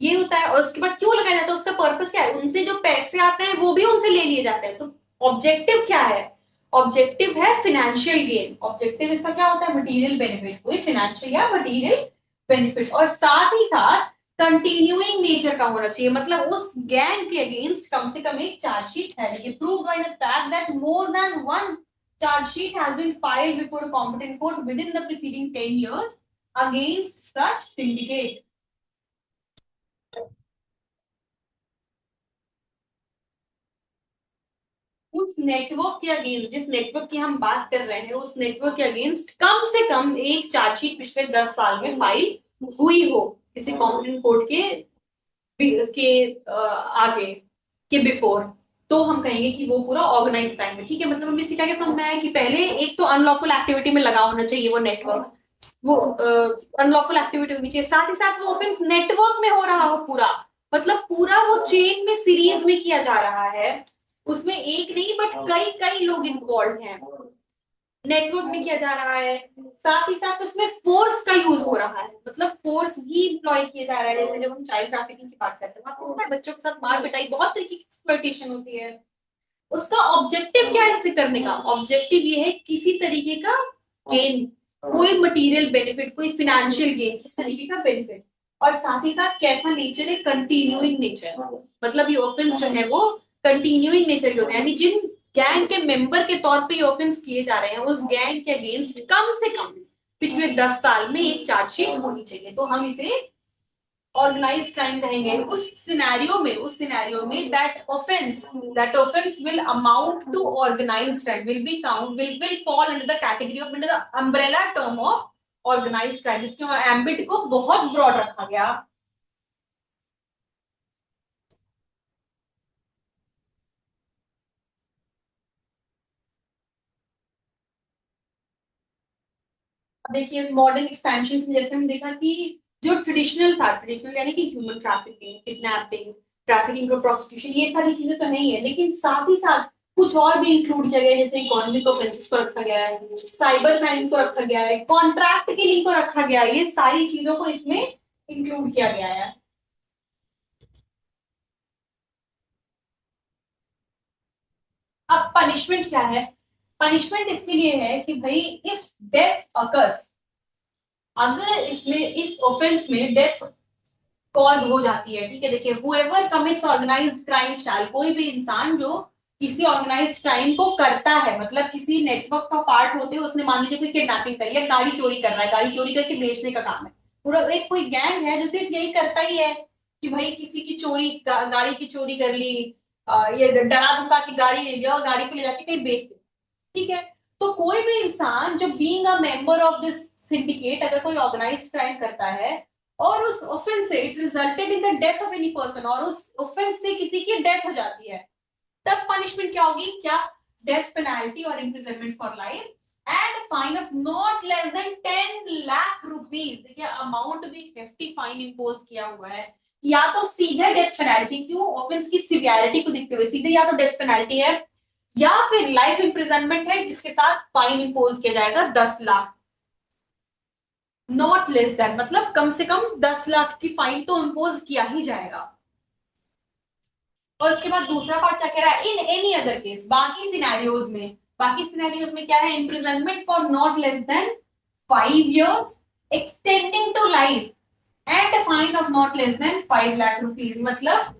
ये होता है। और उसके बाद क्यों लगाया जाता है, उसका पर्पस क्या है, उनसे जो पैसे आते हैं वो भी उनसे ले लिए जाते हैं। तो ऑब्जेक्टिव क्या है, ऑब्जेक्टिव है फिनेंशियल गेन। ऑब्जेक्टिव इसका क्या होता है, मटेरियल बेनिफिट, कोई फिनेंशियल या मटेरियल बेनिफिट। और साथ ही साथ कंटिन्यूइंग नेचर का होना चाहिए, मतलब उस गैंग के अगेंस्ट कम से कम एक चार्जशीट है, prove by the fact that more than one charge sheet has been filed before a competent court within the preceding 10 years against such syndicate. उस नेटवर्क के अगेंस्ट, जिस नेटवर्क की हम बात कर रहे हैं, उस नेटवर्क के अगेंस्ट कम से कम एक चार्जशीट पिछले 10 साल में फाइल हुई हो किसी कॉम्पिटेंट कोर्ट आगे के बिफोर, तो हम कहेंगे कि वो पूरा ऑर्गेनाइज क्राइम है। ठीक है, मतलब हमें इससे क्या क्या समझ में आया कि पहले एक तो अनलॉफुल एक्टिविटी में लगा होना चाहिए वो नेटवर्क, वो अनलॉफुल एक्टिविटी होनी चाहिए, साथ ही साथ वो ऑफेंस नेटवर्क में हो रहा हो पूरा, मतलब पूरा वो चेन में, सीरीज में किया जा रहा है, उसमें एक नहीं बट कई कई लोग इन्वॉल्व हैं, नेटवर्क में किया जा रहा है, साथ ही साथ उसमें फोर्स का यूज हो रहा है, मतलब फोर्स भी इम्प्लॉय किया जा रहा है। जैसे जब हम चाइल्ड ट्रैफिकिंग की बात करते हैं, आपको पता है बच्चों के साथ मार पिटाई, बहुत तरीके की एक्सप्लॉयटेशन होती है। उसका ऑब्जेक्टिव क्या है इसे करने का, ऑब्जेक्टिव ये है किसी तरीके का गेन, कोई मटेरियल बेनिफिट, कोई फिनेंशियल गेन, किस तरीके का बेनिफिट, और साथ ही साथ कैसा नेचर है, कंटिन्यूइंग नेचर, मतलब ये ऑफेंस जो है वो कंटिन्यूइंग नेचर के होते हैं, यानी जिन गैंग के मेंबर के तौर पे ऑफेंस किए जा रहे हैं, उस गैंग के अगेंस्ट कम से कम पिछले 10 साल में एक चार्जशीट होनी चाहिए, तो हम इसे ऑर्गेनाइज्ड क्राइम कहेंगे। उस सिनेरियो में that offence will amount to organised crime, will fall under the category of, under the umbrella term of organised crime. इसके एम्बिट को बहुत ब्रॉड रखा गया। देखिए मॉडर्न एक्सपेंशन में जैसे हम देखा कि जो ट्रेडिशनल था, ट्रेडिशनल यानी कि ह्यूमन ट्रैफिकिंग, किडनैपिंग, ट्रैफिकिंग और प्रोस्टिट्यूशन, ये सारी चीजें तो नहीं है, लेकिन साथ ही साथ कुछ और भी इंक्लूड किया गया है, जैसे इकोनॉमिक ऑफेंसेस को रखा गया है, साइबर क्राइम को रखा गया है, कॉन्ट्रैक्ट किलिंग को रखा गया है, ये सारी चीजों को इसमें इंक्लूड किया गया है। अब पनिशमेंट क्या है, पनिशमेंट इसके लिए है कि भाई इफ डेथ अकर्स, अगर इसमें इस ऑफेंस में डेथ कॉज हो जाती है, ठीक है, देखिए whoever commits organized crime shall, कोई भी इंसान जो किसी ऑर्गेनाइज्ड क्राइम को करता है, मतलब किसी नेटवर्क का पार्ट होते हैं, उसने मान लीजिए कोई किडनैपिंग करी है, गाड़ी चोरी कर रहा है, गाड़ी चोरी करके बेचने का काम है, पूरा एक कोई गैंग है जो सिर्फ यही करता ही है कि भाई किसी की चोरी गाड़ी की चोरी कर ली, ये डरा धमका की गाड़ी ले लिया और गाड़ी को ले जाके कहीं बेच दे। ठीक है, तो कोई भी इंसान जो being a member of this syndicate अगर कोई ऑर्गेनाइज्ड क्राइम करता है और उस ऑफेंस से it resulted in the death of any person, और उस ऑफेंस से किसी की डेथ हो जाती है, तब पनिशमेंट क्या होगी, क्या, डेथ पेनाल्टी और imprisonment for life and fine of not less then 10 lakh rupees. देखिए अमाउंट भी हेफ्टी फाइन इम्पोज किया हुआ है, या तो सीधे डेथ पेनाल्टी, क्यों, ऑफेंस की सिवियरिटी को देखते हुए सीधे या तो डेथ पेनाल्टी है या फिर लाइफ इम्प्रिजनमेंट है जिसके साथ फाइन इम्पोज किया जाएगा 10 लाख, नॉट लेस देन मतलब कम से कम 10 लाख की फाइन तो इम्पोज किया ही जाएगा। और उसके बाद दूसरा पार्ट क्या कह रहा है, इन एनी अदर केस, बाकी सिनेरियोज में क्या है, imprisonment for not less than 5 years extending to life and fine of not less than 5 lakh rupees, मतलब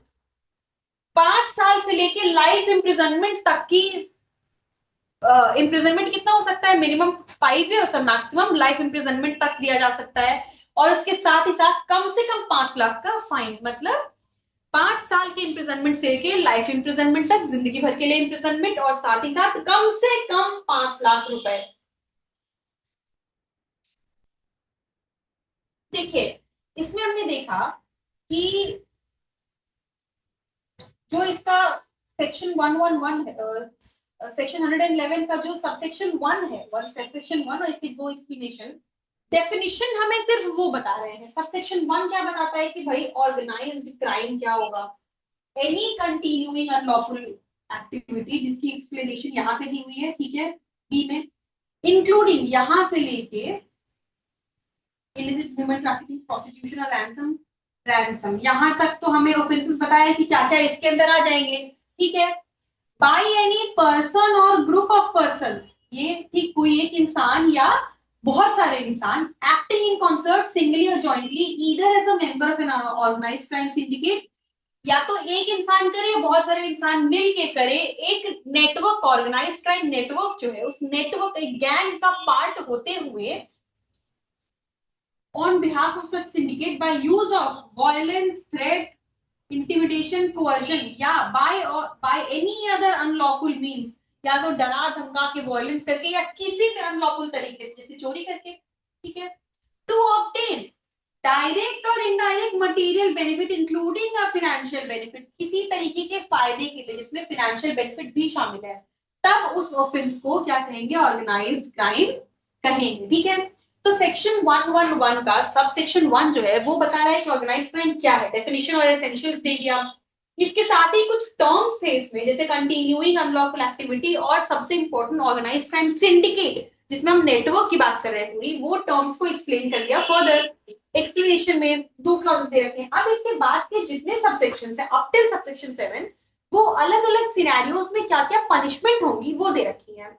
5 साल से लेके लाइफ इम्प्रिजनमेंट तक की, इम्प्रिजनमेंट कितना हो सकता है, मिनिमम 5 years और मैक्सिमम लाइफ इम्प्रिजनमेंट तक दिया जा सकता है, और उसके साथ ही साथ कम से कम 5 लाख का फाइन, मतलब 5 साल के इम्प्रिजनमेंट से लेके लाइफ इम्प्रिजनमेंट तक, जिंदगी भर के लिए इम्प्रिजनमेंट, और साथ ही साथ कम से कम 5 लाख रुपए। देखिए इसमें हमने देखा कि जो इसका सेक्शन 111 है, सेक्शन 111 का जो सबसेक्शन 1 है, सबसेक्शन 1 और इसके दो एक्सप्लेनेशन, डेफिनेशन हमें सिर्फ वो बता रहे हैं। सबसेक्शन 1 क्या बताता है कि भाई ऑर्गेनाइज्ड क्राइम क्या होगा, एनी कंटिन्यूइंग अनलॉफुल एक्टिविटी, जिसकी एक्सप्लेनेशन यहाँ पे दी हुई है, ठीक है, बी में, इंक्लूडिंग यहां से लेके इलिसिट ह्यूमन ट्रैफिकिंग, प्रोस्टिट्यूशन और रैंसम यहां तक तो हमें ऑफेंसेस बताया कि क्या क्या इसके अंदर आ जाएंगे, ठीक है। बाई एनी पर्सन और ग्रुप ऑफ पर्सन, ये ठीक कोई एक इंसान या बहुत सारे इंसान एक्टिंग इन कॉन्सर्ट सिंगली और jointly either as a member of an organised crime syndicate, या तो एक इंसान करे या बहुत सारे इंसान मिल के करे, एक नेटवर्क, ऑर्गेनाइज्ड क्राइम नेटवर्क जो है उस नेटवर्क एक गैंग का पार्ट होते हुए, on behalf of such syndicate by use of violence, threat, intimidation, coercion या by any other unlawful means, या तो डरा धमका के वायलेंस करके या किसी भी अनलॉफुल तरीके से जैसे चोरी करके, ठीक है, टू ऑब्टेन डायरेक्ट और indirect material benefit including a financial benefit, किसी तरीके के फायदे के लिए जिसमें फाइनेंशियल बेनिफिट भी शामिल है, तब उस ऑफेंस को क्या कहेंगे, ऑर्गेनाइज्ड क्राइम कहेंगे, ठीक है। तो सेक्शन 111 का सब सेक्शन 1 जो है वो बता रहा है कि ऑर्गेनाइज्ड क्राइम क्या है, डेफिनेशन और एसेंशियल्स दे दिया, इसके साथ ही कुछ टर्म्स थे इसमें जैसे कंटिन्यूइंग अनलॉफुल एक्टिविटी और सबसे इंपॉर्टेंट ऑर्गेनाइज्ड क्राइम सिंडिकेट, जिसमें हम नेटवर्क की बात कर रहे हैं पूरी, वो टर्म्स को एक्सप्लेन कर दिया फर्दर, एक्सप्लेनेशन में 2 क्लॉजेस दे रखे हैं। अब इसके बाद के जितने सबसेक्शन है अप टिल सबसेक्शन 7 वो अलग अलग सिनेरियोज में क्या क्या पनिशमेंट होंगी वो दे रखी है।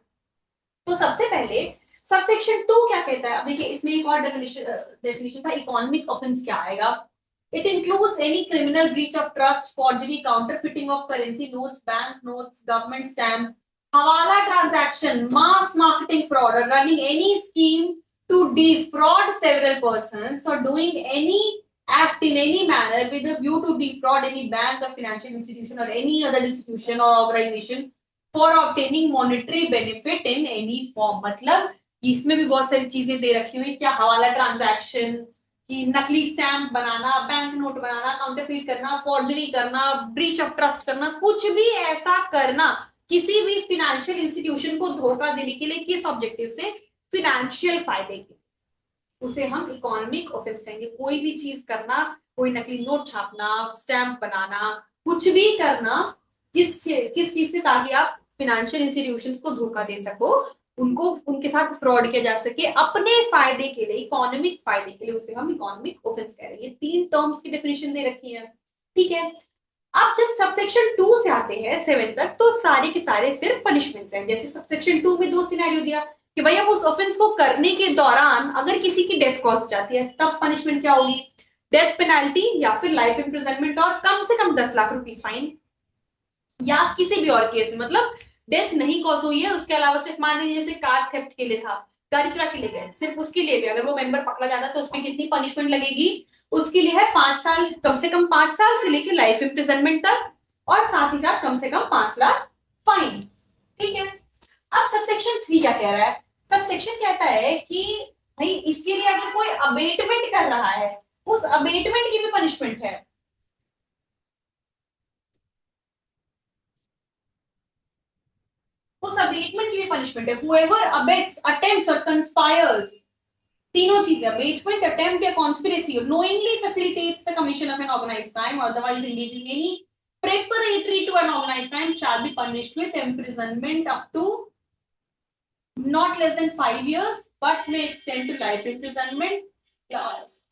तो सबसे पहले सबसेक्शन 2 क्या कहता है, अब देखिए इसमें एक और डेफिनेशन था, इकोनॉमिक ऑफेंस क्या आएगा, it includes any criminal breach of trust, forgery, counterfeiting of currency notes, bank notes, government stamp, hawala transaction, mass marketing fraud, और running any scheme to defraud several persons or doing any act in any manner with a view to defraud any bank or financial institution or any other institution or organization for obtaining monetary benefit in any form, मतलब इसमें भी बहुत सारी चीजें दे रखी हुई, क्या हवाला ट्रांजैक्शन, कि नकली स्टैम्प बनाना, बैंक नोट बनाना, काउंटरफीट करना, फॉर्जरी करना, ब्रीच ऑफ ट्रस्ट करना, कुछ भी ऐसा करना किसी भी फिनेंशियल इंस्टीट्यूशन को धोखा देने के लिए, किस ऑब्जेक्टिव से, फिनेंशियल फायदे के, उसे हम इकोनॉमिक ऑफेंस कहेंगे। कोई भी चीज करना, कोई नकली नोट छापना, स्टैंप बनाना, कुछ भी करना किस चीज से, ताकि आप फिनेंशियल इंस्टीट्यूशंस को धोखा दे सको, उनको उनके साथ फ्रॉड किया जा सके अपने फायदे के लिए, इकोनॉमिक फायदे के लिए, उसे हम इकोनॉमिक ऑफेंस कह रहे हैं। 3 टर्म्स की डेफिनेशन दे रखी है, ठीक है। अब जब सबसेक्शन 2 से आते हैं 7 तक तो सारे के सारे सिर्फ पनिशमेंट्स हैं, जैसे सबसेक्शन 2 में 2 सिनेरियो दिया कि भाई अब उस ऑफेंस को करने के दौरान अगर किसी की डेथ कॉज जाती है तब पनिशमेंट क्या होगी, डेथ पेनाल्टी या फिर लाइफ इम्प्रिजनमेंट और कम से कम 10 लाख रुपीज फाइन। या किसी भी और केस में, मतलब डेथ नहीं कॉज हुई है, उसके अलावा सिर्फ मान लीजिए जैसे कार थेफ्ट के लिए था, गाड़ी चुरा के ले गए, सिर्फ उसके लिए भी अगर वो मेंबर पकड़ा जाता तो उसमें कितनी पनिशमेंट लगेगी, उसके लिए है 5 साल, कम से कम 5 साल से लेकर लाइफ इम्प्रिजनमेंट तक, और साथ ही साथ कम से कम 5 लाख फाइन। ठीक है। अब सबसेक्शन 3 क्या कह रहा है? सबसेक्शन कहता है कि भाई इसके लिए अगर कोई अबेटमेंट कर रहा है, उस अबेटमेंट की भी पनिशमेंट है। उस अबेटमेंट की भी पनिशमेंट है। whoever abets, attempts or conspires, तीनों चीजें, अबेटमेंट, अटेम्प्ट या conspiracy, knowingly facilitates the commission of an organized crime or otherwise engaging in any preparatory to an organized crime shall be punished with imprisonment up to not less than 5 years but may extend to life imprisonment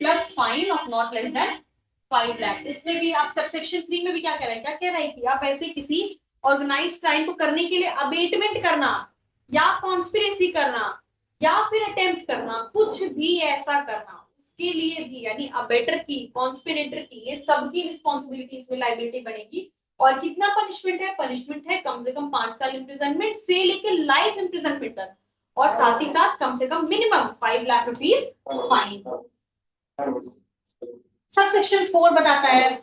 plus fine of not less than 5 lakh. इसमें भी आप सबसेक्शन 3 में भी क्या कह रहे हैं, क्या कह रहा है कि आप ऐसे किसी ऑर्गेनाइज क्राइम को करने के लिए अबेटमेंट करना या कॉन्स्पिरेसी करना या फिर अटेम्प्ट करना, कुछ भी ऐसा करना, उसके लिए भी, यानी अबेटर की, कॉन्स्पिरेटर की, ये सबकी रिस्पॉन्सिबिलिटी, इसमें लाइबिलिटी बनेगी। और कितना पनिशमेंट है? पनिशमेंट है कम से कम 5 साल इम्प्रिजनमेंट से लेकर लाइफ इम्प्रिजनमेंट तक, और साथ ही साथ कम से कम minimum 5 lakh rupees fine. Sub section 4 बताता है,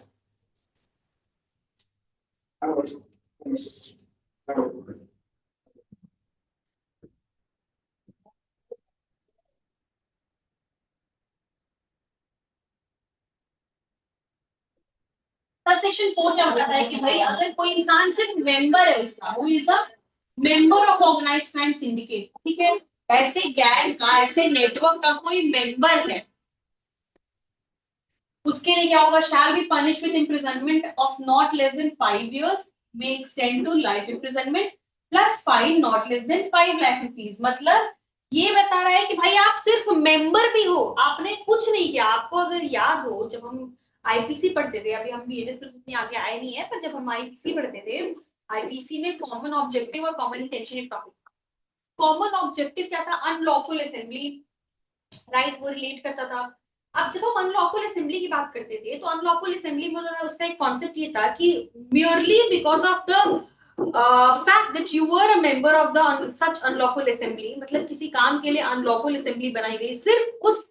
सब सेक्शन 4 क्या बताता है कि भाई अगर कोई इंसान सिर्फ मेंबर है उसका, who is a member of organised crime syndicate, ठीक है, ऐसे गैंग का, ऐसे नेटवर्क का कोई मेंबर है, उसके लिए क्या होगा? Shall be punish with imprisonment of not less than 5 years, may extend to life imprisonment plus fine not less than 5 lakh rupees. मतलब ये बता रहा है कि भाई आप सिर्फ मेंबर भी हो, आपने कुछ नहीं किया। आपको अगर याद हो, जब हम आईपीसी पढ़ते थे, अभी हम बीएनएस में उतनी आगे आए नहीं है, पर जब हम आईपीसी पढ़ते थे, आईपीसी में कॉमन ऑब्जेक्टिव और कॉमन इंटेंशन एक टॉपिक। कॉमन ऑब्जेक्टिव क्या था? अनलॉफुल असेंबली, राइट, वो रिलेट करता था। अब जब हम अनलॉफुल असेंबली की बात करते थे, तो अनलॉफुल असेंबली में उसका एक कॉन्सेप्ट ये था कि merely because of the fact that you were a member of the such unlawful assembly, मतलब किसी काम के लिए अनलॉफुल असेंबली बनाई गई, सिर्फ उस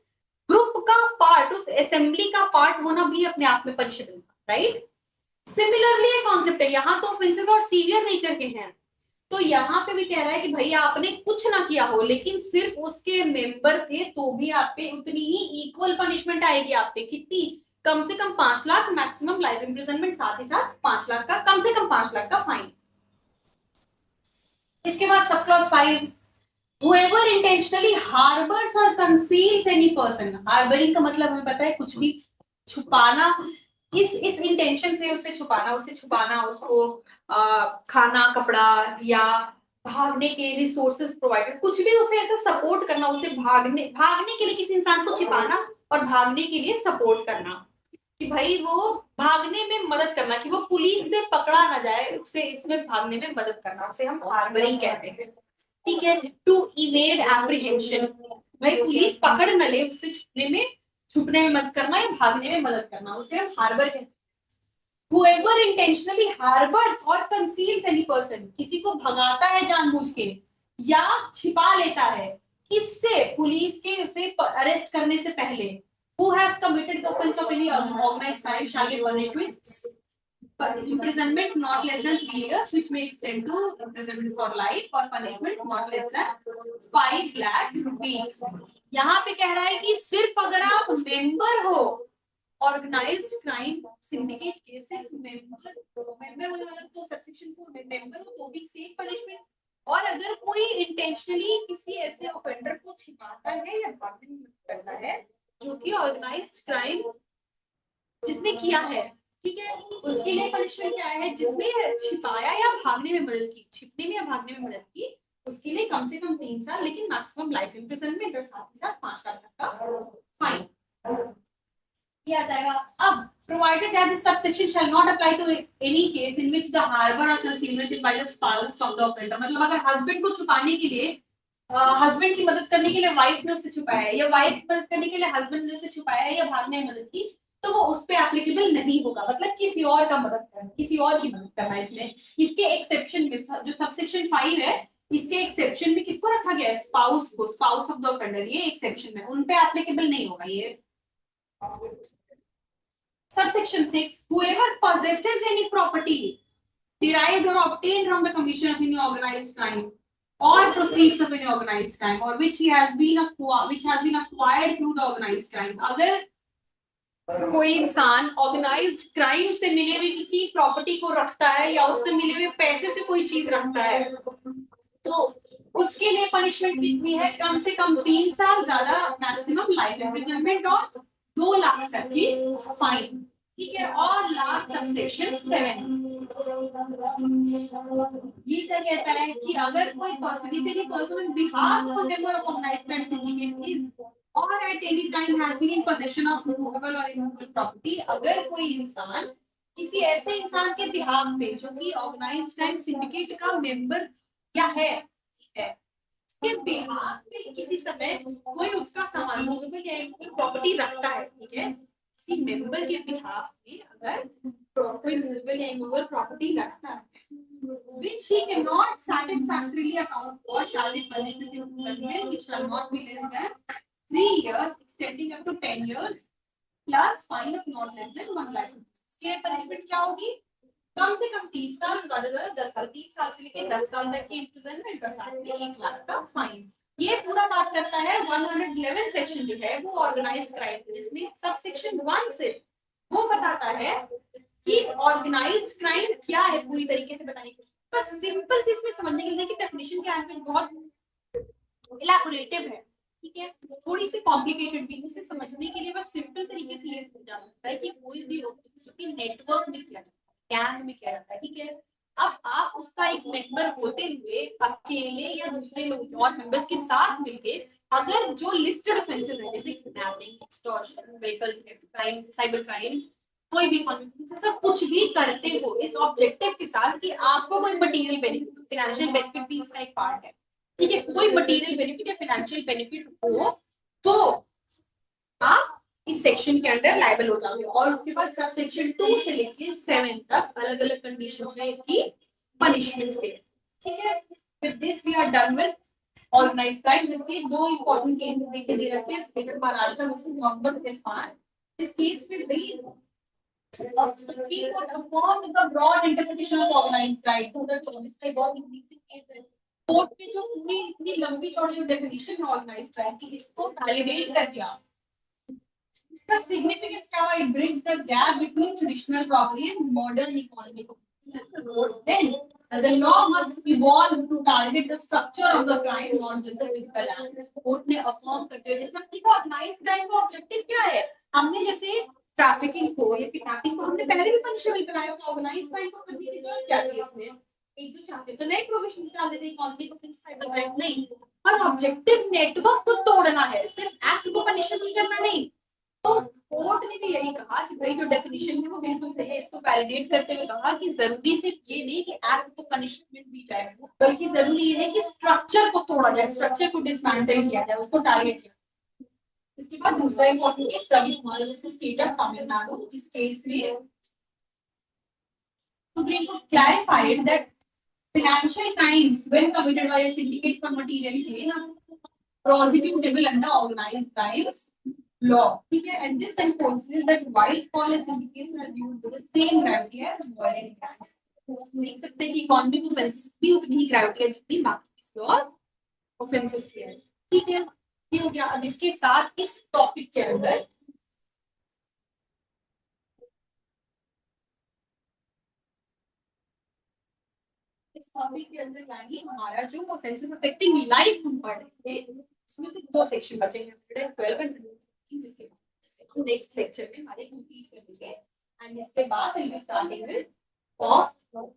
ग्रुप का पार्ट, उस असेंबली का पार्ट होना भी अपने आप में पनिशेबल था, राइट। सिमिलरली एक कॉन्सेप्ट है, यहाँ तो ऑफेंसेस और सीवियर नेचर के हैं, तो यहाँ पे भी कह रहा है कि भैया आपने कुछ ना किया हो लेकिन सिर्फ उसके मेंबर थे, तो भी आप पे उतनी ही इक्वल पनिशमेंट आएगी। आप पे कितनी? कम से कम 5 लाख, मैक्सिमम लाइफ इम्प्रिजनमेंट, साथ ही साथ 5 लाख का, कम से कम 5 लाख का फाइन। इसके बाद sub clause 5, whoever intentionally harbors or conceals any person, harbouring का मतलब हमें पता है कुछ भी छुपाना, इस इंटेंशन से उसे छुपाना, उसको खाना, कपड़ा, या भागने के रिसोर्सेज प्रोवाइडेड, कुछ भी उसे ऐसा सपोर्ट करना, उसे भागने भागने के लिए, किसी इंसान को छिपाना और भागने के लिए सपोर्ट करना, कि भाई वो भागने में मदद करना, कि वो पुलिस से पकड़ा ना जाए, उसे इसमें भागने में मदद करना, उसे हम हार्बरिंग कहते हैं। ठीक है। टू इवेड एप्रीहेंशन, भाई पुलिस पकड़ न ले, उससे छुपने में मदद करना या भागने में मदद करना, उसे हम हार्बर कहते हैं। whoever intentionally harbors or conceals any person, किसी को भगाता है जानबूझ के या छिपा लेता है, किससे? पुलिस के उसे अरेस्ट करने से पहले। who has committed the offense of any organized crime shall be punished with imprisonment not less than 3 years, which may extend to imprisonment for life or punishment not less than 5 lakh rupees. यहाँ पे कह रहा है कि सिर्फ अगर आप मेंबर हो ऑर्गेनाइज्ड क्राइम सिंडिकेट के, सिर्फ मेंबर होने वाला, तो सबसेक्शन को मेंबर हो तो भी सेम पनिशमेंट, और अगर कोई इंटेंशनली किसी ऐसे ऑफेंडर को छिपाता है या भागने में करता है जो कि ऑर्गेनाइज्ड क्राइम जिसने किया है, ठीक है, उसके लिए पनिशमेंट क्या है? जिसने छिपाया या भागने में मदद की, छिपने में या भागने में मदद की, उसके लिए कम से कम 3 साल, लेकिन मैक्सिमम लाइफ इम्प्रिजनमेंट, और साथ ही साथ 5 लाख तक का फाइन किया जाएगा। अब provided that this subsection shall not apply to any case in which the harbor or concealment is by the spouse of the offender, मतलब अगर हस्बैंड को छुपाने के लिए, हस्बैंड की मदद करने के लिए वाइफ ने उसे छुपाया है, या वाइफ की मदद करने के लिए हस्बैंड ने उसे छुपाया है या भागने में मदद की, तो वो उस पे एप्लीकेबल नहीं होगा, मतलब किसी और का मदद करना, किसी और की मदद करना इसमें। इसके एक्सेप्शन में जो सबसेक्शन 5 है, इसके एक्सेप्शन में किसको रखा गया है? स्पाउस को, स्पाउस ऑफ द ऑफेंडर, ये एक्सेप्शन में उन पे एप्लीकेबल नहीं होगा ये। Subsection 6, whoever possesses any property derived or obtained from the commission of any organized crime or proceeds of any organized crime or which has been acquired through the organized crime, अगर कोई इंसान ऑर्गेनाइज्ड क्राइम से मिले हुए किसी प्रॉपर्टी को रखता है या उससे मिले हुए पैसे से कोई चीज रखता है, तो उसके लिए पनिशमेंट कितनी है? कम से कम 3 साल, ज्यादा मैक्सिमम लाइफ इम्प्रिजनमेंट और 2 लाख तक की फाइन। ठीक है, और लास्ट सबसेक्शन 7, ये क्या कहता है कि अगर कोई person, if any person on behalf of a member of organised crime syndicate is or at any time has been in possession of movable or immovable property, अगर कोई इंसान किसी ऐसे इंसान के बिहाफ पे जो कि ऑर्गेनाइज्ड क्राइम सिंडिकेट का मेंबर या है उसके बिहाफ पे किसी समय कोई उसका सामान मूवेबल या इमूवेबल प्रॉपर्टी रखता है, ठीक है, किसी मेंबर के बिहाफ में अगर कोई मूवेबल या इमूवेबल प्रॉपर्टी रखता है which he cannot satisfactorily account for, shall be punished with imprisonment which shall not be less than 3 years extending up to 10 years plus fine of not less than 1 lakh rupees। इसके पनिशमेंट क्या होगी? कम से कम 30 साल, ज्यादा से ज्यादा 10 साल, 3 साल से लेकर 10 साल तक की इम्प्रिजनमेंट और साथ में 1 लाख का फाइन। ये पूरा बात करता है 111 सेक्शन जो है वो ऑर्गेनाइज्ड क्राइम, जिसमें सब सेक्शन 1 से वो बताता है कि ऑर्गेनाइज्ड क्राइम क्या है, पूरी तरीके से बताने की। बस सिंपल से इसमें समझने के लिए कि डेफिनेशन की लैंग्वेज बहुत इलैबोरेटिव है, ठीक है, थोड़ी सी कॉम्प्लिकेटेड भी, उसे समझने के लिए बस सिंपल तरीके से ये समझा सकता है कि कोई भी ऑफेंस जो कि नेटवर्क में किया जाता है, गैंग में किया जाता है, ठीक है, अब आप उसका एक मेंबर होते हुए अकेले या दूसरे लोग और मेंबर्स के साथ मिलके अगर जो लिस्टेड ऑफेंसेस है जैसे kidnapping, extortion, vehicle theft, crime, cyber crime, कोई भी सब कुछ भी करते हो इस ऑब्जेक्टिव के साथ कि आपको कोई मटेरियल बेनिफिट, फाइनेंशियल बेनिफिट भी इसका एक पार्ट है, ठीक है, कोई मटेरियल बेनिफिट या फाइनेंशियल बेनिफिट हो तो आप इस सेक्शन के अंडर लायबल हो जाओगे। और उसके बाद सब सेक्शन 2 से लेकर 7 तक अलग अलग कंडीशंस में इसकी पनिशमेंट्स है, ठीक है। With this we are done with organised crime, जिसके 2 इंपॉर्टेंट केसेस देखे दे रखे हैं, state of Maharashtra versus Mohammad Irfan. This case will be Supreme Court affirmed the broad interpretation of organized crime 2024 का बहुत इंटरेस्टिंग केस है। कोर्ट ने जो पूरी इतनी लंबी चौड़ी जो डेफिनेशन है ऑर्गेनाइज्ड क्राइम की, इसको वैलिडेट कर दिया। इसका सिग्निफिकेंस क्या है? It bridge the gap between traditional robbery and modern economic then the law must evolve to target the structure of the crime, not just the physical act। Court ने अफर्म कर दिया, जैसे हमने ऑर्गेनाइज्ड क्राइम का ऑब्जेक्टिव क्या है, हमने जैसे ट्रैफिकिंग को या किडनैपिंग को हमने पहले भी पनिशेबल बनाया, तो ऑर्गेनाइज्ड क्राइम को करने की जरूरत क्या थी इसमें? एक दो चाहते तो नए प्रोविजंस डाल देते, इकोनॉमिक ऑफेंस, साइबर क्राइम नहीं, पर ऑब्जेक्टिव नेटवर्क को तोड़ना है, सिर्फ एक्ट को पनिशेबल करना नहीं। तो कोर्ट ने भी यही कहा कि भाई जो डेफिनेशन है वो बिल्कुल सही है, इसको वैलिडेट करते हुए कहा कि जरूरी सिर्फ ये नहीं कि एक्ट को पनिशमेंट दी जाए, बल्कि जरूरी ये है कि स्ट्रक्चर को तोड़ा जाए, स्ट्रक्चर को डिसमेंटल किया जाए, उसको टारगेट किया। इसके बाद दूसरा important case Ravi Kumar versus state of Tamil Nadu, जिस केस में supreme court clarified that financial crimes when committed by a syndicate for material gain are prosecutable under organized crimes law, ठीक है, and this enforces that while collar syndicates are viewed with the same gravity as violent crimes। देख सकते हैं कि इकोनॉमिक ऑफेंसेस भी उतनी ही ग्रेविटी है जितनी बाकी किसी और ऑफेंसेस की है, ठीक है, ये हो गया। अब इसके साथ इस टॉपिक के अंदर इस टॉपिक के अंदर यानी हमारा जो ऑफेंसेस अफेक्टिंग लाइफ हम पढ़ रहे थे उसमें से 2 सेक्शन बचे हैं, 112 एंड 113, जिसके हम नेक्स्ट लेक्चर में हमारे कंप्लीट करेंगे। एंड इसके बाद will be starting with of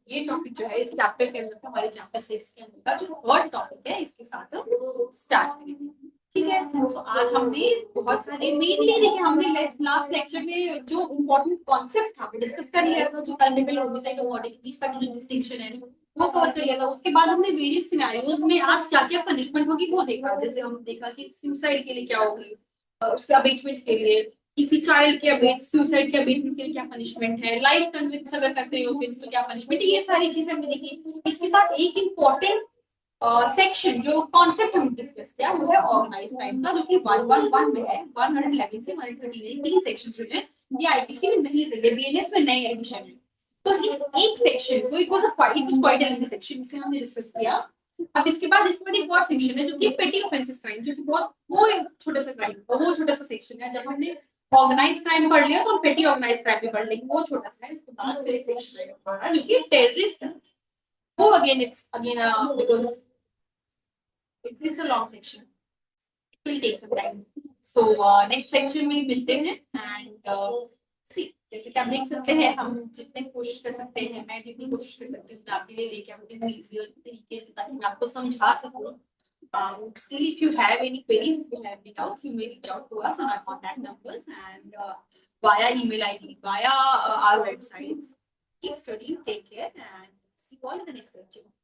ये टॉपिक जो है इस चैप्टर के अंदर हमारे चैप्टर 6 के अंदर का जो थर्ड टॉपिक है इसके साथ हम स्टार्ट करेंगे, ठीक है। तो आज हमने बहुत सारे मेनली देखिए हमने लास्ट लेक्चर में जो इम्पोर्टेंट कॉन्सेप्ट था वो डिस्कस कर लिया था, जो कल्पेबल होमिसाइड और मर्डर के बीच का जो डिस्टिंक्शन है वो कवर कर लिया था। उसके बाद हमने वेरियस सिनेरियोज में आज क्या क्या पनिशमेंट होगी वो देखा, जैसे हम देखा कि सुसाइड के लिए क्या होगी, उसके अबेटमेंट के लिए, किसी चाइल्ड के अबेट सुसाइड के अबेटमेंट के लिए क्या पनिशमेंट है, लाइफ कन्विक्स अगर करते हो फिर तो क्या पनिशमेंट है, ये सारी चीजें हमने देखी। इसके साथ एक इम्पोर्टेंट सेक्शन जो कॉन्सेप्ट हम डिस्कस किया वो है ऑर्गेनाइज क्राइम का, जो कि 111 में है, 111 से 113 तीन सेक्शन जो है ये आईपीसी में नहीं थे, बीएनएस में नए एडिशन है। तो इस एक सेक्शन को it was quite a lengthy section, इसे हमने डिस्कस किया। अब इसके बाद एक और सेक्शन है जो कि पेटी ऑफेंसेस क्राइम, जो कि बहुत वो एक छोटा सा क्राइम, वो छोटा सा सेक्शन है। जब हमने ऑर्गेनाइज क्राइम पढ़ लिया तो हम पेटी ऑर्गेनाइज क्राइम भी पढ़ लेंगे, वो छोटा सा है। इसके बाद फिर एक सेक्शन आएगा जो कि टेररिस्ट, वो again because it's a long section, it will take some time. So next lecture में मिलते हैं and see, जैसे कि आप देख सकते हैं हम जितने कोशिश कर सकते हैं, मैं जितनी कोशिश कर सकती हूँ मैं आपके लिए लेके आती हूँ इजी तरीके से, ताकि मैं आपको समझा सकूँ। Still, if you have any queries, if you have any doubts, you may reach out to us on our contact numbers and via email ID, via our websites. Keep studying, take care, and see you all in the next lecture.